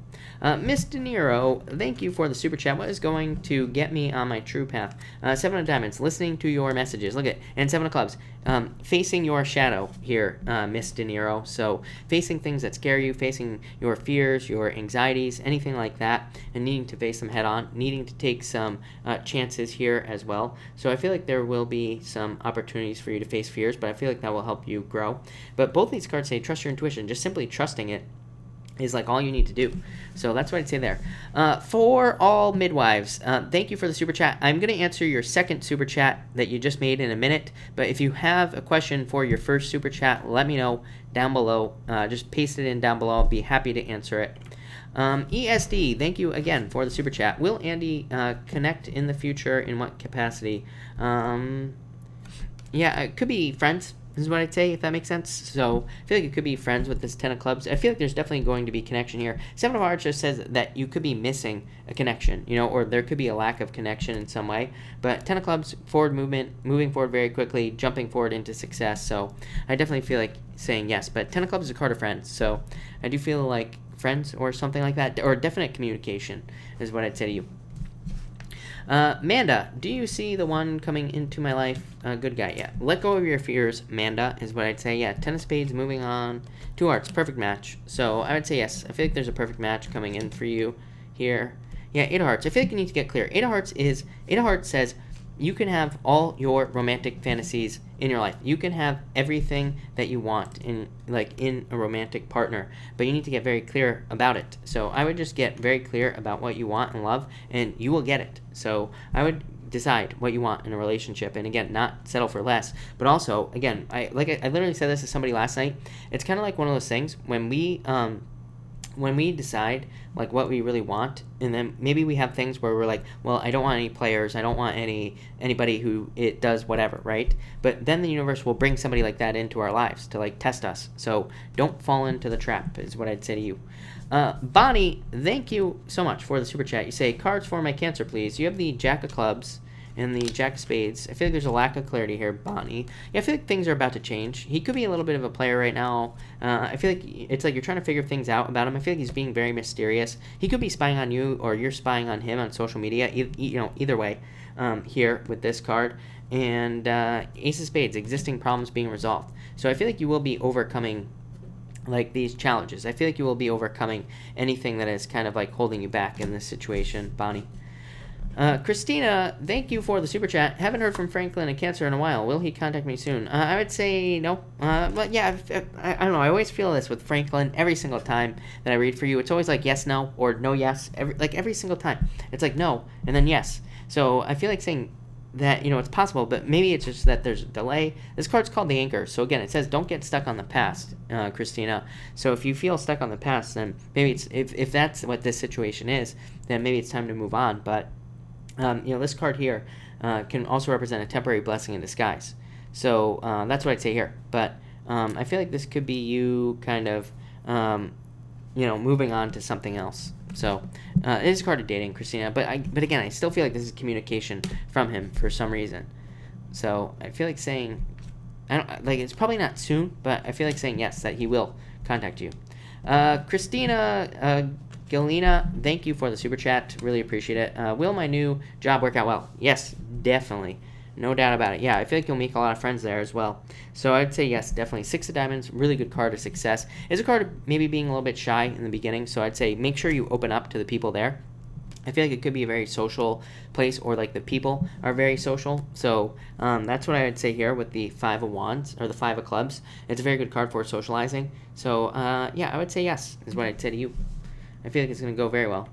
Miss De Niro, thank you for the super chat. What is going to get me on my true path? 7 of Diamonds, listening to your messages. Look at, and 7 of Clubs, facing your shadow here, Miss De Niro. So facing things that scare you, facing your fears, your anxieties, anything like that, and needing to face them head on, needing to take some chances here as well. So I feel like there will be some opportunities for you to face fears, but I feel like that will help you grow. But both these cards say trust your intuition. Just simply trusting it is like all you need to do. So that's what I'd say there. For all midwives, thank you for the super chat. I'm going to answer your second super chat that you just made in a minute, but if you have a question for your first super chat, let me know down below. Just paste it in down below. I'll be happy to answer it. ESD, thank you again for the super chat. Will Andy connect in the future? In what capacity? Yeah, it could be friends. This is what I'd say, if that makes sense. So I feel like it could be friends with this 10 of Clubs. I feel like there's definitely going to be connection here. 7 of Hearts just says that you could be missing a connection, you know, or there could be a lack of connection in some way. But 10 of Clubs, forward movement, moving forward very quickly, jumping forward into success. So I definitely feel like saying yes. But 10 of Clubs is a card of friends. So I do feel like friends or something like that, or definite communication is what I'd say to you. Manda, do you see the one coming into my life? Good guy, yeah. Let go of your fears, Manda, is what I'd say. Yeah, 10 of Spades, moving on. 2 Hearts, perfect match. So I would say yes. I feel like there's a perfect match coming in for you here. Yeah, 8 of Hearts. I feel like you need to get clear. 8 of Hearts says you can have all your romantic fantasies in your life. You can have everything that you want in a romantic partner, but you need to get very clear about it. So I would just get very clear about what you want in love, and you will get it. So I would decide what you want in a relationship, and again, not settle for less. But also, again, I literally said this to somebody last night. It's kind of like one of those things when we decide like what we really want, and then maybe we have things where we're like, well, I don't want any players, I don't want anybody who it does whatever, right? But then the universe will bring somebody like that into our lives to like test us. So don't fall into the trap is what I'd say to you. Bonnie, thank you so much for the super chat. You say cards for my Cancer, please. You have the Jack of Clubs and the Jack of Spades. I feel like there's a lack of clarity here, Bonnie. Yeah, I feel like things are about to change. He could be a little bit of a player right now. I feel like it's like you're trying to figure things out about him. I feel like he's being very mysterious. He could be spying on you, or you're spying on him on social media. Either way, here with this card. And Ace of Spades, existing problems being resolved. So I feel like you will be overcoming like these challenges. I feel like you will be overcoming anything that is kind of like holding you back in this situation, Bonnie. Christina, thank you for the super chat. Haven't heard from Franklin and Cancer in a while. Will he contact me soon? I would say no. But yeah, I don't know. I always feel this with Franklin every single time that I read for you. It's always like yes, no, or no, yes. Every single time. It's like no, and then yes. So I feel like saying that, you know, it's possible, but maybe it's just that there's a delay. This card's called the Anchor. So again, it says don't get stuck on the past, Christina. So if you feel stuck on the past, then maybe it's if that's what this situation is, then maybe it's time to move on. But this card here can also represent a temporary blessing in disguise. So that's what I'd say here. But I feel like this could be you kind of, moving on to something else. So it is a card of dating, Christina. But again, I still feel like this is communication from him for some reason. So I feel like saying I don't like. It's probably not soon, but I feel like saying yes that he will contact you. Christina Galina, thank you for the super chat. Really appreciate it. Will my new job work out well? Yes, definitely. No doubt about it. Yeah, I feel like you'll make a lot of friends there as well. So I'd say yes, definitely. Six of Diamonds, really good card of success. It's a card of maybe being a little bit shy in the beginning, so I'd say make sure you open up to the people there. I feel like it could be a very social place, or like the people are very social. So that's what I would say here with the Five of Wands, or the Five of Clubs. It's a very good card for socializing. So yeah, I would say yes, is what I'd say to you. I feel like it's going to go very well.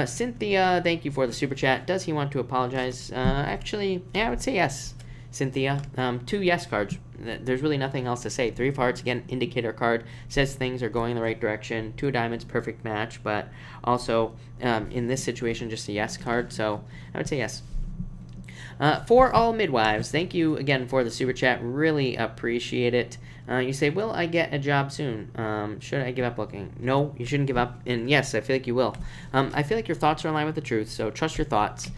Cynthia, thank you for the super chat. Does he want to apologize? Actually, yeah, I would say yes, Cynthia. 2 yes cards. There's really nothing else to say. 3 of Hearts, again, indicator card, says things are going in the right direction. 2 of Diamonds, perfect match, but also in this situation, just a yes card. So I would say yes. For all midwives, thank you again for the super chat. Really appreciate it. You say, will I get a job soon? Should I give up looking? No, you shouldn't give up. And yes, I feel like you will. I feel like your thoughts are in line with the truth, so trust your thoughts.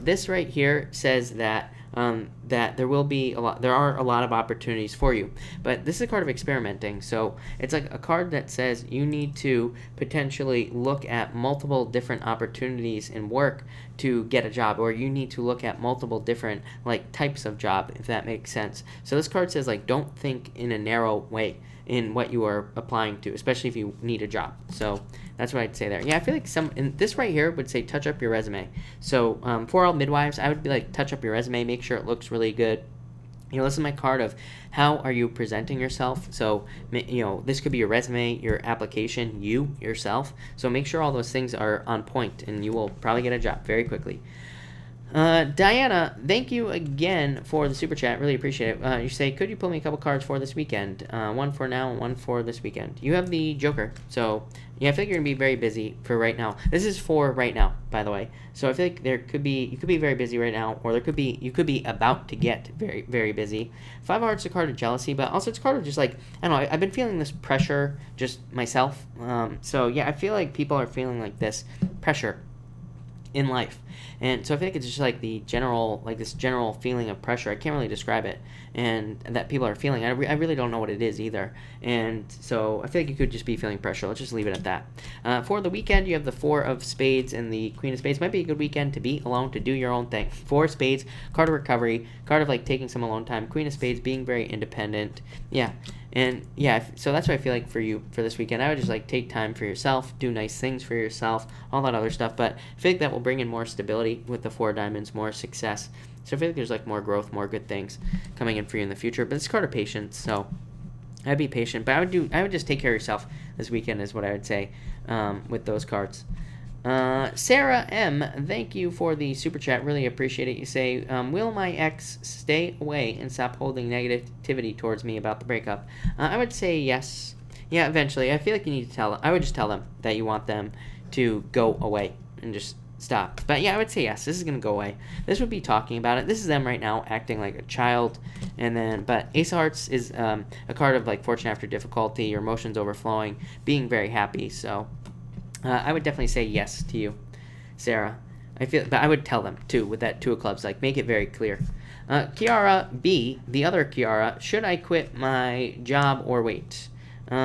This right here says that that there are a lot of opportunities for you. But this is a card of experimenting, so it's like a card that says you need to potentially look at multiple different opportunities in work to get a job, or you need to look at multiple different like types of job, if that makes sense. So this card says like don't think in a narrow way in what you are applying to, especially if you need a job. So that's what I'd say there. Yeah, I feel like this right here would say touch up your resume. So for all midwives, I would be like touch up your resume, make sure it looks really good. You know, this is my card of how are you presenting yourself. So, you know, this could be your resume, your application, you, yourself. So make sure all those things are on point and you will probably get a job very quickly. Diana, thank you again for the super chat. Really appreciate it. You say, could you pull me a couple cards for this weekend? One for now and one for this weekend. You have the Joker. So, yeah, I feel like you're going to be very busy for right now. This is for right now, by the way. So I feel like you could be very busy right now, or you could be about to get very, very busy. 5 of Hearts is a card of jealousy, but also it's a card of just like, I don't know, I've been feeling this pressure just myself. So, yeah, I feel like people are feeling like this pressure in life. And so I feel like it's just like this general feeling of pressure. I can't really describe it, and that people are feeling. I really don't know what it is either. And so I feel like you could just be feeling pressure. Let's just leave it at that. For the weekend, you have the 4 of Spades and the Queen of Spades. Might be a good weekend to be alone, to do your own thing. 4 of Spades, card of recovery, card of like taking some alone time. Queen of Spades, being very independent. Yeah. And yeah, so that's what I feel like for you for this weekend. I would just like take time for yourself, do nice things for yourself, all that other stuff. But I feel like that will bring in more stability with the 4 of Diamonds, more success. So I feel like there's like more growth, more good things coming in for you in the future. But it's card of patience, so I'd be patient. But I would just take care of yourself this weekend is what I would say with those cards. Sarah M, thank you for the super chat. Really appreciate it. You say, will my ex stay away and stop holding negativity towards me about the breakup? I would say yes. Yeah, eventually. I feel like you need to tell them. I would just tell them that you want them to go away and just stop. But yeah, I would say yes. This is going to go away. This would be talking about it. This is them right now acting like a child. But Ace of Hearts is a card of like fortune after difficulty, your emotions overflowing, being very happy. So I would definitely say yes to you, Sarah. But I would tell them too with that 2 of Clubs, like make it very clear. Kiara B, the other Kiara, should I quit my job or wait? You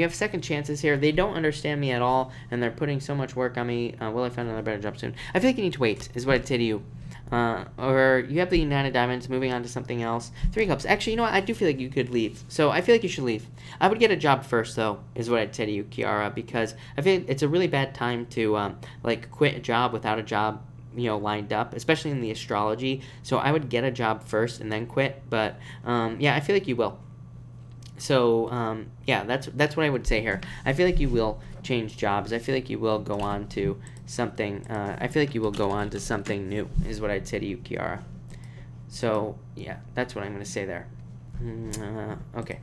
have second chances here. They don't understand me at all, and they're putting so much work on me. Will I find another better job soon? I feel like you need to wait, is what I'd say to you. Or you have the United Diamonds, moving on to something else. 3 of Cups. Actually, you know what? I do feel like you could leave. So I feel like you should leave. I would get a job first, though, is what I'd say to you, Kiara, because I feel like it's a really bad time to like quit a job without a job, you know, lined up, especially in the astrology. So I would get a job first and then quit. But yeah, I feel like you will. So yeah, that's what I would say here. I feel like you will change jobs. I feel like you will go on to something. I feel like you will go on to something new, is what I'd say to you, Kiara. So yeah, that's what I'm going to say there. Okay.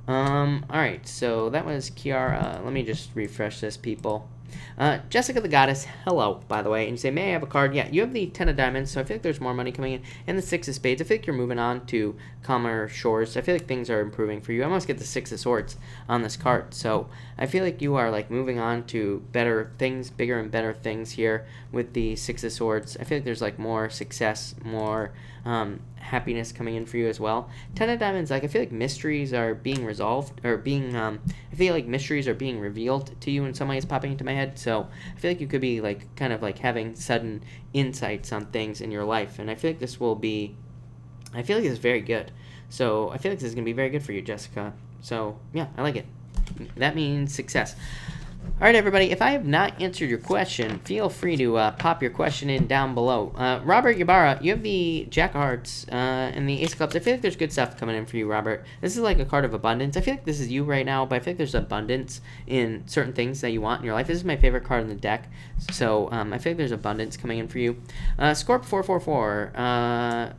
All right. So that was Kiara. Let me just refresh this, people. Jessica the Goddess, hello, by the way. And you say, may I have a card? Yeah, you have the 10 of diamonds, so I feel like there's more money coming in. And the 6 of spades. I feel like you're moving on to calmer shores. I feel like things are improving for you. I almost get the 6 of swords on this card. So I feel like you are like moving on to better things, bigger and better things here with the 6 of swords. I feel like there's like more success, more happiness coming in for you as well. 10 of diamonds, like I feel like mysteries are being resolved, or being, I feel like mysteries are being revealed to you in some ways, popping into my head. So I feel like you could be like kind of like having sudden insights on things in your life, and I feel like this will be, I feel like this is very good. So I feel like this is going to be very good for you, Jessica. So yeah, I like it. That means success. All right, everybody, if I have not answered your question, feel free to pop your question in down below. Robert Ybarra, you have the Jack of Hearts and the Ace of Clubs. I feel like there's good stuff coming in for you, Robert. This is like a card of abundance. I feel like this is you right now, but I feel like there's abundance in certain things that you want in your life. This is my favorite card in the deck, so I feel like there's abundance coming in for you. Scorp444,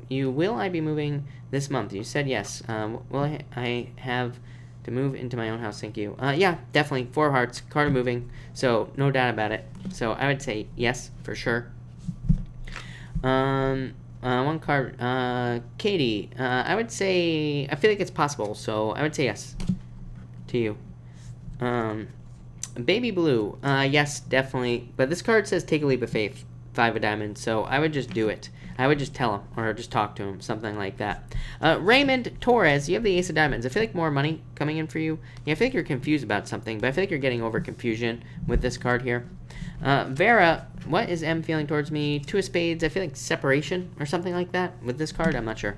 will I be moving this month? You said yes. Will I have to move into my own house? Thank you. Yeah, definitely. 4 of hearts, card of moving, so no doubt about it. So I would say yes for sure. One card, Katie. I would say, I feel like it's possible, so I would say yes to you. Baby Blue, yes, definitely. But this card says take a leap of faith, 5 of diamonds, so I would just do it. I would just tell him, or just talk to him, something like that. Raymond Torres, you have the Ace of Diamonds. I feel like more money coming in for you. Yeah, I feel like you're confused about something, but I feel like you're getting over confusion with this card here. Vera, what is M feeling towards me? 2 of Spades, I feel like separation or something like that with this card. I'm not sure.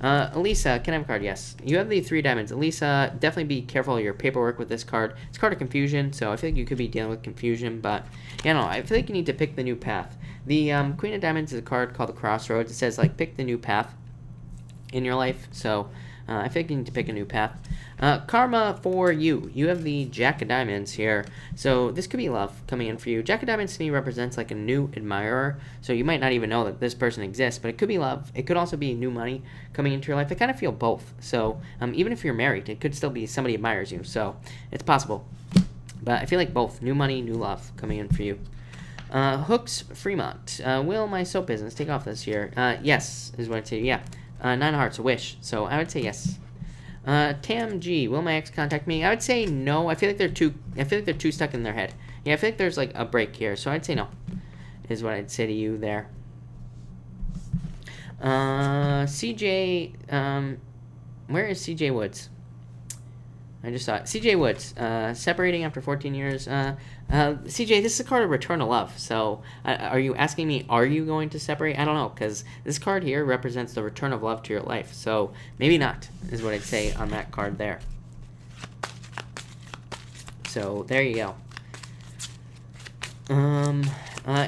Elisa, can I have a card? Yes. You have the 3 diamonds. Elisa, definitely be careful of your paperwork with this card. It's a card of confusion, so I feel like you could be dealing with confusion, but, you know, I feel like you need to pick the new path. The Queen of Diamonds is a card called the Crossroads. It says, like, pick the new path in your life, so I feel like you need to pick a new path. Karma for you. You have the Jack of Diamonds here, so this could be love coming in for you. Jack of Diamonds to me represents like a new admirer, so you might not even know that this person exists, but it could be love. It could also be new money coming into your life. I kind of feel both, so even if you're married, it could still be somebody admires you, so it's possible. But I feel like both, new money, new love coming in for you. Hooks Fremont. Will my soap business take off this year? Yes, is what I'd say. Yeah. 9 of Hearts, a wish. So I would say yes. Tam G, will my ex contact me? I would say no. I feel like they're too stuck in their head. Yeah, I feel like there's like a break here, so I'd say no. Is what I'd say to you there. CJ, where is CJ Woods? I just saw it. CJ Woods, separating after 14 years. CJ, this is a card of return of love. So, are you asking me, are you going to separate? I don't know, because this card here represents the return of love to your life. So, maybe not, is what I'd say on that card there. So, there you go.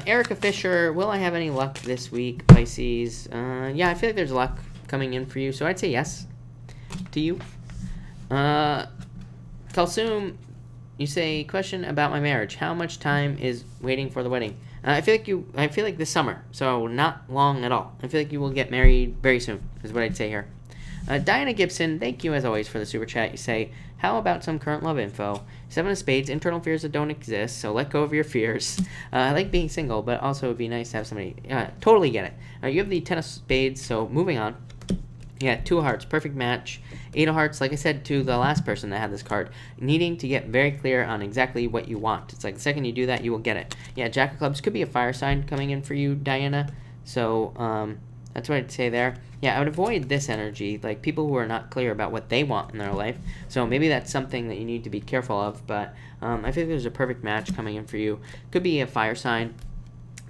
Erica Fisher, will I have any luck this week, Pisces? Yeah, I feel like there's luck coming in for you, so I'd say yes to you. Kalsum, you say, question about my marriage. How much time is waiting for the wedding? I feel like this summer, so not long at all. I feel like you will get married very soon, is what I'd say here. Diana Gibson, thank you as always for the super chat. You say, how about some current love info? 7 of Spades, internal fears that don't exist, so let go of your fears. I like being single, but also it would be nice to have somebody. Totally get it. You have the 10 of Spades, so moving on. Yeah, 2 of Hearts, perfect match. 8 of Hearts, like I said to the last person that had this card, needing to get very clear on exactly what you want. It's like the second you do that, you will get it. Yeah, Jack of Clubs could be a fire sign coming in for you, Diana. So, that's what I'd say there. Yeah, I would avoid this energy, like people who are not clear about what they want in their life. So maybe that's something that you need to be careful of, but I think there's a perfect match coming in for you. Could be a fire sign.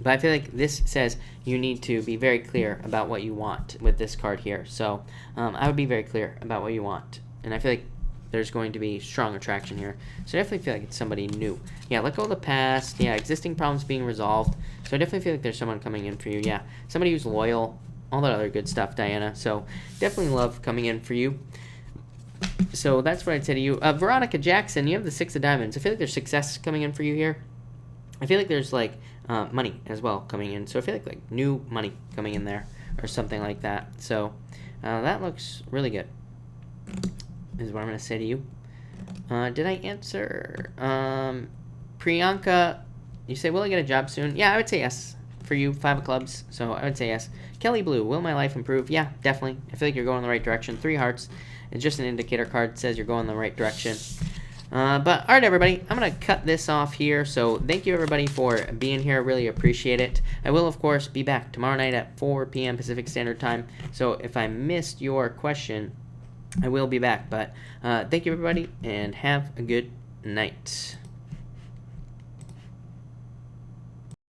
But I feel like this says you need to be very clear about what you want with this card here. So I would be very clear about what you want. And I feel like there's going to be strong attraction here. So I definitely feel like it's somebody new. Yeah, let go of the past. Yeah, existing problems being resolved. So I definitely feel like there's someone coming in for you. Yeah, somebody who's loyal. All that other good stuff, Diana. So definitely love coming in for you. So that's what I'd say to you. Veronica Jackson, you have the 6 of Diamonds. I feel like there's success coming in for you here. I feel like there's like money as well coming in. So I feel like new money coming in there or something like that. So that looks really good is what I'm going to say to you. Did I answer? Priyanka, you say, will I get a job soon? Yeah, I would say yes. For you, 5 of clubs, so I would say yes. Kelly Blue, will my life improve? Yeah, definitely. I feel like you're going in the right direction. 3 hearts. It's just an indicator card. It says you're going in the right direction. But, all right, everybody, I'm going to cut this off here. So, thank you, everybody, for being here. I really appreciate it. I will, of course, be back tomorrow night at 4 p.m. Pacific Standard Time. So, if I missed your question, I will be back. But, thank you, everybody, and have a good night.